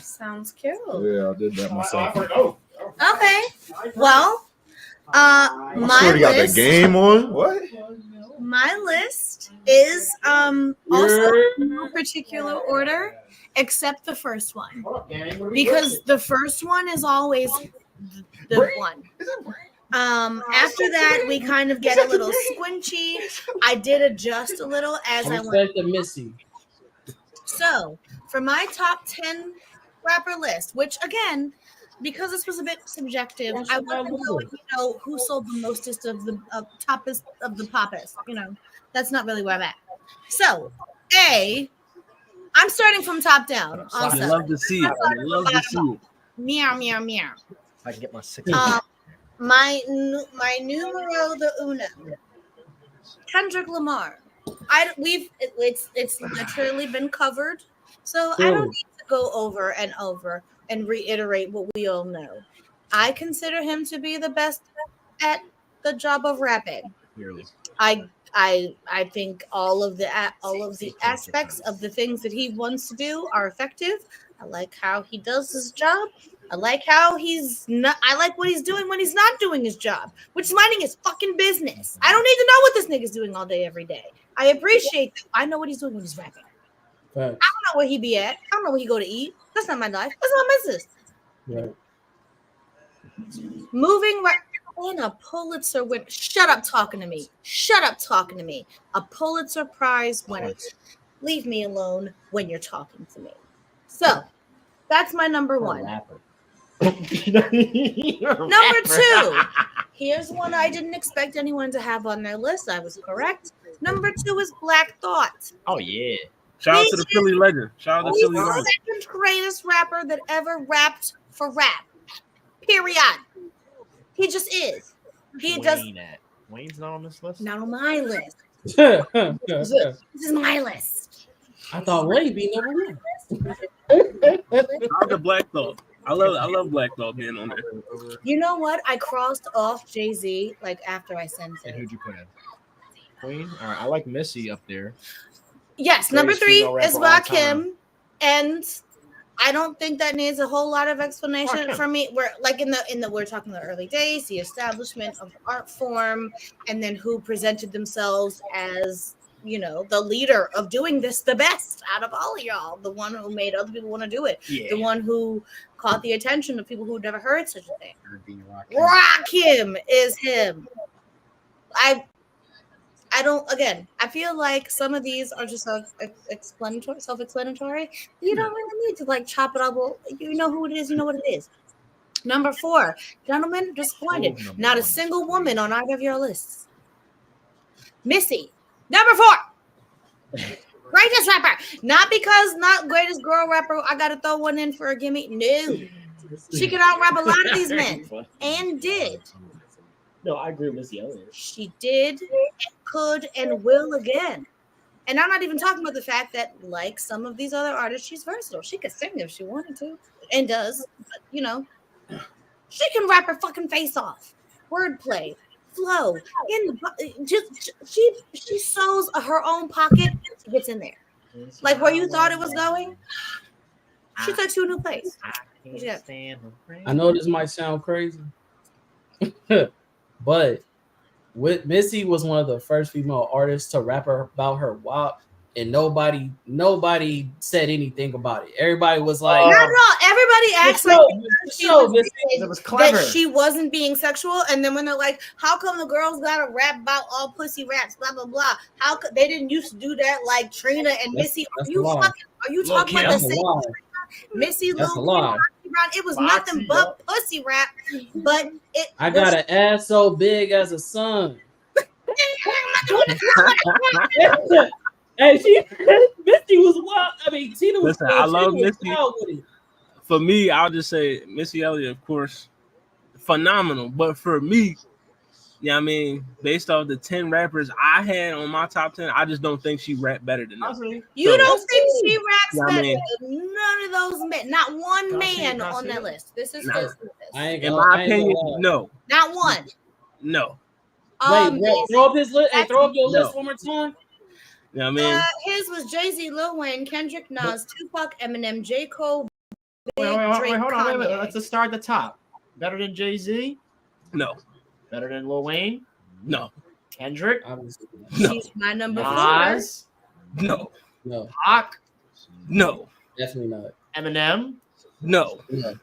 Sounds cute. Yeah, I did that myself. Okay. Well, my Sure, you got that list. game on. What? My list is also in no particular order, except the first one, because the first one is always the one. After that, we kind of get a little squinchy. I did adjust a little as I went. Respect the Missy. So, for my top 10 rapper list, which again, because this was a bit subjective, I want to know, who sold the mostest of the toppest of the poppest. That's not really where I'm at. So, I'm starting from top down. I Also, love to see it. I love to see it. meow meow meow. I can get my 6. My numero the uno, Kendrick Lamar. It's literally been covered, so I don't need to go over and over and reiterate what we all know. I consider him to be the best at the job of rapping. Nearly. I think all of the aspects of the things that he wants to do are effective. I like how he does his job. I like how I like what he's doing when he's not doing his job, which is minding his fucking business. I don't need to know what this nigga's doing all day, every day. I appreciate that. I know what he's doing when he's rapping. Right. I don't know where he be at. I don't know where he go to eat. That's not my life. That's not my business. Right. Moving right in a Pulitzer winner. Shut up talking to me. Shut up talking to me. A Pulitzer Prize winner. Leave me alone when you're talking to me. So that's my number one. Number two. Here's one I didn't expect anyone to have on their list. I was correct. Number two is Black Thought. Oh yeah. Shout out to the Philly legend. Shout out to He's Philly the legend. second greatest rapper that ever rapped for rap. Period. He just is. He does. Wayne's not on this list. Not on my list. I This is my list. thought Wayne be number one. Shout out to Black Thought. I love Black Thought being on there. You know what? I crossed off Jay-Z after I sent And it. who'd you put in? Queen. All right, I like Missy up there. Yes, number Greatest 3 female rapper is of all Rakim, and I don't think that needs a whole lot of explanation for me. We're we're talking the early days, the establishment of the art form, and then who presented themselves as the leader of doing this the best out of all of y'all, the one who made other people want to do it, Yeah. the one who caught the attention of people who'd never heard such a thing. Rakim. Rakim is him. I don't. Again, I feel like some of these are just self-explanatory. You don't really need to like chop it up. Well, you know who it is. You know what it is. Number 4, gentlemen, disappointed. Oh, number Not a one. single woman on either of your lists. Missy, number 4. Greatest rapper. Not because not greatest girl rapper. I gotta throw one in for a gimme. No. She can out rap a lot of these men. And did. No, I agree with Missy Elliott. She did, could, and will again. And I'm not even talking about the fact that, like some of these other artists, she's versatile. She could sing if she wanted to, and does. But, she can rap her fucking face off. Wordplay, flow, she sews her own pocket. She gets in there, like where you thought it was going. She took to a new place. Yeah. I know this might sound crazy, but Missy was one of the first female artists to rap about her WAP, and nobody said anything about it. Everybody was like, not at all. Everybody acts like It was clever. that she wasn't being sexual, and then when they're like, "How come the girls gotta rap about all pussy raps?" Blah blah blah. How could they didn't used to do that like Trina and Missy? Are you talking about the same? Missy, That's a Lil lie. Kim, it was nothing but pussy rap, but it. I got an ass so big as a sun. Hey, Missy was wild. I mean, Tina was. Listen, I love Tina was Missy. wild with it. For me, I'll just say Missy Elliott, of course, phenomenal. But for me, I mean, based off the 10 rappers I had on my top 10, I just don't think she rapped better than them. You So- don't think she raps Yeah, I better mean- than none of those men? Not one Can I see it? man Can I on see that it? list. This is No. this. I ain't In gonna, my I ain't opinion, gonna lie. no. Not one. No. Wait, throw up his list. Hey, throw up your No. list one more time. You know what I mean? His was Jay-Z, Lil Wayne, Kendrick, Nas, Tupac, Eminem, J. Cole, Big Wait, Drake, hold on. Wait. Kanye. Let's just start at the top. Better than Jay-Z? No. Better than Lil Wayne? No. Kendrick? Obviously, No. She's my number 4. Nas? No. no, Pac? No. definitely not. Eminem? No. No.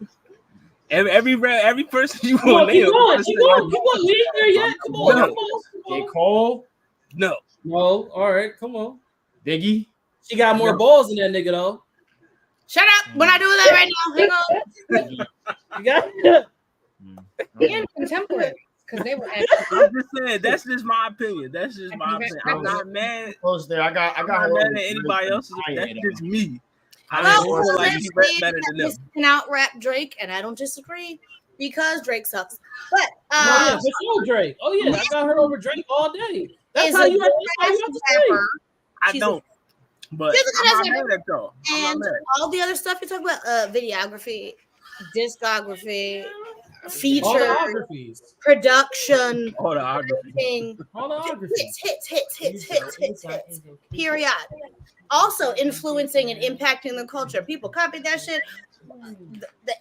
Every person you Come want on, to keep name. going, keep going, keep going. We ain't there yet. Come on, No. come on, come J. on. Cole? No. No, all right, come on. Biggie? She got more balls than that nigga though. Shut up. We're not doing that right now. Hang on. You got And contemporary. Because they were I'm just saying, that's just my opinion. That's just my opinion. I'm not mad. Close there. I got I'm her not mad over at anybody Drake else's. and That's Kanye, just me. I Well, don't feel like he rap better than them. can out rap Drake, and I don't disagree because Drake sucks. But oh yeah, for sure, Drake. Oh yeah, I got her over Drake all day. That's is how a you have to say. rapper, I she's don't. But she's a I'm good not rapper. mad at y'all. I'm and not mad. all the other stuff you talk about, videography, discography, All the feature, autographies. production, Autography. thing, All the autographies. hits. Period. Also influencing and impacting the culture. People copied that shit.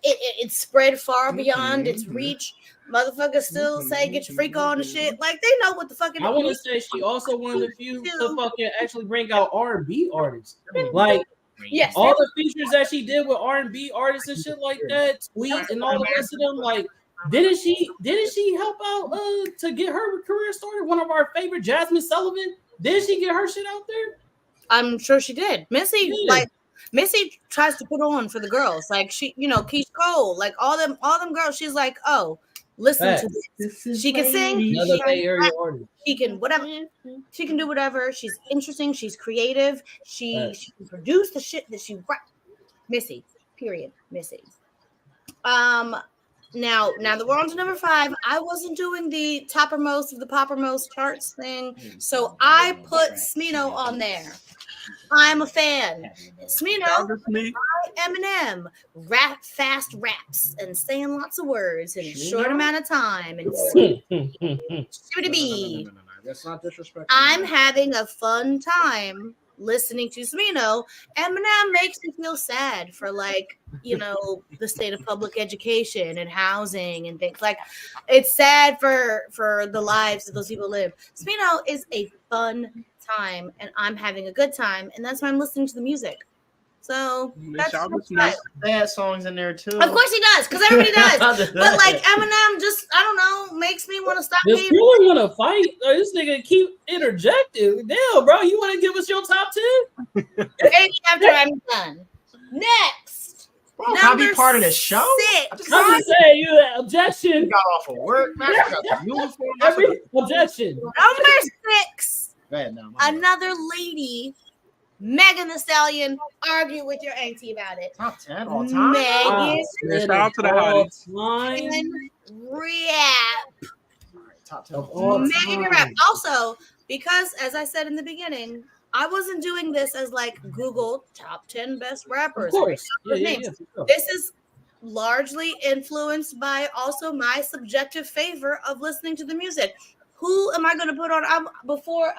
It spread far beyond its reach. Motherfuckers still say get your freak on and shit. Like they know what the fucking. I want to say she also one of the few to fucking actually bring out R&B artists. Like Yes. all the features that she did with R&B artists and shit like that, Tweet and all the rest of them. Like, didn't she help out to get her career started? One of our favorite, Jasmine Sullivan. Did she get her shit out there? I'm sure she did. Missy tries to put on for the girls. Like she, Keish Cole, like all them girls. She's like, oh, listen to this. She can sing. Another She Bay can Area rap, artist. she can whatever. She can do whatever. She's interesting. She's creative. She can produce the shit that she rap. Missy. Period. Missy. Now that we're on to number 5, I wasn't doing the toppermost of the poppermost charts thing, so I put Smino on there. I'm a fan. Smino, That's me. Eminem, fast raps and saying lots of words in a short amount of time. And No. That's not disrespectful. I'm having a fun time listening to Smino. Eminem makes me feel sad for the state of public education and housing and things. Like it's sad for the lives that those people live. Smino is a fun time and I'm having a good time, and that's why I'm listening to the music. So that's nice. Bad songs in there too. of course he does, because everybody does. But like Eminem, just I don't know, makes me want to stop. Does Cooler want to fight? Or this nigga keep interjecting. Damn, bro, you want to give us your top 10? Maybe after I'm done. Next, Bro, can I be part of the show? 6. I'm just saying, you objection. You got off of work, man. I got the uniform. Every objection. Number 6. Bad now. Another lady, Megan Thee Stallion. Argue with your auntie about it. Top 10 all time. Megan Shout out to the hotties. rap. Top 10 Of all Megan time. rap. Also, because as I said in the beginning, I wasn't doing this as like Google top 10 best Of rappers. course. With Yeah, names. for sure. This is largely influenced by also my subjective favor of listening to the music. Who am I going to put on before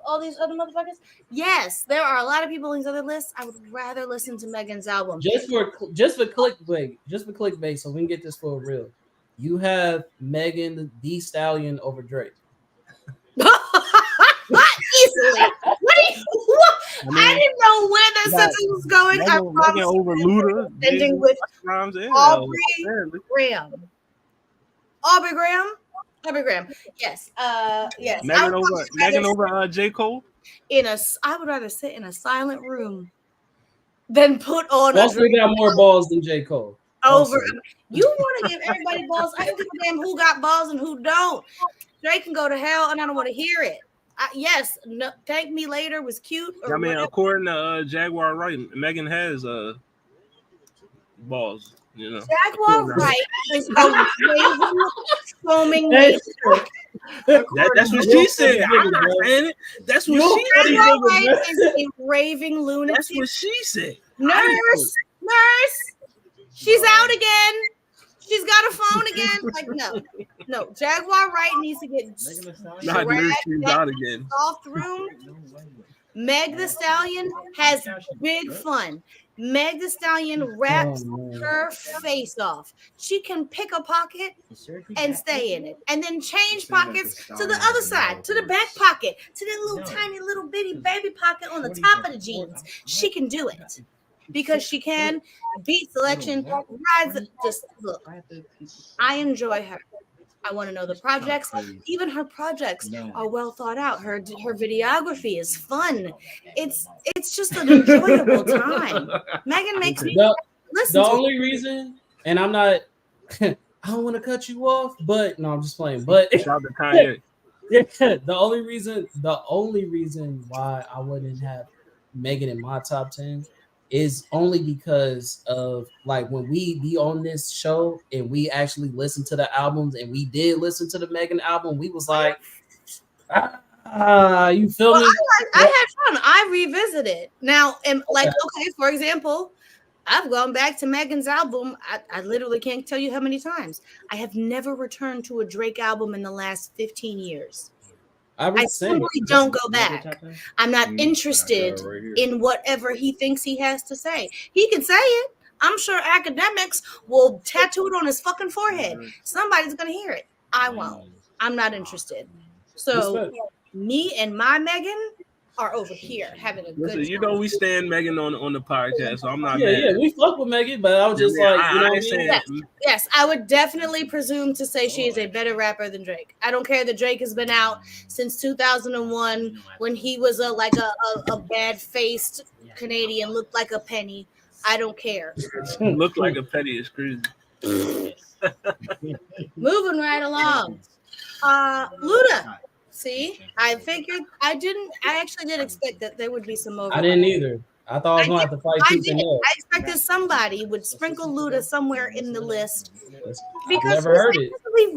all these other motherfuckers? Yes, there are a lot of people in these other lists. I would rather listen to Megan's album. Just for clickbait, so we can get this for real. You have Megan Thee Stallion over Drake. Easily. I didn't know where that sentence was going. I promise. Over Luda, Ending with Rhymes and Aubrey Graham. Aubrey Graham. Yes. Yes. Megan over J. Cole. I would rather sit in a silent room than put on Austin got more balls than J. Cole. over. You want to give everybody balls? I don't give a damn who got balls and who don't. Drake can go to hell, and I don't want to hear it. Yes, no, Thank Me Later was cute. I mean, according to Jaguar Wright, Megan has balls. You know, Jaguar Wright is a foaming. That's what she said. I'm not saying it. That's what she said. Jaguar Wright is a raving lunatic. That's what she said. Nurse, she's out again. She's got a phone again. Like no. Jaguar Wright needs to get Not nurse, she's out again. Soft room. Meg Thee Stallion has big fun. Meg Thee Stallion raps her face off. She can pick a pocket and stay in it, and then change pockets to the other side, to the back pocket, to that little tiny little bitty baby pocket on the top of the jeans. She can do it because she can beat selection. Just look. I enjoy her. I want to know the projects. Even her projects are well thought out. Her videography is fun. It's just an enjoyable time. Megan makes me listen. The only reason, and I'm not, I don't want to cut you off, but no, I'm just playing. But Shout out to Kanye. yeah, the only reason why I wouldn't have Megan in my top 10 is only because of like when we be on this show and we actually listen to the albums, and we did listen to the Megan album, we was like, you feel me? I had fun. I revisited. Now, and like, okay, for example, I've gone back to Megan's album. I literally can't tell you how many times. I have never returned to a Drake album in the last 15 years. I simply don't go back. I'm not interested in whatever he thinks he has to say. He can say it. I'm sure academics will tattoo it on his fucking forehead. Somebody's going to hear it. I won't. I'm not interested. So me and my Megan are over here having a good time. You know, we stand Megan on the podcast, so I'm not mad. Yeah, we fuck with Megan, but I was just Yes, I would definitely presume to say she is a better rapper than Drake. I don't care that Drake has been out since 2001 when he was a bad-faced Canadian, looked like a penny. I don't care. Look like a penny is crazy. Moving right along. Luda. See, I actually did expect that there would be some overlap. I didn't either. I thought I was going to have to fight tooth and nail. I expected somebody would sprinkle Luda somewhere in the list because I've never heard it.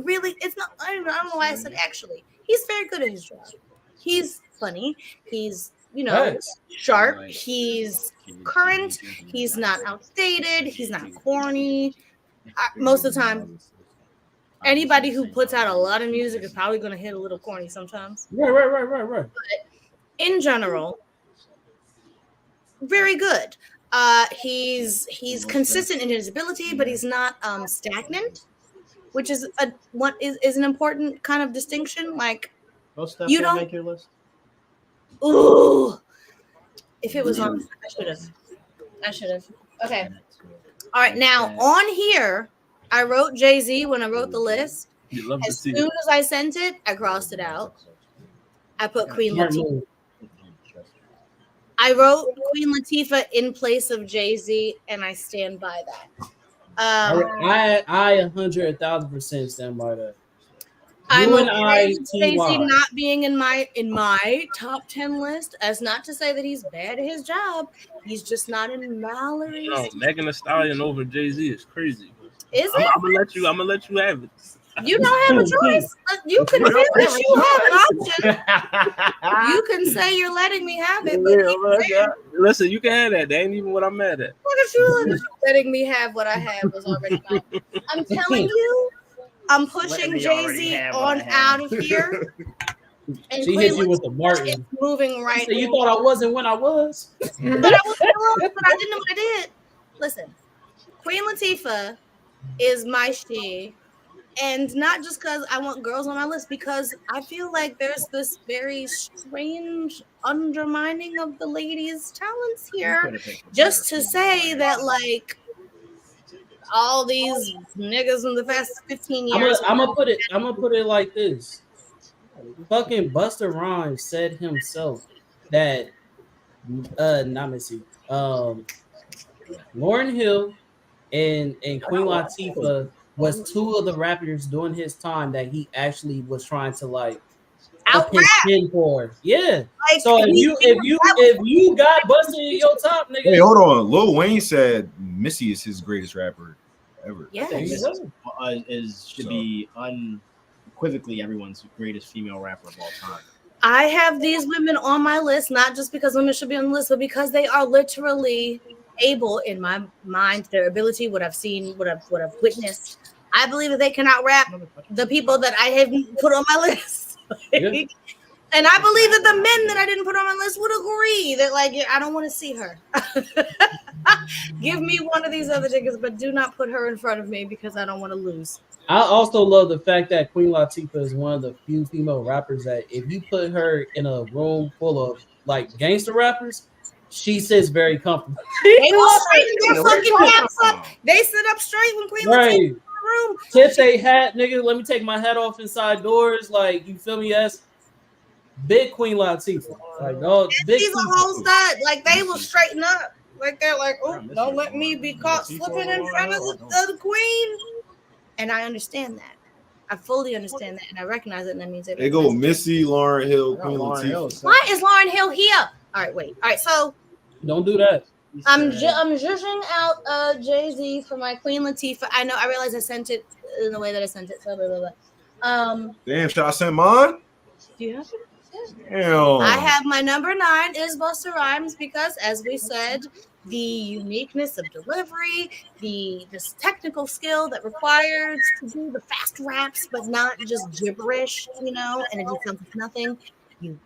Really, it's not. I don't know why I said actually. He's very good at his job. He's funny. He's sharp. He's current. He's not outdated. He's not corny. Most of the time. Anybody who puts out a lot of music is probably going to hit a little corny sometimes. Right. But in general, very good. He's consistent in his ability, but he's not stagnant, which is an important kind of distinction. Like you don't make your list. Ooh. If it was on, I should have. Okay. All right. Now on here, I wrote Jay-Z when I wrote the list. You love to As see soon it. as I sent it, I crossed it out. I put Queen Smart Latifah. move. I wrote Queen Latifah in place of Jay-Z, and I stand by that. I 100,000% stand by that. I'm You and okay I, with Jay-Z TY. not being in my top 10 list, as not to say that he's bad at his job. He's just not in Mallory's. No, Megan Thee Stallion over Jay-Z is crazy. Is I'm it? gonna let you have it. You don't have a choice. You can feel that you have an option. You can say you're letting me have it, but Listen, you can have that. That ain't even what I'm mad at. look at you letting me have what I have was already mine. I'm telling you, I'm pushing Jay-Z on out of here. And She hit you with the Martin. moving right. So you thought I wasn't when I was? But I was alone, but I didn't know what I did. Listen, Queen Latifah is my she, and not just because I want girls on my list, because I feel like there's this very strange undermining of the ladies' talents here. Just to say that, like, all these niggas in the past 15 years. I'm gonna put it like this. Fucking Busta Rhymes said himself that not Missy, Lauryn Hill and Queen Latifah was two of the rappers during his time that he actually was trying to like up his chin for. Yeah. Like, so if you got Busta in your top, nigga. Hey, hold on. Lil Wayne said Missy is his greatest rapper ever. Yeah, should be unequivocally everyone's greatest female rapper of all time. I have these women on my list, not just because women should be on the list, but because they are literally able, in my mind, their ability, what I've seen, what I've witnessed. I believe that they can out rap the people that I haven't put on my list. Yeah. And I believe that the men that I didn't put on my list would agree that, like, I don't want to see her. Give me one of these other niggas, but do not put her in front of me because I don't want to lose. I also love the fact that Queen Latifah is one of the few female rappers that if you put her in a room full of like gangster rappers, she sits very comfortable. They will straighten their fucking caps up. They sit up straight when Queen Latifah's in the room. Tip a hat, nigga. Let me take my hat off inside doors. Like, you feel me? Yes. Big Queen Latifah. Like, oh, big. She's a whole stud. Like, they will straighten up. Like, they're like, oh, don't let me be caught slipping in front of the queen. And I understand that. I fully understand that, and I recognize it, and that means they go Missy, Lauryn Hill, Queen Latifah. Why is Lauryn Hill here? All right, wait. All right, so don't do that. I'm judging out Jay-Z for my Queen Latifah. I know. I realize I sent it in the way that I sent it. So blah, blah, blah. Damn, should I send mine? Do you have it? Damn. I have my number 9 is Busta Rhymes because, as we said, the uniqueness of delivery, this technical skill that requires to do the fast raps, but not just gibberish, and it just sounds like nothing. You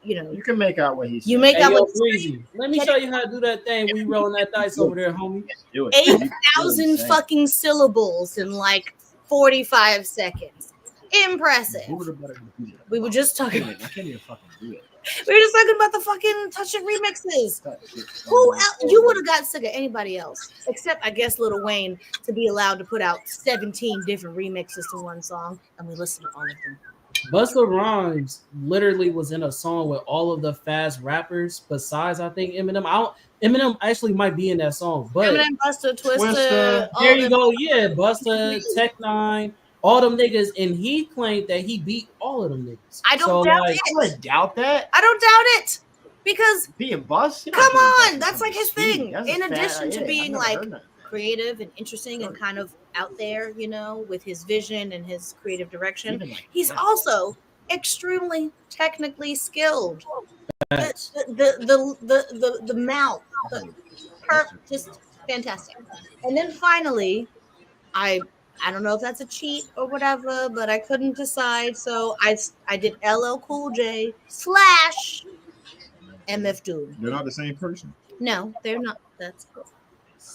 can make out what he's saying. You make out what Breezy. Let me show you how to do that thing when you rolling that dice over there, homie. Do it. 8,000 fucking syllables in like 45 seconds. Impressive. We were just talking. I can't even fucking do it. We were just talking about the fucking Touch It remixes. Who else? You would have got sick of anybody else, except I guess Lil Wayne, to be allowed to put out 17 different remixes to one song, and we listened to all of them. Busta Rhymes literally was in a song with all of the fast rappers besides, I think, Eminem. Eminem actually might be in that song, but Eminem, Busta, Twista. There you go. Yeah, Busta, Tech Nine. All them niggas, and he claimed that he beat all of them niggas. I don't doubt it. I don't doubt that. I don't doubt it because being Bust. Come on, that's like his thing. That's in addition to being like creative and interesting and kind of out there, with his vision and his creative direction, he's also extremely technically skilled. The mouth, just fantastic. And then finally, I don't know if that's a cheat or whatever, but I couldn't decide. So I did LL Cool J / MF Doom. They're not the same person. No, they're not. That's cool.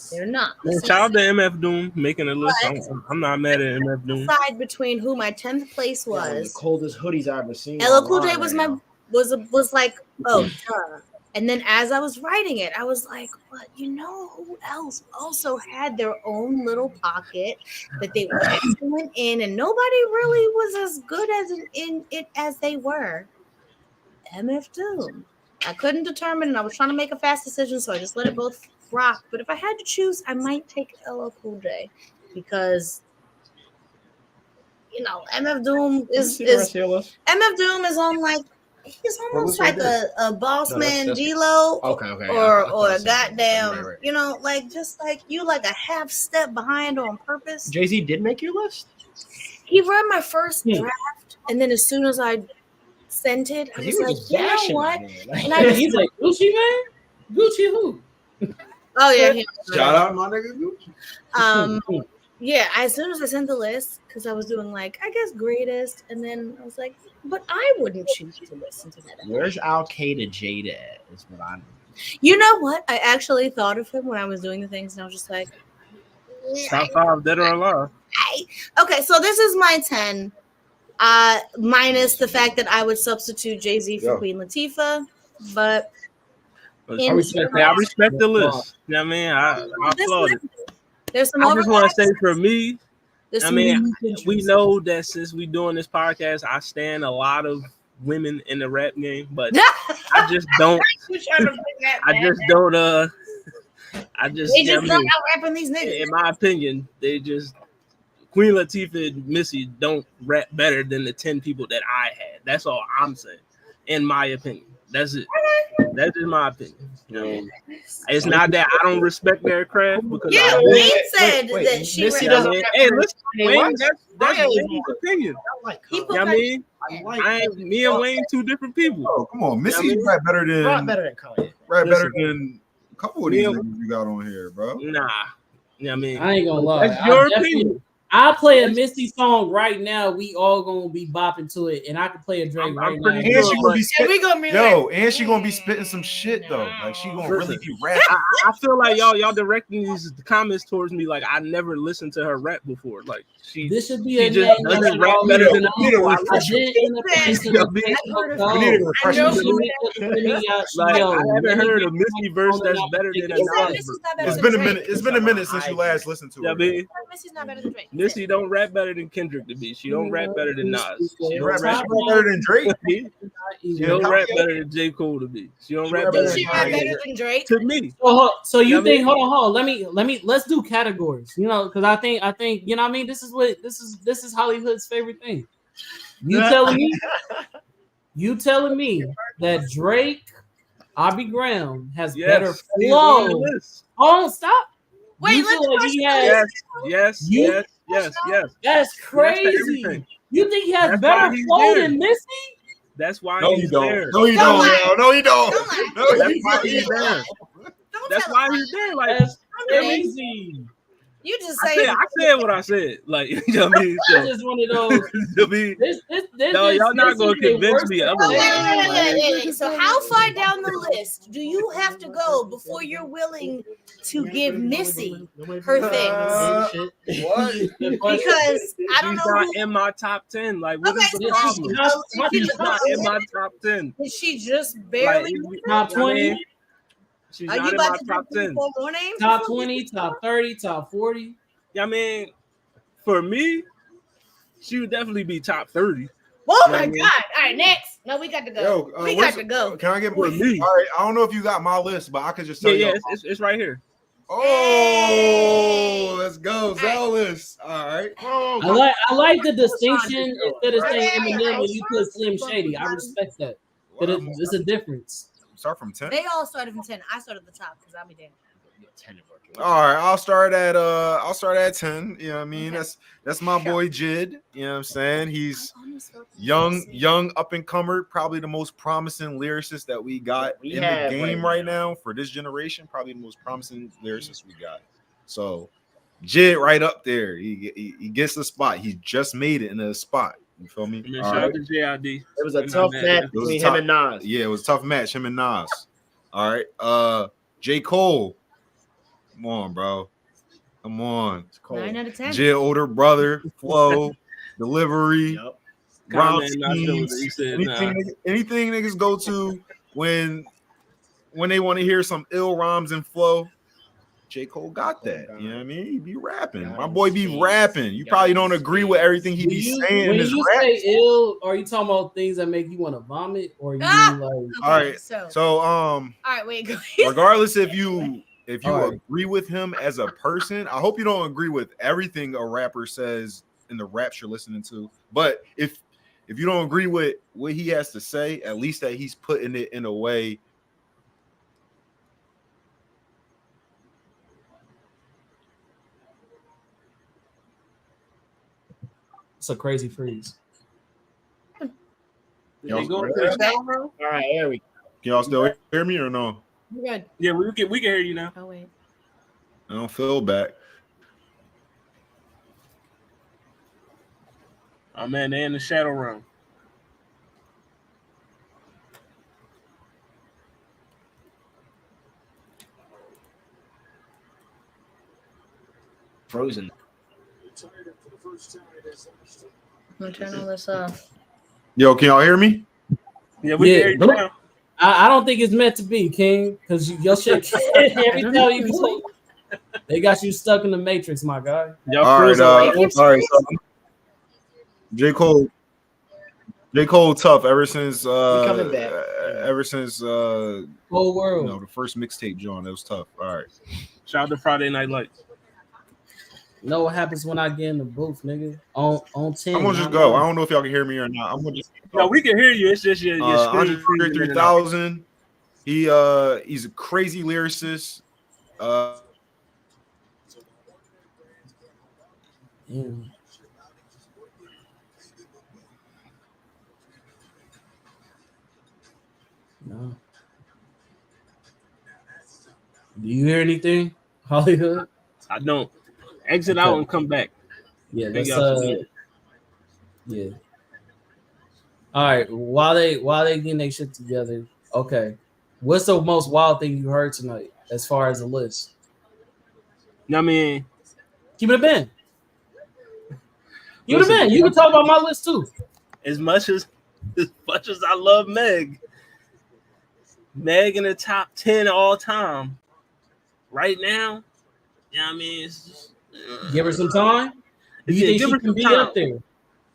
They're not. Shout out to MF Doom making a list. I'm not mad at MF Doom. Decide between who my 10th place was. The coldest hoodies I've ever seen. LL Cool J was was like, oh, duh. And then as I was writing it, I was like, but you know who else also had their own little pocket that they were excellent in, and nobody really was as good as in it as they were? MF Doom. I couldn't determine, and I was trying to make a fast decision, so I just let it both rock. But if I had to choose, I might take LL Cool J because MF Doom is MF Doom is on like he's almost like a boss man D-Lo Okay. or a goddamn like just like you like a half step behind on purpose. Jay-Z did make your list? He read my first draft, and then as soon as I sent it, I was like, you know what? And I He's like, Gucci man? Gucci who? Oh yeah. Shout out my nigga Gucci. Yeah, as soon as I sent the list, because I was doing like, I guess greatest, and then I was like, but I wouldn't choose to listen to that. Where's Al-Qaeda Jada at? Is what I'm. You know what? I actually thought of him when I was doing the things, and I was just like, Top 5 dead or alive. Okay, so this is my 10, minus the fact that I would substitute Jay-Z for Queen Latifah, but I respect the list. You know what I mean? I applaud it. There's some I just want to say for me, I mean, we know that since we doing this podcast, I stand a lot of women in the rap game, but I just don't. They just not out rapping these niggas. In my opinion, they just Queen Latifah and Missy don't rap better than the 10 people that I had. That's all I'm saying. In my opinion, that's it. That's just my opinion. You know what I mean? It's not that I don't respect their craft because Wayne said that she Missy doesn't. Hey, listen, Wayne, that's Wayne's opinion. You know what I mean? Me and Wayne, two different people. Oh, come on, Missy rap better than Kanye. Rap better than a couple of these niggas you got on here, bro. Nah, you know what I mean? I ain't gonna lie. That's your opinion. I'll play a Missy song right now. We all gonna be bopping to it, and I can play a Drake right now. And she gonna be spitting, she gonna be spitting some shit though. Like she gonna really be rapping. I feel like y'all directing these comments towards me like I never listened to her rap before. Like this should be she just doesn't rap better than the people. I haven't heard a Missy verse that's better than a Nas. It's been a minute since you last listened to her. Missy's not better than Drake. Missy don't rap better than Kendrick to me. She don't rap better than Nas. She don't rap better than Drake. She don't rap better than J. Cole to me. She don't rap better than Drake to me. So you think? Hold on. Let's do categories. You know, because I think you know what I mean. This is Hollywood's favorite thing. You telling me that Drake, Aubrey Graham has better flow? Oh, stop. Wait, Yes. That's crazy. You think he has better flow than Missy? That's why he's there. No, you don't. That's why he's there. That's why he's there. Like that's crazy. You just say I said what I said. Like you know what I mean? So, I just one of those. Y'all not gonna convince me otherwise. Wait. So how far down the list do you have to go before you're willing to give Missy her things? What? Because I don't know. She's not in my top 10. Like what is the problem? She's not in my top 10. Is she just barely top 20? She's not in my top 10. Top 20, top 30, top 40. Yeah, I mean, for me, she would definitely be top 30. Oh my God. All right, next. No, we got to go. We got to go. Can I get with me? All right, I don't know if you got my list, but I could just tell you. Yeah, it's right here. Oh, let's go. Zell list. All right. I like the distinction instead of saying Eminem when you put Slim Shady. I respect that. But it's a difference. Start from 10. They all started from 10. I started at the top because I'll be damned. All right, I'll start at 10. You know what I mean? That's my boy Jid. You know what I'm saying? He's young up and comer, probably the most promising lyricist that we got in the game right now for this generation. Probably the most promising lyricist we got. So Jid right up there. He gets the spot. He just made it in a spot. You feel me? Shout out to JID. It was a tough match between him and Nas. Yeah, it was a tough match, him and Nas. All right. J. Cole. Come on, bro. Come on. 9 out of 10. Jay older brother, flow, delivery. Yep. rhyme Comment, not feeling it. schemes, He said, anything niggas go to when they want to hear some ill rhymes and flow. J. Cole got that. You know what I mean? He be rapping. My boy be rapping. You probably don't agree with everything he be saying When in his you rap. say ill, are you talking about things that make you want to vomit, or you Ah! like? All right. So all right, wait, go ahead. regardless if you All right. agree with him as a person, I hope you don't agree with everything a rapper says in the raps you're listening to. But if you don't agree with what he has to say, at least that he's putting it in a way. It's a crazy freeze. They go into the shadow room? All right, there we go. Can y'all still hear me or no? You're good. Yeah, we can hear you now. Oh wait. I don't feel back. Oh man, they in the shadow room. Frozen. I'm gonna turn all this off. Yo, can y'all hear me? Yeah, we can hear you don't- now. I don't think it's meant to be, King, because your shit every time you play, they got you stuck in the matrix, my guy. Y'all All right, frozen like all right. So J. Cole tough ever since coming back. Whole world. the first mixtape John. It was tough. All right. shout out to Friday Night Lights. Know what happens when I get in the booth, nigga? On 10. I'm gonna just go. I don't know if y'all can hear me or not. I'm gonna just No, we can hear you. It's just your screen Andre freezing in and out. 3000. He's a crazy lyricist. Yeah. No. Do you hear anything, Hollywood? I don't. Exit Okay. out and come back. Yeah, Thank let's y'all for that. yeah. All right, while they getting their shit together, okay. What's the most wild thing you heard tonight as far as a list? I mean, Keep it a band. Keep it a Listen, band. You can talk about my list too. as much as I love Meg in the top 10 all time. Right now, I mean, it's just, Give her some time. Do you Yeah, think give she her can some be time. up there?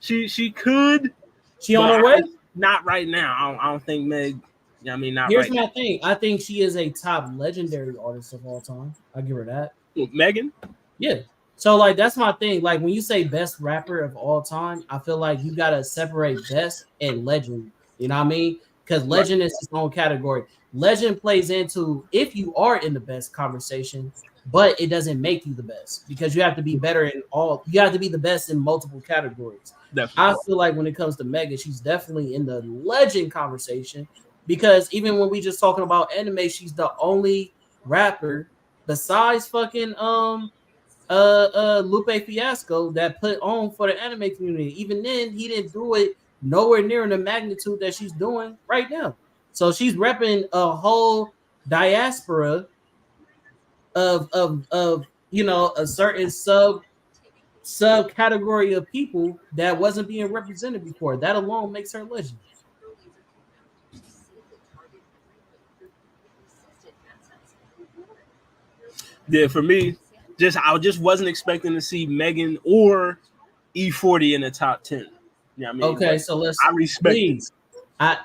She could. She on but her way? Not right now. I don't think Meg. Not Here's right my thing. I think she is a top legendary artist of all time. I give her that. now. Megan. Yeah. So like that's my thing. Like when you say best rapper of all time, I feel like you gotta separate best and legend. You know what I mean? Because legend is its own category. Legend plays into if you are in the best conversation, but it doesn't make you the best because you have to be better in all. You have to be the best in multiple categories. Definitely. I feel like when it comes to Megan, she's definitely in the legend conversation because even when we just talking about anime, she's the only rapper besides fucking Lupe Fiasco that put on for the anime community. Even then, he didn't do it nowhere near in the magnitude that she's doing right now. So she's repping a whole diaspora of a certain subcategory of people that wasn't being represented before. That alone makes her legend. Yeah, for me, I just wasn't expecting to see Megan or E40 in the top 10. Yeah, I mean, Okay, so let's I respect please.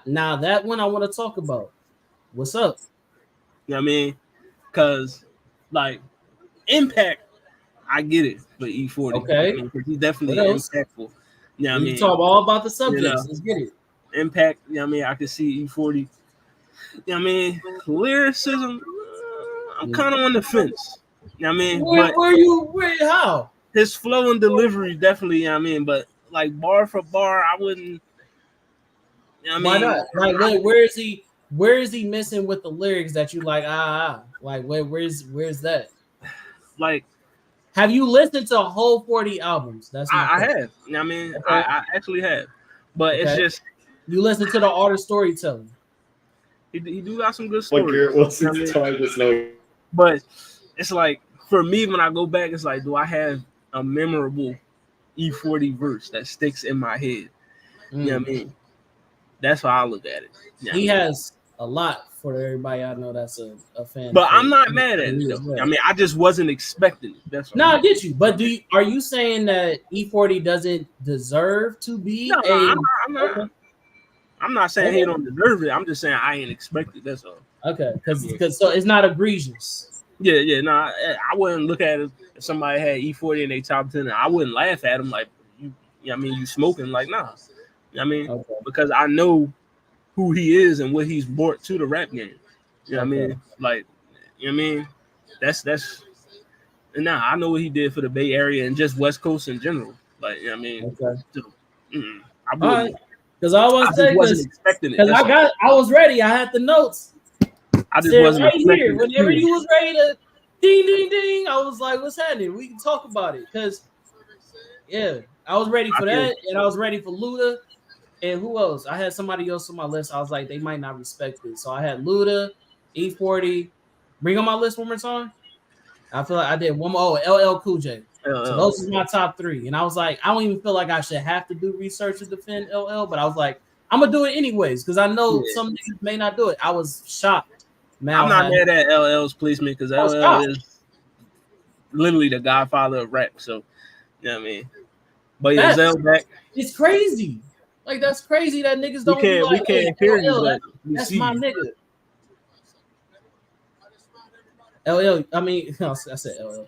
Now that one I want to talk about. What's up? You know what I mean? Because, like, impact, I get it for E40. Okay. Because he's definitely What else? impactful. You know what I We mean? talk all about the subjects. You know. Let's get it. Impact, you know what I mean? I can see E40. You know what I mean? Lyricism, I'm kind of on the fence. You know what I mean? Where how? His flow and delivery, definitely, you know what I mean? But, like, bar for bar, I wouldn't. You know what Why I mean? not? Like, where is he? Where is he missing with the lyrics that you like? Like, where's that? Like, have you listened to a whole 40 albums? That's my I question. have. You know what I mean? Okay. I actually have. But it's Okay. just, You listen to the art of storytelling. he do got some good Like stories. Garrett Wilson's You know what I mean? time to snow. But it's like, for me, when I go back, it's like, do I have a memorable E40 verse that sticks in my head? You know what I mean? That's how I look at it. You know He what I mean? has a lot for everybody I know that's a fan. But of I'm his. not mad at it, though. I mean, I just wasn't expecting it. That's all. No, I get you. But are you saying that E40 doesn't deserve to be I'm not saying he don't deserve it. I'm just saying I ain't expected. That's all. Okay, because so it's not egregious. Yeah. No, I wouldn't look at it if somebody had E40 in their top 10. I wouldn't laugh at him like you. I mean, you smoking like nah. I mean, because I know who he is and what he's brought to the rap game. You know what I mean? Like, you know what I mean? That's. And now I know what he did for the Bay Area and just West Coast in general. Like, you know what I mean? So, I wouldn't. Because I was saying, wasn't expecting it. Because I was ready. I had the notes. I just wasn't right expecting here. Whenever you was ready to ding, ding, ding, I was like, what's happening? We can talk about it. Because, I was ready for that. And I was ready for Luda. And who else? I had somebody else on my list. I was like, they might not respect it. So I had Luda, E40. Bring on my list one more time. I feel like I did one more. LL Cool J. So those are my top 3. And I was like, I don't even feel like I should have to do research to defend LL, but I was like, I'm gonna do it anyways because I know some niggas may not do it. I was shocked. I'm not mad at LL's placement because LL is literally the godfather of rap. So, you know what I mean? But yeah, Zell back. It's crazy. Like that's crazy that niggas don't. We can't hear you, but that's my nigga. LL, I mean, I said LL.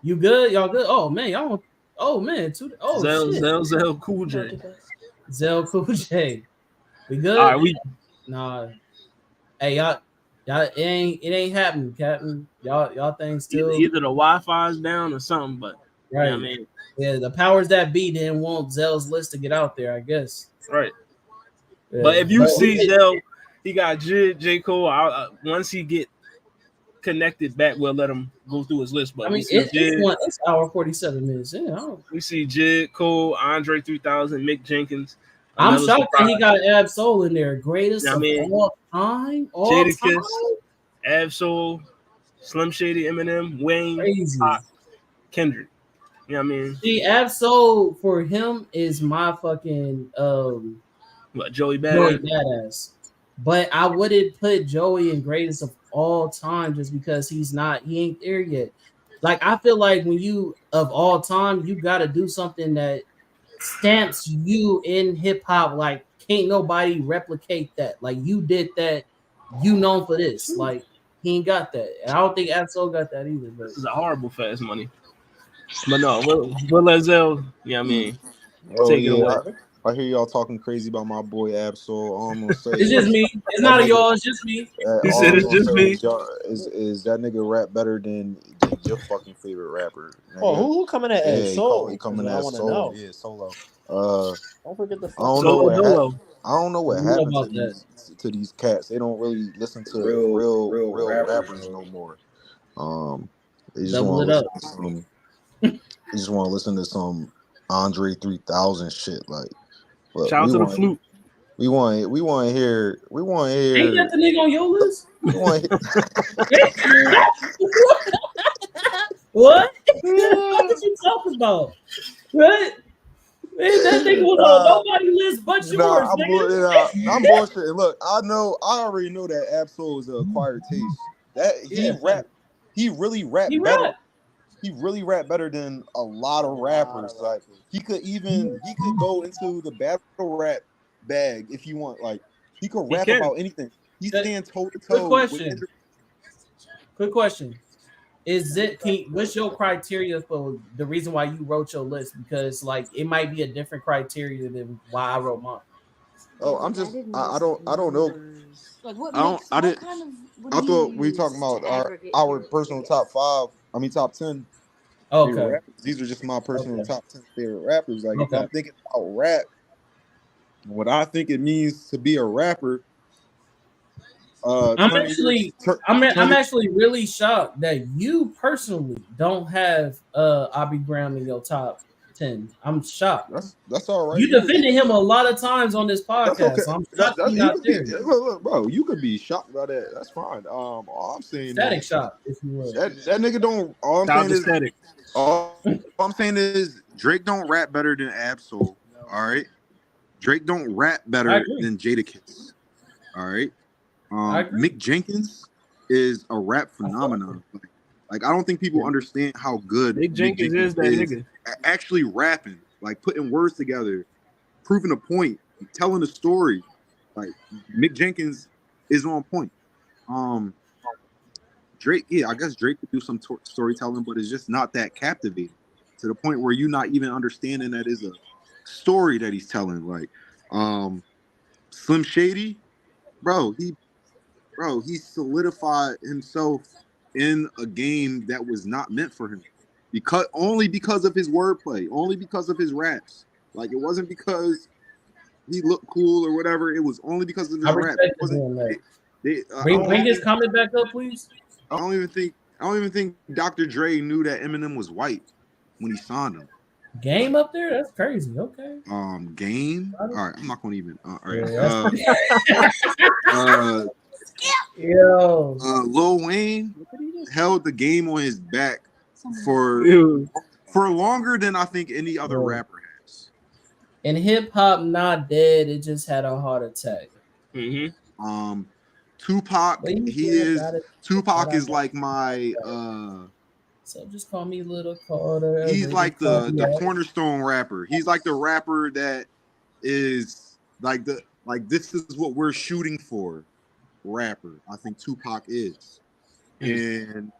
You good? Y'all good? Oh man, y'all. Oh man, Zell Cool J. Zell Cool J. We good? All right, Nah. Hey y'all, it ain't happening, Captain. Y'all think still either the Wi-Fi's down or something, but right. You know what I mean? Yeah, the powers that be didn't want Zell's list to get out there, I guess. Right. Yeah. But if you see Zell, he got J. Cole. Once he get connected back, we'll let him go through his list. But I mean, it's hour 47 minutes. Yeah, we see J. Cole, Andre 3000, Mick Jenkins. I'm shocked that he got Ab Soul in there. Greatest of all time. Jadakiss, Ab Soul, Slim Shady, Eminem, Wayne, Pop, Kendrick. You know what I mean? See, Ab Soul for him is my fucking Joey Badass. But I wouldn't put Joey in greatest of all time just because he ain't there yet. Like I feel like when you of all time, you gotta do something that stamps you in hip hop. Like can't nobody replicate that. Like you did that, you known for this. Like he ain't got that. And I don't think Ab Soul got that either. But it's a horrible Fast Money. But no, we'll let Zell, you know what I mean, take it away. I hear y'all talking crazy about my boy Ab Soul. All I'm gonna say it's just me. It's not y'all. It's just me. He said it's just me. Is that nigga rap better than your fucking favorite rapper? Nigga? Oh, who coming at Ab Soul? He coming at Soul. Yeah, Solo. Don't forget the. I don't know what happened to these cats. They don't really listen to real rappers no more. They just want to listen to some Andre 3000 shit. Like, shout out to the flute. We want to hear. Ain't that the nigga on your list? What? What are you talking about? What? Man, that nigga was on nobody's list but yours, nigga. I'm bullshitting. Look, I already know that Ab Soul is an acquired taste. That he really rap better. He really rap better than a lot of rappers. Like he could go into the battle rap bag if you want. Like he could rap about anything. He stands toe to toe. Quick question. What's your criteria for the reason why you wrote your list? Because like it might be a different criteria than why I wrote mine. Oh, I'm just I don't know. Like what I thought we were talking about our personal top 5. I mean top 10. Okay. These are just my personal top 10 favorite rappers. Like if I'm thinking about rap, what I think it means to be a rapper. I'm actually really shocked that you personally don't have Bobby Brown in your top 10. I'm shocked. That's all right. You defended him a lot of times on this podcast. Okay. So I'm shocked he's not there. Look, bro, you could be shocked about that. That's fine. All I'm saying static shock, if you will. That nigga don't. All I'm saying is Drake don't rap better than Ab Soul. All right. Drake don't rap better than Jadakiss. All right. Mick Jenkins is a rap phenomenon. Like I don't think people understand how good Mick Jenkins is that nigga. at actually rapping, like putting words together, proving a point, telling a story. Like Mick Jenkins is on point. Drake, yeah, I guess Drake could do some storytelling, but it's just not that captivating to the point where you're not even understanding that is a story that he's telling. Like Slim Shady, he solidified himself in a game that was not meant for him only because of his wordplay, only because of his raps. Like it wasn't because he looked cool or whatever. It was only because of his rap. Bring his comment back up, please. I don't even think Dr. Dre knew that Eminem was white when he signed him. Game up there? That's crazy. Okay. Game. All right, I'm not gonna even. All right. Lil Wayne held the game on his back for longer than I think any other rapper has. And hip hop not dead; it just had a heart attack. Mm-hmm. Tupac, Tupac is like my. So just call me Little Carter. He's like the cornerstone rapper. He's like the rapper that is like this is what we're shooting for. Rapper, I think Tupac is, and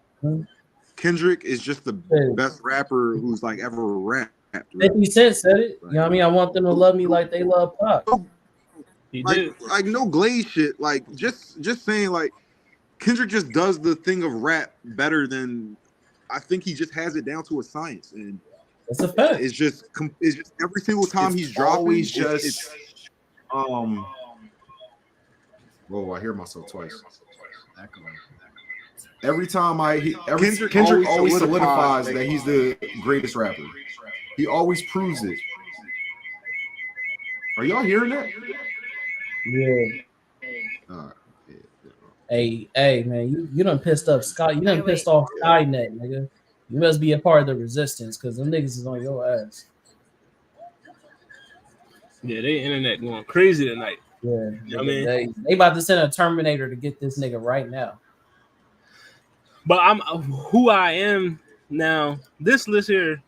Kendrick is just the best rapper who's like ever rapped. 50 Cent said it. You know what I mean? I want them to love me like they love Pac. Like no glaze shit. Like just saying like Kendrick just does the thing of rap better than I think he just has it down to a science, and it's a fact. It's just every single time he's dropping. Whoa! I hear myself twice. Every time Kendrick always solidifies that he's the greatest rapper. He always proves it. Are y'all hearing that? Yeah. Hey, man, you done pissed off Scott. You done pissed off Skynet, nigga. You must be a part of the resistance because them niggas is on your ass. Yeah, they internet going crazy tonight. Yeah, I mean, they about to send a Terminator to get this nigga right now. But I'm who I am now. This list here,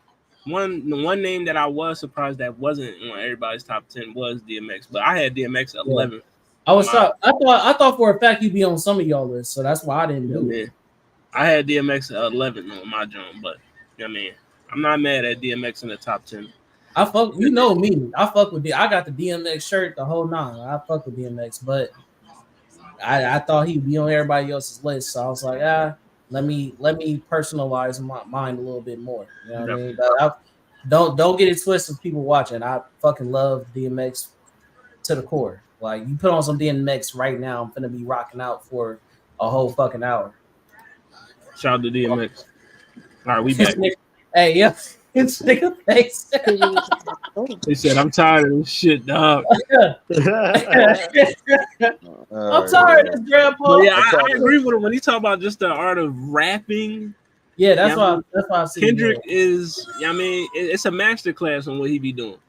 the one name that I was surprised that wasn't on everybody's top 10 was DMX, but I had DMX at 11. I thought for a fact he'd be on some of y'all lists, so that's why I didn't do it. I had DMX at 11 on my joint, but I mean, I'm not mad at DMX in the top 10. You know me. I fuck with I got the DMX shirt, the whole nine. I fuck with DMX, but I thought he'd be on everybody else's list, so I was like, let me personalize my mind a little bit more. You know what I mean? But don't get it twisted, people watching. I fucking love DMX to the core. Like you put on some DMX right now, I'm gonna be rocking out for a whole fucking hour. Shout out to DMX. All right, we back. Hey, yeah. It's nigga face. They said, I'm tired of this shit, dog. I'm tired of this, Grandpa. Yeah, I agree with him when he talk about just the art of rapping. Yeah, that's why I see Kendrick is, I mean, it's a masterclass on what he be doing.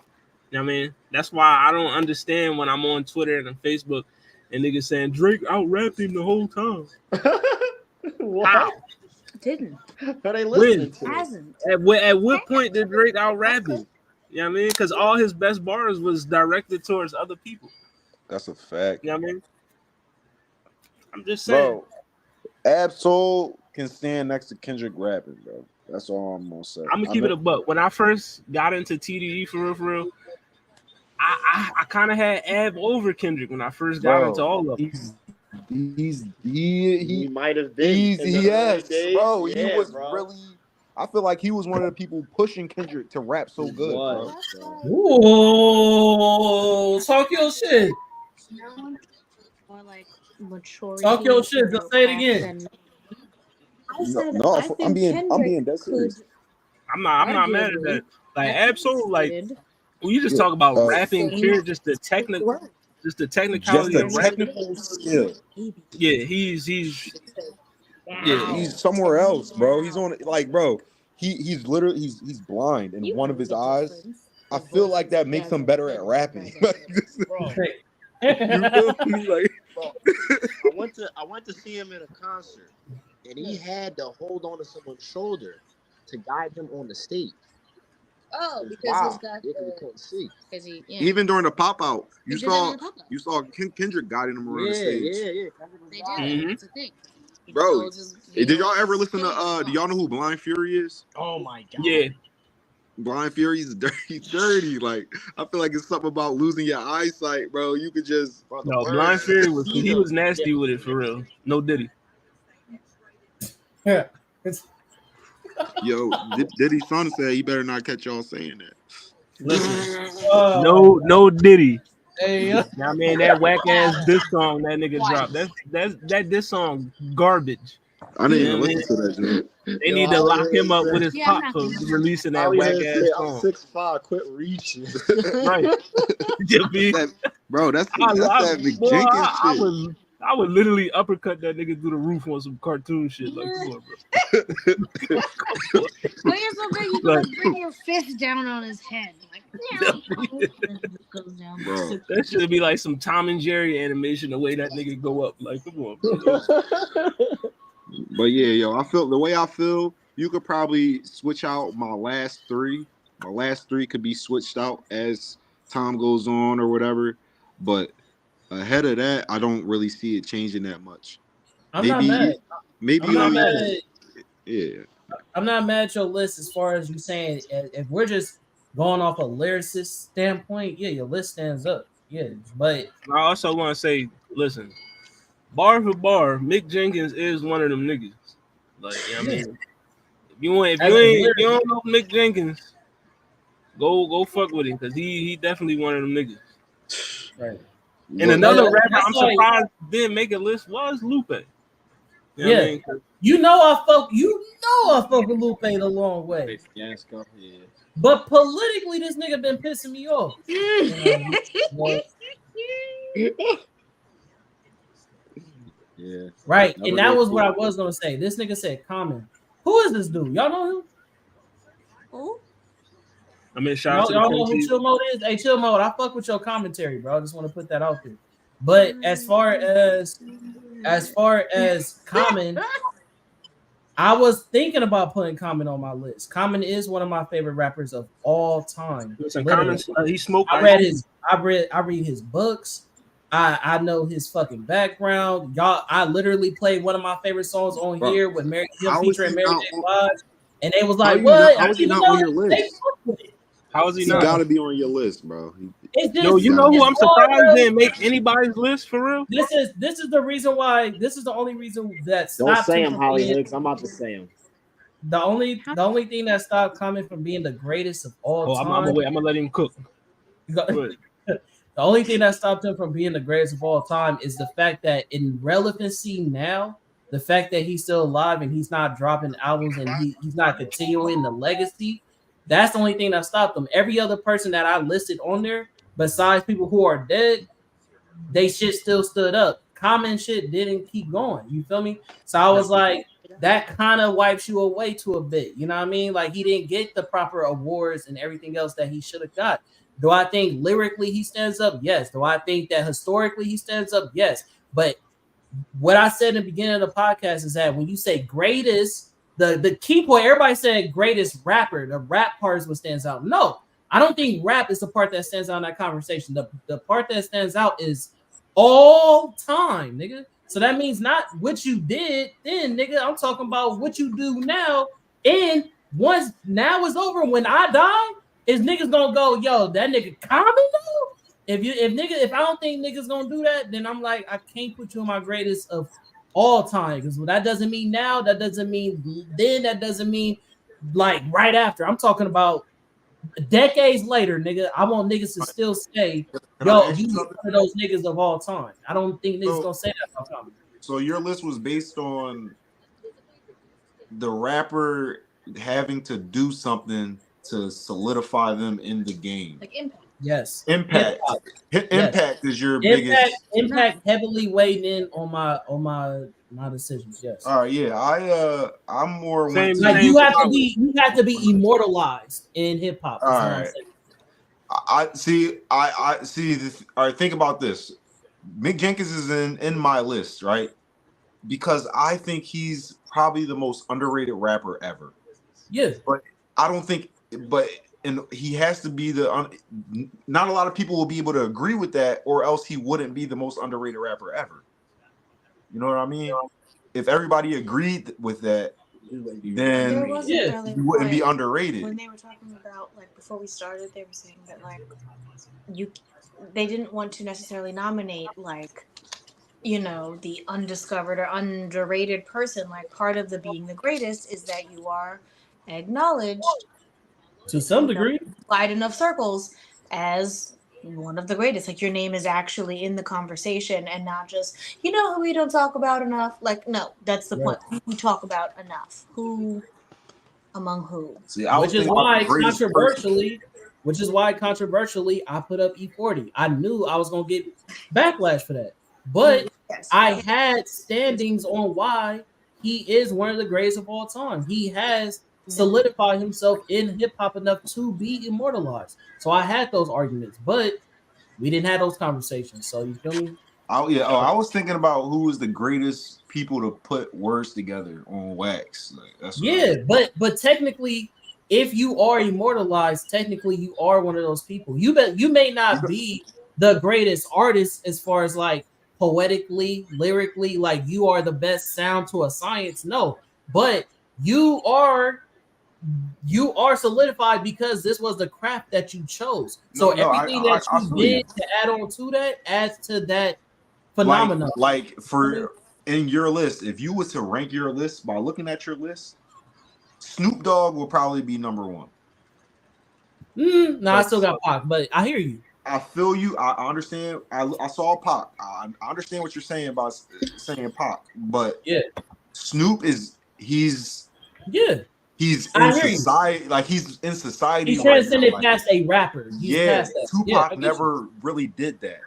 You know what I mean? That's why I don't understand when I'm on Twitter and on Facebook and niggas saying Drake out rapping the whole time. What? How? Didn't. Are they listening to Hasn't. At what point did Drake out rap him? You know what I mean? Because all his best bars was directed towards other people. That's a fact. You know what I mean? I'm just saying. Bro, Ab-Soul can stand next to Kendrick rapping, bro. That's all I'm gonna say. I'm gonna keep it a buck. When I first got into TDE for real, I kind of had Ab over Kendrick when I first got into all of them. He might have been. Yes, bro. Yeah, he was bro. really. I feel like he was one of the people pushing Kendrick to rap so good, bro. Ooh, talk your shit. More like maturity. Talk your shit. Just say it again. I'm being dead serious. I'm not mad at that. Like Ab-Soul, like when you just talk about rapping, pure, just the technicality of technical skill. Yeah, he's somewhere else, bro. He's on bro. He's literally he's blind in one of his eyes, I feel like that makes him better at rapping. Bro, You feel me? Like, bro, I went to see him in a concert, and he had to hold on to someone's shoulder to guide him on the stage. Oh, because Wow. he's got Yeah, 'cause he couldn't see. because he Even during the pop out, you He did that saw in the pop-up. Kendrick guiding him around Yeah, the stage. yeah. They Mhm. did. It's a thing. He Bro, holds his- he did y'all holds ever his listen to stage do y'all know who Blind Fury is? Oh my god. Yeah. Blind Fury's dirty. Like, I feel like it's something about losing your eyesight, bro. You could just Bro, the No, words- Blind Fury was See he them. was nasty Yeah. with it for real. No Diddy. Yeah. yo. Diddy's son said he better not catch y'all saying that. Listen, Oh, no Diddy. hey, Now, man, that whack ass diss song that nigga dropped. That diss song garbage. I didn't Yeah, even man. listen to that joint. They need to lock him up with his pop for releasing that whack ass I'm song. 6'5", quit reaching. Right. You be- Bro, that's that Vic boy, Jenkins shit. I would literally uppercut that nigga through the roof on some cartoon shit. Like, come on, bro. But you're so big, you can like bring your fist down on his head. Like, goes down. Bro. That should be like some Tom and Jerry animation. The way that nigga go up, like, come on, bro. But yeah, yo, I feel the way I feel. You could probably switch out my last three. My last three could be switched out as time goes on or whatever. But ahead of that, I don't really see it changing that much. I'm not mad. Maybe I'm not only- mad. yeah. I'm not mad at your list as far as you saying if we're just going off a lyricist standpoint, yeah, your list stands up. Yeah, but I also want to say, listen, bar for bar, Mick Jenkins is one of them niggas. Like, you know what I mean, if you don't know Mick Jenkins, go fuck with him because he definitely one of them niggas. right. And another But rapper that's I'm like- surprised didn't make a list was Lupe. You know what Yeah. I mean? 'Cause You know I fuck with Lupe the long way. Yes, go ahead. But politically, this nigga been pissing me off. Yeah. Right. Never And that go was what I through. was gonna say. This nigga said Common. Who is this dude? Y'all know him? Oh, I mean, shout out to Y'all the know who country. Chill Mode is? Hey, Chill Mode, I fuck with your commentary, bro. I just want to put that out there. But as far as Common, I was thinking about putting Common on my list. Common is one of my favorite rappers of all time. Listen, Literally. comments, he smoked. I read his books. I know his fucking background. Y'all, I literally played one of my favorite songs on Bro, here with Mary how is featuring he Mary not J. on- Blige, and they was How like, you "What? not- how I is he didn't not on know your they list? fuck with it." How is he He not? gotta be on your list, bro. It's just, Yo, you know who it's I'm hard, surprised bro. didn't make anybody's list for real? This is the reason why. This is the only reason that Don't stopped say him him, from Holly being Hicks. I'm about to say him. the only thing that stopped coming from being the greatest of all Oh, I'm time. gonna let him cook. Go ahead. The only thing that stopped him from being the greatest of all time is the fact that in relevancy now, the fact that he's still alive and he's not dropping albums and he's not continuing the legacy, that's the only thing that stopped him. Every other person that I listed on there, besides people who are dead, they shit still stood up. Common shit didn't keep going. You feel me? So I was like, that kind of wipes you away to a bit. You know what I mean? Like he didn't get the proper awards and everything else that he should have got. Do I think lyrically he stands up? Yes. Do I think that historically he stands up? Yes. But what I said in the beginning of the podcast is that when you say greatest, the key point, everybody said greatest rapper, the rap part is what stands out. No, I don't think rap is the part that stands out in that conversation. The part that stands out is all time, nigga. So that means not what you did then, nigga. I'm talking about what you do now. And once now is over, when I die, is niggas gonna go, yo, that nigga Common though? If I don't think niggas gonna do that, then I'm like, I can't put you in my greatest of all time. Because that doesn't mean now, that doesn't mean then, that doesn't mean like right after. I'm talking about decades later, nigga. I want niggas to still say, Can I yo, ask you you one something? of those niggas of all time. I don't think niggas So- gonna say that about Common. So your list was based on the rapper having to do something to solidify them in the game. like impact. Yes. Impact. Hip-hop. Impact is your biggest. Impact heavily weighed in on my decisions. Yes. All right, yeah. I'm more Same- went Like to, you have to be immortalized in hip hop. All right. I see. I see. All right, think about this. Mick Jenkins is in my list, right? Because I think he's probably the most underrated rapper ever. Yeah. But I don't think. But and he has to be not a lot of people will be able to agree with that, or else he wouldn't be the most underrated rapper ever. You know what I mean? If everybody agreed with that, then There was an earlier he wouldn't be point underrated. when they were talking about, like, before we started, they were saying that, like, they didn't want to necessarily nominate, like, you know, the undiscovered or underrated person. Like, part of the being the greatest is that you are acknowledged To some degree. wide enough circles as one of the greatest. Like, your name is actually in the conversation and not just, you know, who we don't talk about enough. Like, no, that's the point. Who we talk about enough. Who among who? See, I was Which is thinking about why the greatest controversially, I put up E40. I knew I was gonna get backlash for that, but Yes. I had standings on why he is one of the greatest of all time. He has solidified himself in hip hop enough to be immortalized. So I had those arguments, but we didn't have those conversations. So you feel me? I was thinking about who was the greatest people to put words together on wax. Like, that's what but technically, if you are immortalized, technically you are one of those people. You may not be the greatest artist as far as like poetically, lyrically, like you are the best sound to a science. No, but you are solidified because this was the craft that you chose. So everything that you did to add on to that adds to that phenomenon. Like for in your list, if you was to rank your list by looking at your list, Snoop Dogg will probably be number one. No, I still got Pac, but I hear you. I feel you. I understand. I saw Pac. I understand what you're saying about saying Pac, but Snoop he's in society. Like he's in society. He transcended past a rapper. He's past that. Tupac never really did that.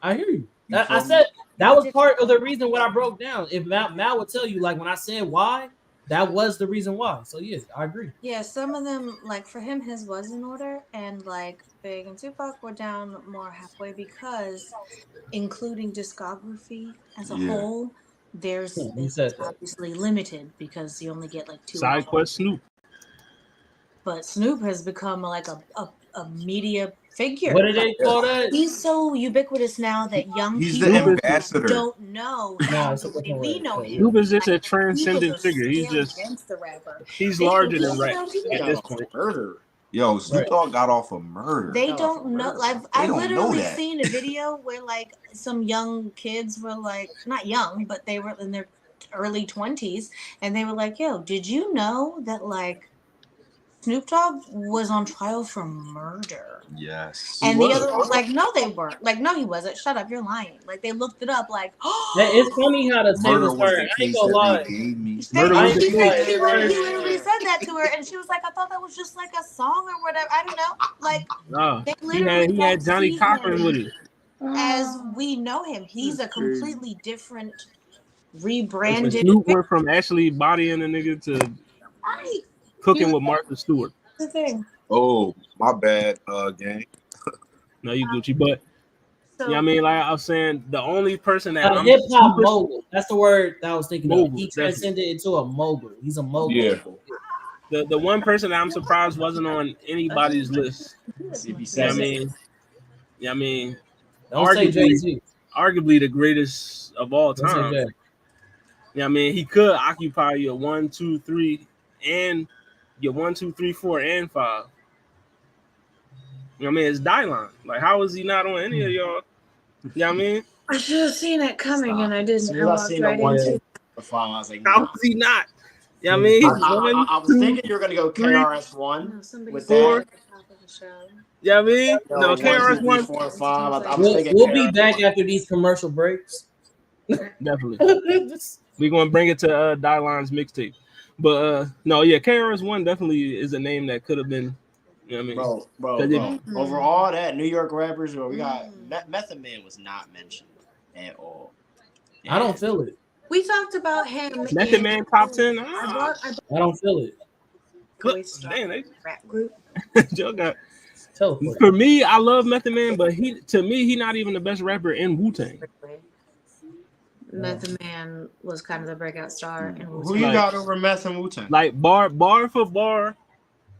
I hear you. I said that was part of the reason what I broke down. If Mal would tell you, like when I said why, that was the reason why. So yeah, I agree. Yeah, some of them, like for him, his was in order, and like Big and Tupac were down more halfway because, including discography as a whole, it's obviously limited because you only get like 2 Side quest Snoop. But Snoop has become like a media figure. What do they call that? He's so ubiquitous now that young people the ambassador. Don't know how we know him. Snoop is just a transcendent figure. He's just the rapper. He's larger than rap at this point. Murder. Yo, Snoop Dogg got off of murder. They don't know. Like I've literally seen a video where like some young kids were like, not young, but they were in their early 20s, and they were like, "Yo, did you know that like Snoop Dogg was on trial for murder?" Yes. And the other one was like, "No, they weren't." Like, "No, he wasn't. Shut up, you're lying." Like they looked it up. Like, it's funny how the tables turn. I ain't gonna lie. He literally said that to her, and she was like, "I thought that was just like a song or whatever." I don't know. Like, he had Johnny Cochran with it. As we know him, he's a completely different, rebranded. Snoop went from actually bodying a nigga to cooking with Martha Stewart. The thing. Oh, my bad, gang. No, you Gucci, but I mean, like I was saying, the only person that hip hop mogul. That's the word that I was thinking mogul, of. He transcended into a mogul. He's a mogul. Yeah. The one person that I'm surprised wasn't on anybody's list. I mean, arguably the greatest of all time. I mean, he could occupy your 1, 2, 3, and your 1, 2, 3, 4, and 5. I mean, it's Dylan. Like, how is he not on any of y'all? You know what I mean? I should have seen it coming, and I didn't. I was like, how is he not? You know what I mean? I was thinking you were going to go KRS-One with 4. that. Yeah, I mean, no, KRS-One. 4 and 5. We'll be back after these commercial breaks. Definitely. We're going to bring it to Dylan's mixtape. But no, yeah, KRS-One definitely is a name that could have been, you know what I mean? Bro. Over all that New York rappers, where we got Method Man was not mentioned at all. I don't feel it. We talked about him. Method Man top 10. I don't feel it. Damn, rap group. Joe got Teleport. For me, I love Method Man, but he not even the best rapper in Wu-Tang. Method Man was kind of the breakout star. And Who you got over Meth and Wu-Tang? Like bar for bar,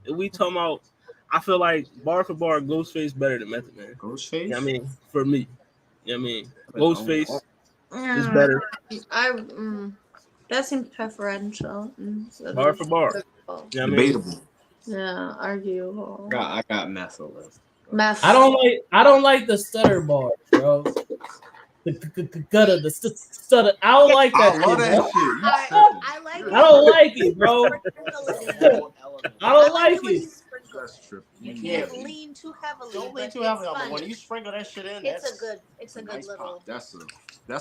we talking about. I feel like bar for bar, Ghostface better than Method Man. Ghostface? I mean, for me, Ghostface is better. That seems preferential. Bar for bar. Debatable. Yeah, arguable. I got Meth over. Meth. I don't like the stutter bars, bro. The stutter. I don't like that. I love that bro. shit. I like it. I don't like it, bro. I don't like it. You can't lean too heavily. Don't lean but too it's heavily, fun. but when you sprinkle that shit in, It's a good Nice little. pop. That's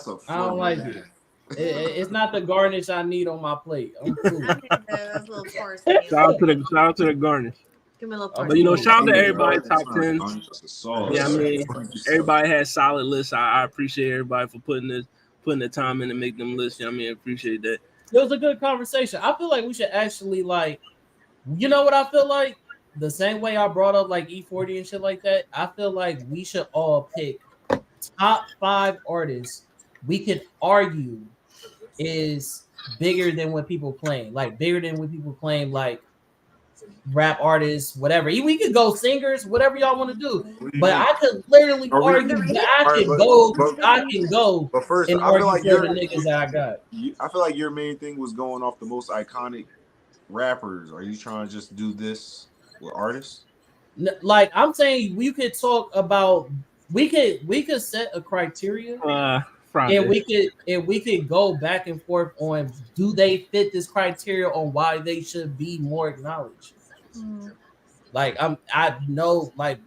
a. I don't like it. It's not the garnish I need on my plate. I'm cool. That's a little coarse. Shout out to the garnish. Give me a little But But shout out to everybody top 10. Yeah, I mean, everybody has solid lists. I appreciate everybody for putting the time in to make them lists. I mean, appreciate that. It was a good conversation. I feel like we should actually you know what I feel like? The same way I brought up like E40 and shit like that. I feel like we should all pick top 5 artists we could argue is bigger than what people claim. Like bigger than what people claim, like rap artists, whatever. We could go singers, whatever y'all want to do. But I could literally argue that I can go. But first, and I feel argue like for the niggas that I got. I feel like your main thing was going off the most iconic rappers. Are you trying to just do this with artists? Like I'm saying, we could talk about. We could set a criteria. And we could go back and forth on do they fit this criteria on why they should be more acknowledged. Like I know like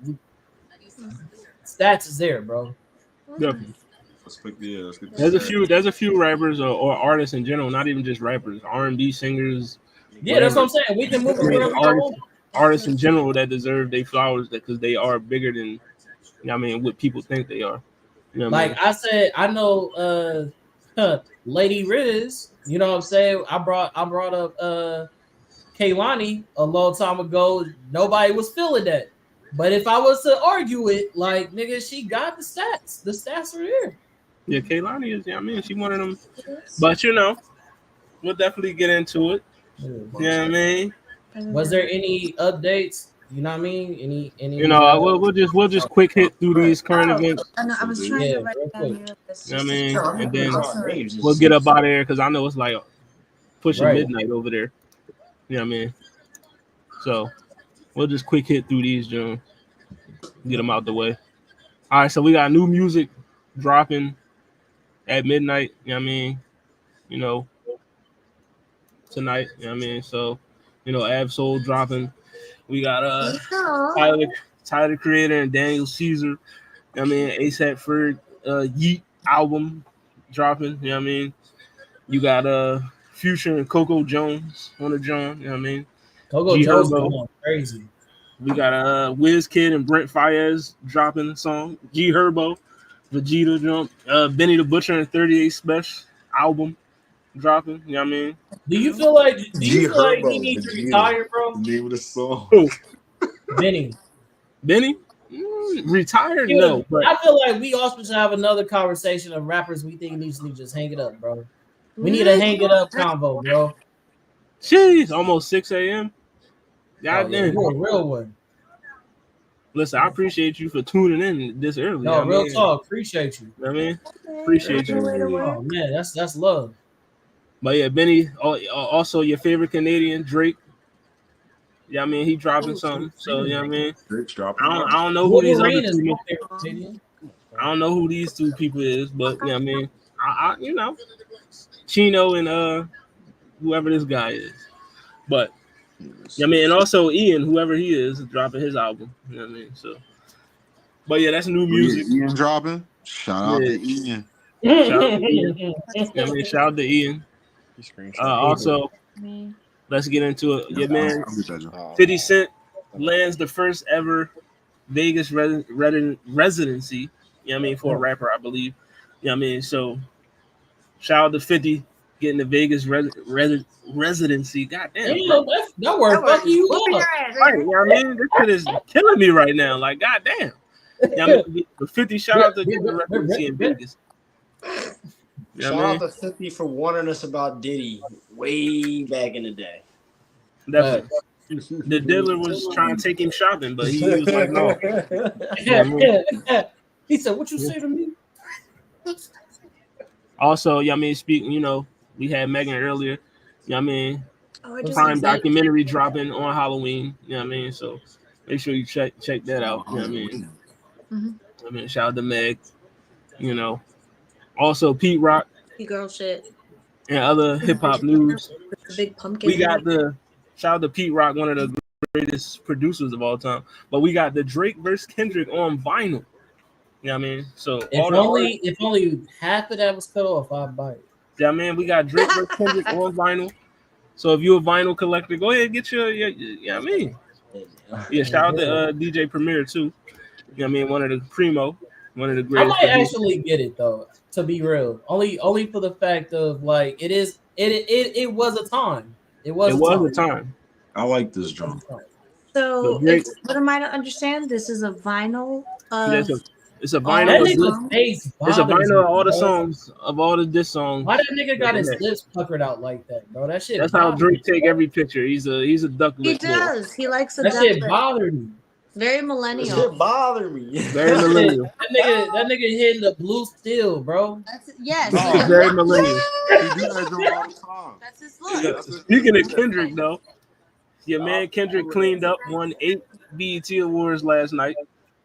stats is there, bro. Definitely. Let's get There's a few rappers or artists in general, not even just rappers, R&B singers. Yeah, that's what I'm saying. We can move artists in general that deserve their flowers because they are bigger than what people think they are. I said, I know Lady Riz, you know what I'm saying? I brought up Kaylani a long time ago. Nobody was feeling that. But if I was to argue it, like nigga, she got the stats. The stats are there. Yeah, Kaylani is, she one of them. But we'll definitely get into it. You know what I mean? Was there any updates? You know what I mean? Any we'll just quick hit through these current events. I was trying to write down your list. You know what I mean? And then we'll get up out of there because I know it's like pushing midnight over there. You know what I mean? So we'll just quick hit through these, June. Get them out the way. All right, so we got new music dropping at midnight. You know what I mean? Tonight. You know what I mean? So, Absol dropping. We got Tyler the Creator and Daniel Caesar. You know what I mean? ASAP Ferg Yeet album dropping. You know what I mean? You got Future and Coco Jones on the John. You know what I mean? Coco Jones going crazy. We got Wizkid and Brent Faiyaz dropping the song. G Herbo, Vegeta jump. Benny the Butcher and 38 Special album dropping. You know what I mean? Do you feel like he needs to retire, bro? The name of the song. Who? Benny? Retired? No. But I feel like we also should have another conversation of rappers we think needs to just hang it up, bro. We need a hang it up convo, bro. Jeez, almost 6 a.m. Goddamn. You're a real one. Listen, I appreciate you for tuning in this early. No, real talk. Appreciate you. You know what I mean? Appreciate you. Oh, man, that's love. But yeah, Benny, also your favorite Canadian, Drake. Yeah, I mean, he dropping something. So, you know what I mean? Drake's dropping. I don't know who these other two people. I don't know who these two people is, but you know what I mean? I Chino and whoever this guy is. But I mean, and also Ian, whoever he is dropping his album. You know what I mean? So, but yeah, that's new music. Ian dropping. Shout out to Ian. Shout out to Ian. You know what I mean? Shout out to Ian. Also, let's get into it. Yeah, man. 50 Cent lands the first ever Vegas residency. You know what I mean? For a rapper, I believe. You know what I mean? So, shout out to 50 getting the Vegas residency. Goddamn. You know, that word fucking you up. Right, you know what I mean? This shit is killing me right now. Like, goddamn. You know what I mean? The 50 shout out to getting the residency in Vegas. You know Shout what I out to 50 for warning us about Diddy way back in the day. Definitely. The dealer was trying to take him shopping, but he was like, no. You know what I mean? He said, "What you say to me?" Also, you know what I mean, speaking, you know, we had Megan earlier. You know what I mean? Oh, I just Prime said- documentary dropping on Halloween. You know what I mean? So make sure you check that out. You know what I mean? I mean, shout out to Meg. You know, also Pete Rock girl shit. and other hip hop news. The big pumpkin. We got the shout out to Pete Rock, one of the greatest producers of all time. But we got the Drake versus Kendrick on vinyl. You know what I mean? So If only half of that was cut off, I'd buy it. Yeah, man, we got Drake versus Kendrick on vinyl. So if you're a vinyl collector, go ahead and get your yeah, I mean. Yeah, shout out to DJ Premier too. You know what I mean? One of the I greatest. might actually get it though, to be real. Only for the fact of like it was a time. It was a time. I like this drum. So what am I to understand? This is a vinyl. It's a vinyl. It's a vinyl of all the songs of all the diss songs. Why that nigga got his lips puckered out like that, bro? That shit. That's how Drake take every picture. He's a duck. He does. He likes a that duck. Shit bothered me. Very millennial. That shit bothered me. Very millennial. that nigga hitting the blue steel, bro. Yes. Oh, very millennial. He do that drum all the time. That's his look. Speaking of Kendrick, though, your man Kendrick cleaned up, won 8 BET awards last night.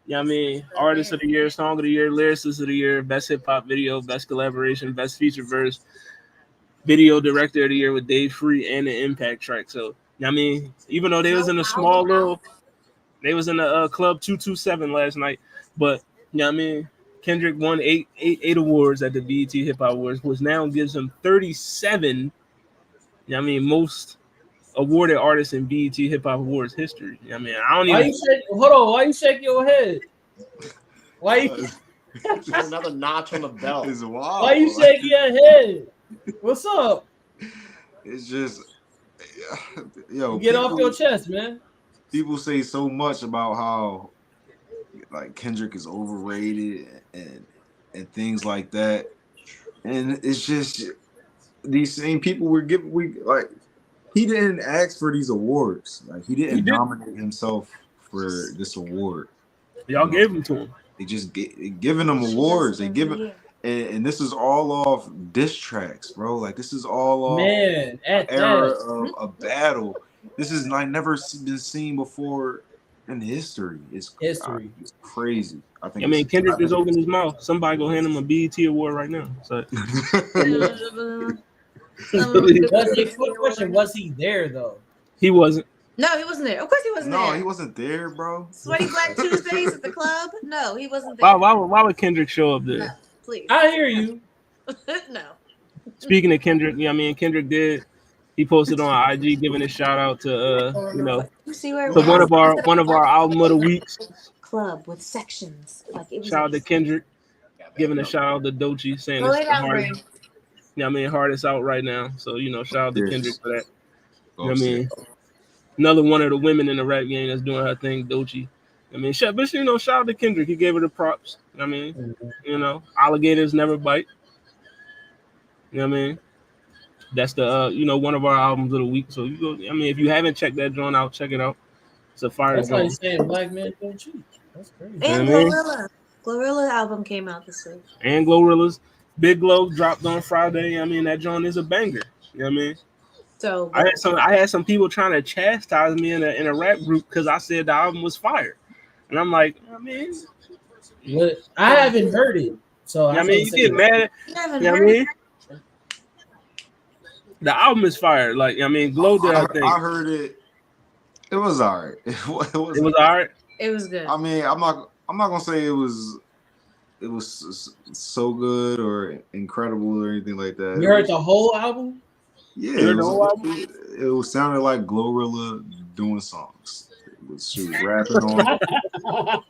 You know what I mean? Artist of the Year, Song of the Year, Lyricist of the Year, Best Hip Hop Video, Best Collaboration, Best Feature Verse, Video Director of the Year with Dave Free, and the Impact track. So, you know what I mean? Even though they was in a small little, they was in the Club 227 last night, but, you know what I mean? Kendrick won eight awards at the BET Hip Hop Awards, which now gives him 37, you know what I mean, most awarded artists in BET Hip Hop Awards history. I mean, I don't even. Why you shake your head? Why you? Another notch on the belt. It's wild. Why you shaking your head? What's up? It's just, yo. Get off your chest, man. People say so much about how like Kendrick is overrated and things like that, and it's just these same people like. He didn't ask for these awards. Like he didn't nominate himself for this award. Y'all gave them to him. They just giving him awards. They give it, and this is all off diss tracks, bro. Like this is all off an era of a battle. This is like never been seen before in history. It's crazy. I think. Kendrick just opened his mouth. Somebody go hand him a BET award right now. So. Was he there though? He wasn't. No, he wasn't there. Of course he wasn't there. No, he wasn't there, bro. Sweaty Black Tuesdays at the club? No, he wasn't there. Why would Kendrick show up there? No, please. I hear you. No. Speaking of Kendrick, you know what I mean? Kendrick he posted on IG giving a shout out to one of our album of the weeks. Club with sections. Like it was shout out to Kendrick, giving a shout out to Doechii, saying it's the hardest. You know what I mean? Hardest out right now. So, you know, shout out to Kendrick for that. You know what I mean? Another one of the women in the rap game that's doing her thing, Doechii. I mean, shout out to Kendrick. He gave her the props. You know what I mean? You know, alligators never bite. You know what I mean? That's the, one of our albums of the week. So, you go. I mean, if you haven't checked that joint out, check it out. It's a fire joint. That's like saying black man don't cheat. That's crazy. And Glorilla. Glorilla album came out this week. And Glorilla's. Big Glow dropped on Friday. I mean, that joint is a banger. You know what I mean? So I had some people trying to chastise me in a rap group because I said the album was fire. And I'm like, I mean, I haven't heard it. So I mean, you get mad. You know what I mean? The album is fire. Like, I mean, Glow did I think. I heard it. It was all right. It was all right. It was good. I mean, I'm not gonna say it was so good or incredible or anything like that. You heard the whole album? Yeah, it sounded like Glorilla doing songs. She was rapping on.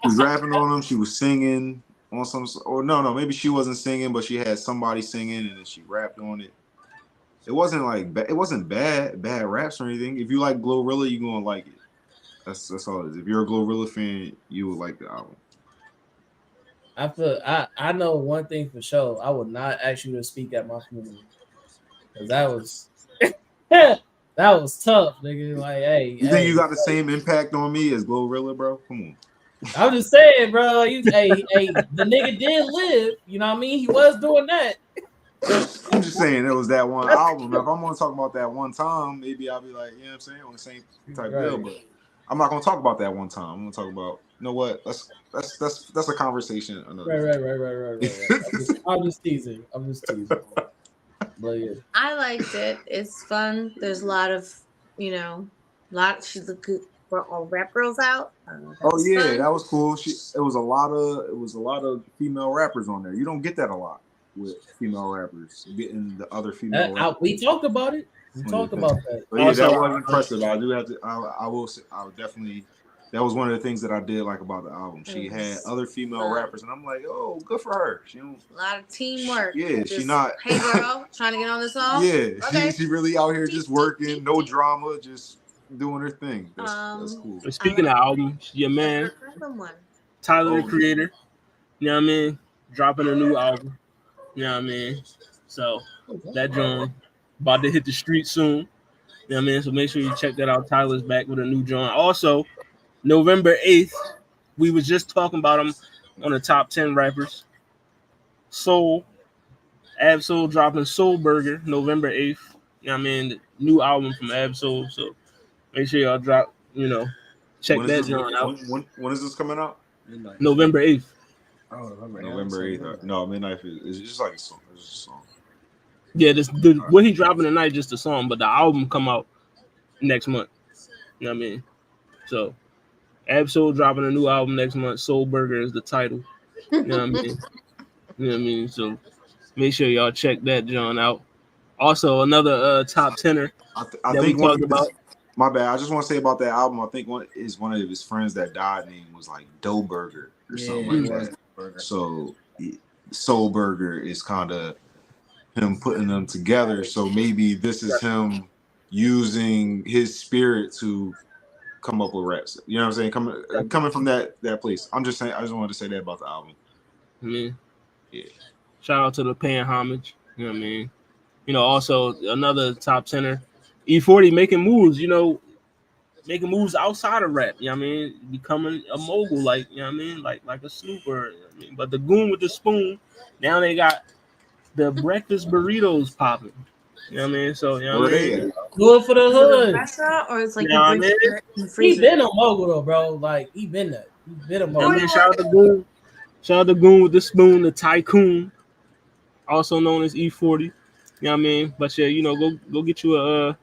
She was rapping on them. She was singing on some. Or no, maybe she wasn't singing, but she had somebody singing and then she rapped on it. It wasn't like it wasn't bad raps or anything. If you like Glorilla, you're gonna like it. That's all it is. If you're a Glorilla fan, you would like the album. I know one thing for sure. I would not ask you to speak at my funeral because that was that was tough, nigga. Like, hey, You think you got the same impact on me as Glorilla, bro? Come on. I'm just saying, bro. Hey, the nigga did live. You know what I mean? He was doing that. I'm just saying it was that one album. If I'm gonna talk about that one time, maybe I'll be like, you know what I'm saying, on the same type deal. But I'm not gonna talk about that one time. I'm gonna talk about, you know what? That's a conversation. Right. I'm just teasing. But yeah. I liked it. It's fun. There's a lot of, she's a good for all rap girls out. Oh yeah, fun. That was cool. It was a lot of female rappers on there. You don't get that a lot with female rappers getting the other female rappers. We talked about it. We talked about that. But yeah, also, that was impressive. I do have to. I will definitely. That was one of the things that I did like about the album. She had other female rappers, and I'm like, oh, good for her. She a lot of teamwork. Yeah, she's not. Hey girl, trying to get on this song. Yeah, okay. She really out here just working, no drama, just doing her thing. That's cool. Speaking of albums, your man Tyler, the Creator, you know what I mean, dropping a new album. You know what I mean? So that joint about to hit the street soon. You know what I mean? So make sure you check that out. Tyler's back with a new joint. Also, November 8th, we was just talking about him on the top 10 rappers. Soul, Ab-Soul dropping Soul Burger November 8th. You know what I mean? The new album from Ab-Soul. So make sure y'all check that joint out. When is this coming out? November 8th. Oh, November 8th. No, Midnight is just like a song. It's just a song. Yeah, what he dropping tonight just a song, but the album come out next month. You know what I mean? So Ab-Soul dropping a new album next month. Soul Burger is the title. You know what I mean? You know what I mean? So make sure y'all check that John out. Also, another top tenor I think we talked about. My bad. I just want to say about that album. I think one of his friends that died name was like Dough Burger or something like that. So Soul Burger is kind of him putting them together. So maybe this is him using his spirit to come up with raps. You know what I'm saying? Coming from that place. I'm just saying. I just wanted to say that about the album. Yeah. Shout out to the paying homage. You know what I mean? You know, also another top tenor, E40 making moves. You know, making moves outside of rap. You know what I mean? Becoming a mogul, like, you know what I mean? Like a snooper. You know what I mean? But the Goon with the Spoon, now they got the breakfast burritos popping. You know what I mean? So, you know what I mean? Good for the hood. Restaurant, or it's like you know what I mean? He been a mogul though, bro. Like he been there. He been a mogul. I mean, shout out to Goon. Shout out to Goon with the Spoon, the Tycoon, also known as E40. You know what I mean? But yeah, you know, go get you a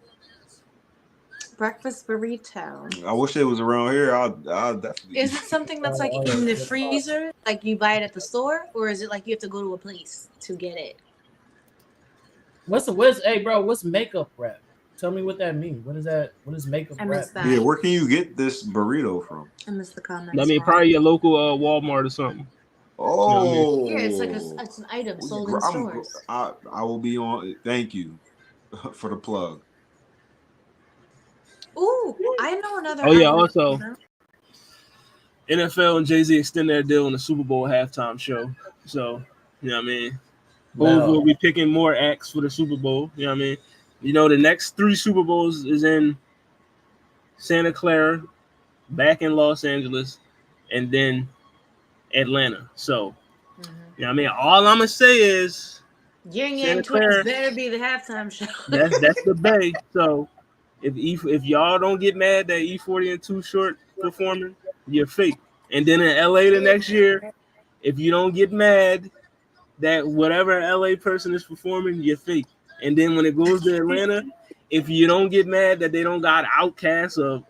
breakfast burrito. I wish it was around here. I'll definitely. Is it something that's like in the freezer, like you buy it at the store, or is it like you have to go to a place to get it? What's makeup wrap? Tell me what that means. What is that? What is makeup wrap? Yeah, where can you get this burrito from? I missed the comments. I mean, probably your local Walmart or something. Oh, yeah, it's like it's an item sold in stores. I will be on. Thank you for the plug. Ooh, I know another. Oh yeah, also NFL and Jay-Z extend their deal on the Super Bowl halftime show. So, you know what I mean? Bulls will be picking more acts for the Super Bowl. You know what I mean? You know, the next 3 Super Bowls is in Santa Clara, back in Los Angeles, and then Atlanta. So, you know what I mean? All I'm going to say is Yang Yang Twins better be the halftime show. That's the Bay. So, if y'all don't get mad that E40 and Too Short performing, you're fake. And then in LA the next year, if you don't get mad that whatever LA person is performing, you're fake. And then when it goes to Atlanta, if you don't get mad that they don't got Outkast or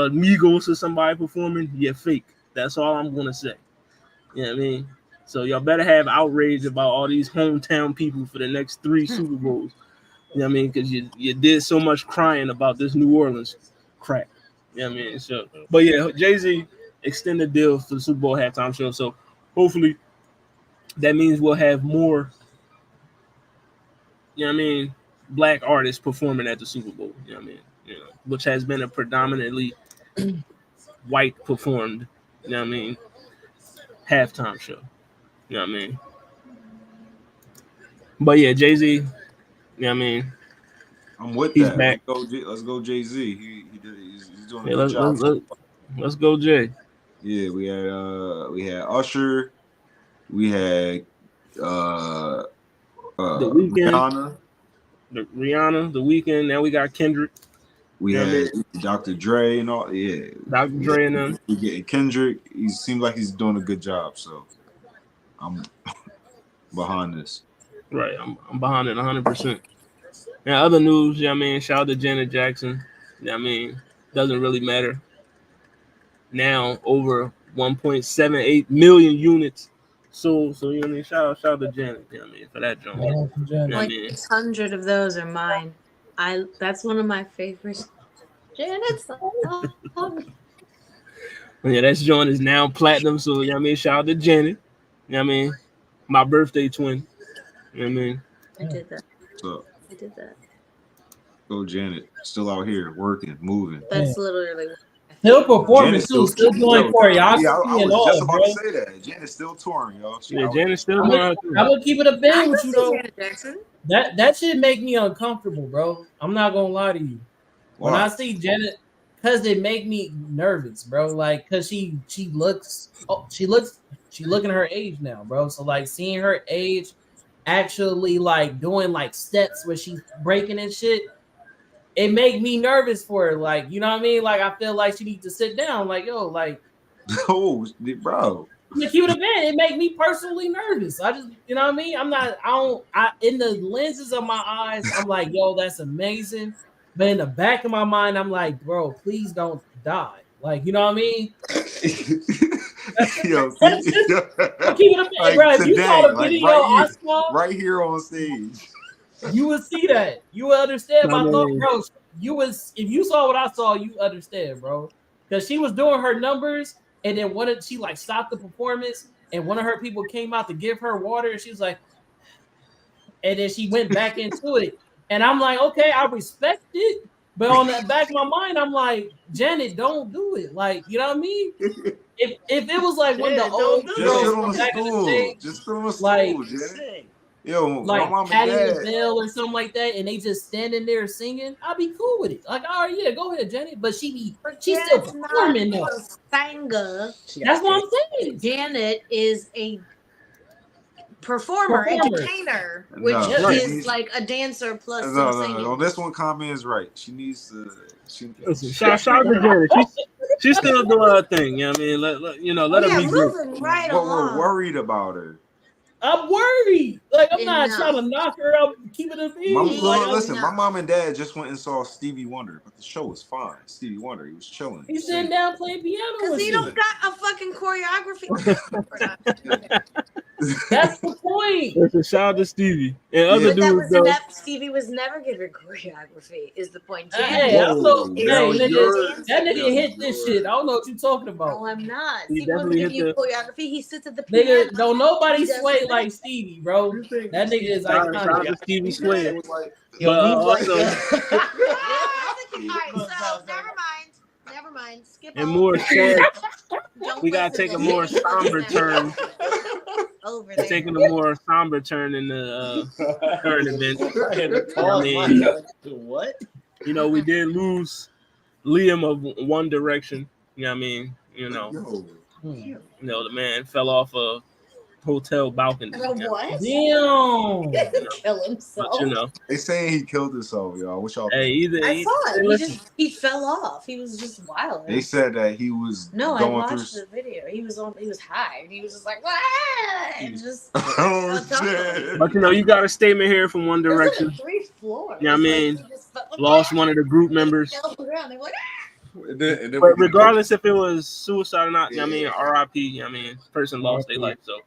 Migos or somebody performing, you're fake. That's all I'm gonna say. You know what I mean? So y'all better have outrage about all these hometown people for the next 3 Super Bowls. You know what I mean? Because you did so much crying about this New Orleans crap. You know what I mean? So, but yeah, Jay-Z extended deal for the Super Bowl halftime show. So hopefully that means we'll have more, you know what I mean, black artists performing at the Super Bowl. You know what I mean? You know, which has been a predominantly white performed, you know what I mean, halftime show. You know what I mean? But yeah, Jay-Z, you know what I mean? I'm with He's that. back. Let's go Jay-Z. He's doing a Yeah, good job. let's go, Jay. Yeah, we had Usher, we had The Weeknd, Rihanna, The Weeknd. Now we got Kendrick. we You know had what I mean? Dr. Dre and all. Yeah, Dr. Dre and them. we getting Kendrick. He seems like he's doing a good job. So I'm behind this. Right, I'm behind it 100%. Now, other news, you know what I mean? Shout out to Janet Jackson. You know what I mean? Doesn't really matter. Now, over 1.78 million units sold. So, you know what I mean? Shout out to Janet, you know what I mean? For that joint. You know what I Like mean? 600 of those are mine. That's one of my favorites. Janet song. Yeah, that joint is now platinum. So, you know what I mean? Shout out to Janet. You know what I mean? My birthday twin. You know what I mean? I did that. So I did that. go Janet, still out here working, moving. That's literally. Still performing too, still doing choreography I and was all, just about bro. to say that. Janet's still touring, y'all. Yeah, Janet's still I'm doing gonna keep it a band with you though. Janet Jackson. That shit make me uncomfortable, bro. I'm not gonna lie to you. When Why? I see Janet, cause it make me nervous, bro. Like, cause she looking her age now, bro. So like seeing her age actually like doing like steps where she's breaking and shit, it make me nervous for her. Like, you know what I mean? Like, I feel like she needs to sit down. Like, yo, like, Oh, bro. I'm gonna keep it a band. It make me personally nervous. I just, you know what I mean? In the lenses of my eyes, I'm like, yo, that's amazing. But in the back of my mind, I'm like, bro, please don't die. Like, you know what I mean? Yo, I'm keeping it a band, bro. If you saw the video I saw, right here on stage. you would see that. You would understand my I thought, mean- bro. If you saw what I saw, you understand, bro. Because she was doing her numbers, and then she like stopped the performance, and one of her people came out to give her water, and she was like, and then she went back into it. And I'm like, okay, I respect it. But on the back of my mind, I'm like, Janet, don't do it. Like, you know what I mean? If it was like when the old Just girls sit on from the back in the stool. day, Just sit on the stool, like, Janet. Yo, like my mom Patty and dad. LaBelle or something like that, and they just standing there singing, I'd be cool with it. Like, all right, yeah, go ahead, Janet. But she's still performing though. Singer. That's what I'm saying. Janet is a performer, entertainer, which No, is like a dancer plus some singing. No. This one comment is right. She needs to. Listen, shout out to Janet. She's still doing her thing. You know what I mean? Let her be great. Moving right But along. we're worried about her. I'm worried. Like, I'm not trying to knock her up, keep it a thing. Listen, my mom and dad just went and saw Stevie Wonder, but the show was fine. Stevie Wonder, he was chilling. He's sitting down playing piano. Because he don't got a fucking choreography. That's the point. Listen, shout out to Stevie and other dudes. Stevie was never given choreography. Is the point? Hey, that nigga hit this shit. I don't know what you're talking about. No, I'm not. He Stevie wasn't giving you choreography. He sits at the piano. Nigga, don't nobody sway like Stevie, bro. That nigga is Shout iconic. out to Stevie Sway. Also, never mind. Skip and over. more sad. Don't We gotta listen take a to more him. somber turn. Over We're there. taking a more somber turn in the current event. I mean, What? we did lose Liam of One Direction. You know what I mean? The man fell off a hotel balcony. What? Damn. Kill himself. But, They saying he killed himself, y'all. What y'all hey, think? I saw it. Listen, He fell off. He was just wild. They said that he was No, I going watched through. the video. He was high. He was just like, "Wah!" and just. Oh shit! but you got a statement here from One Direction. 3 floors. You know what I mean? Lost one of the group members. They were like, And then But regardless if it was suicide or not, you know what I mean, RIP, you know what I mean, person lost their life. So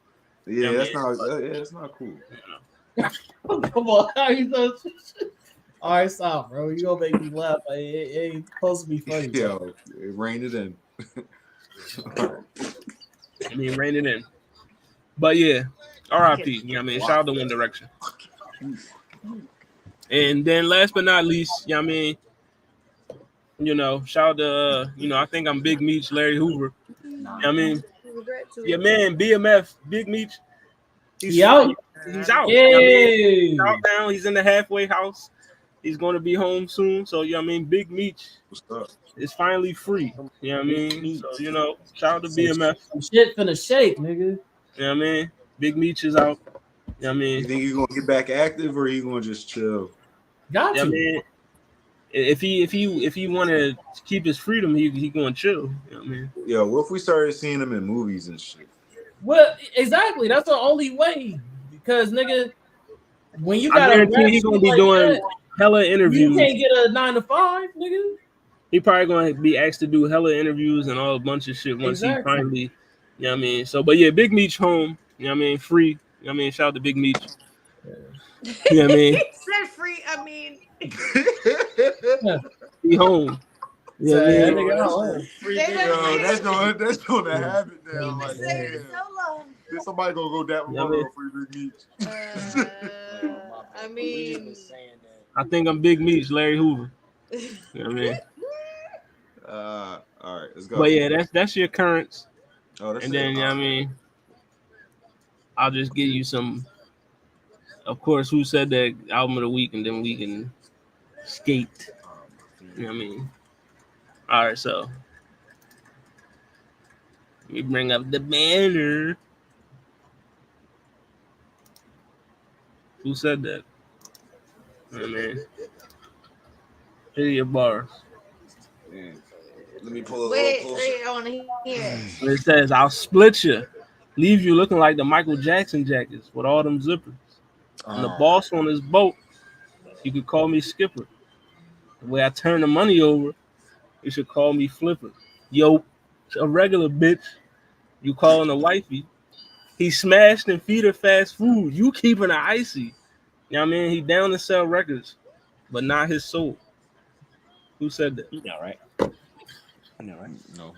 yeah, you know that's what I mean? not. Yeah, it's not cool. Come on. How you so... All right, stop, bro. You gonna make me laugh. It ain't supposed to be funny. Yo, it rained it in. I mean, rein it in. But yeah, RIP, you know what I mean? Shout out to One Direction. And then last but not least, you know what I mean, shout out to I think I'm Big Meech, Larry Hoover. You know what I mean, yeah, man, BMF, Big Meech, He out. he's out. You know what I mean, Yay. he's out now. He's in the halfway house. He's going to be home soon. So, you know what I mean, Big Meech is finally free. You know what I mean? So, shout out to BMF. Some shit finna shake, nigga. You know what I mean? Big Meech is out. You know what I mean? You think he's gonna get back active or he gonna just chill? Got Yeah, to. I mean, if he want to keep his freedom, he going to chill. You know what I mean? Yeah, what if we started seeing him in movies and shit? Well, exactly. That's the only way. Because nigga, when you I got a guarantee rap he's gonna sheet be like doing that, hella interviews. you can't get a 9 to 5, nigga. He probably gonna be asked to do hella interviews and all a bunch of shit once he Exactly. finally, you know what I mean? So, but yeah, Big Meech home, you know what I mean? Free, you know what I mean? Shout out to Big Meech. You know what I mean? He said free. I mean, He home. You know what I mean? That's gonna happen now. Like, said it so long. then somebody gonna go dap Yeah, my man. up for Big Meech. I mean, I think I'm Big Meech, Larry Hoover. You know what I mean? All right, let's go. But yeah, that's your currents. Oh, that's And then, you know what I mean? I'll just give you some, of course, who said that album of the week, and then we can skate. You know what I mean? All right, so let me bring up the banner. Who said that? You know what I mean? Here are your bars. Let me pull a wait, little closer. I want to hear. It says, I'll split you, leave you looking like the Michael Jackson jackets with all them zippers. And the boss on his boat, you could call me Skipper. The way I turn the money over, you should call me Flipper. Yo, a regular bitch, you calling a wifey. He smashed and feed her fast food. You keeping her icy. You know what I mean? He down to sell records, but not his soul. Who said that? Yeah, right. I know, right? No.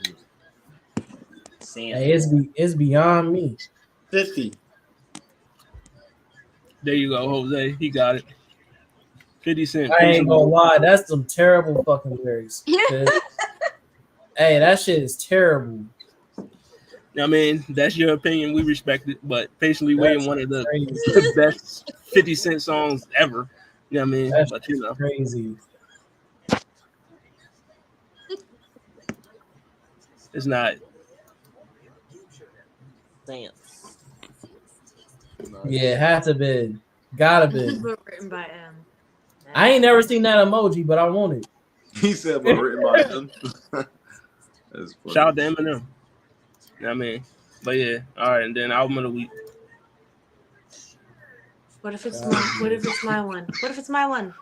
Hey, it's beyond me. 50. There you go, Jose. He got it. 50 Cent. I ain't gonna lie, that's some terrible fucking lyrics. Hey, that shit is terrible. I mean, that's your opinion. We respect it, but patiently waiting, one of the crazy. best 50 Cent songs ever. You know what I mean? That's But crazy. It's not. Damn. Yeah, had to be. Gotta be. But written by M. I ain't never seen that emoji, but I want it. He said, "But written by him." That's funny. Shout out to Eminem. You know what I mean? But yeah, all right. And then album of the week. What if it's my? What if it's my one? What if it's my one?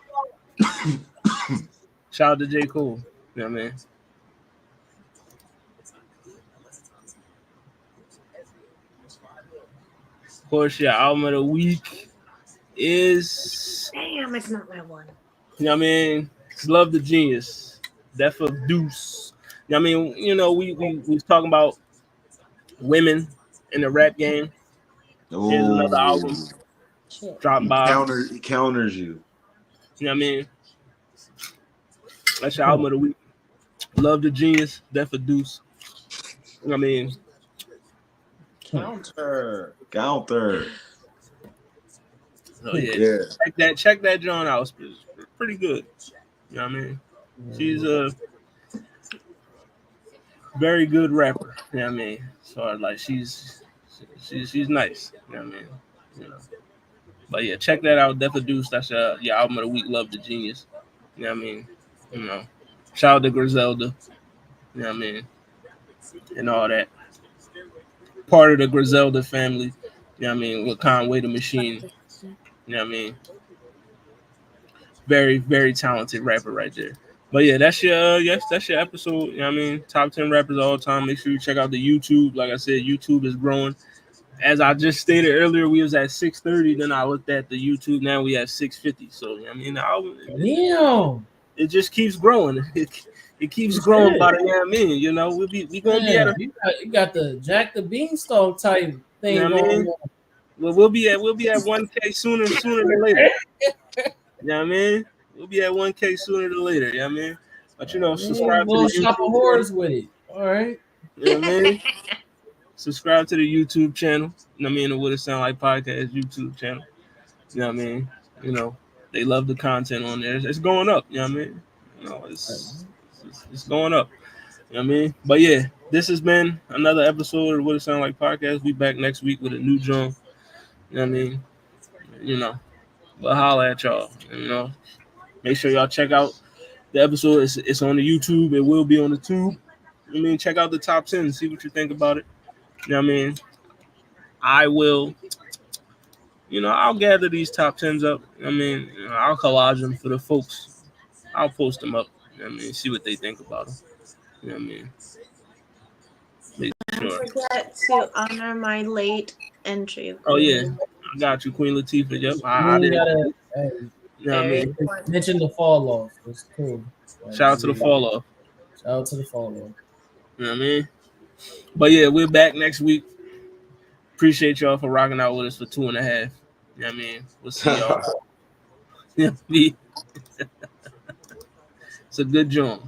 Shout out to J. Cole. You know what I mean? Of course, your album of the week is, Damn, it's not my one. you know what I mean? It's Love the Genius. Death of Deuce. You know what I mean? You know, we was talking about women in the rap game. Here's another album. Drop by. He counters you. You know what I mean? That's your album of the week. Love the Genius, Death of Deuce. You know what I mean? Counter. So yeah. Check that John out. It's pretty good. You know what I mean? She's a very good rapper. You know what I mean? So like she's nice. You know what I mean? You know. But yeah, check that out. Death of Deuce. That's your album of the week. Love the Genius. You know what I mean? You know. Shout out to Griselda. You know what I mean? And all that. Part of the Griselda family. You know what I mean? With Conway the Machine. You know what I mean? Very, very talented rapper right there. But yeah, that's your episode. You know what I mean? Top 10 rappers of all time. Make sure you check out the YouTube. Like I said, YouTube is growing. As I just stated earlier, we was at 630. Then I looked at the YouTube. Now we have 650. So I mean, it just keeps growing. It keeps growing by the you know what I mean. You know, we gonna be at a, you got the Jack the Beanstalk type thing you know what I mean? going on. Well, we'll be at 1K sooner than later. You know what I mean? We'll be at 1K sooner than later. You know what I mean? But A subscribe to little the shop of YouTube horrors channel. with it. All right. You know what I mean? Subscribe to the YouTube channel. You know what I mean? The What It Sound Like Podcast YouTube channel. You know what I mean? You know, they love the content on there. It's going up. You know what I mean? You know, it's going up. You know what I mean? But yeah, this has been another episode of What It Sound Like Podcast. We back next week with a new drum. You know what I mean? You know, but holla at y'all. You know, make sure y'all check out the episode. It's on the YouTube. It will be on the tube. I mean, check out the top 10 and see what you think about it. You know what I mean? I will, I'll gather these top 10s up. I mean, I'll collage them for the folks. I'll post them up. You know what I mean? See what they think about them. You know what I mean? Make Don't sure. forget to honor my late entry. Oh, yeah. I got you, Queen Latifah. Yep. I You did. gotta You know what I mean? mention the fall off. It's cool. Shout out to the fall off. Shout out to the fall off. You know what I mean? But yeah, we're back next week. Appreciate y'all for rocking out with us for 2.5. You know what I mean? We'll see y'all. It's a good joint.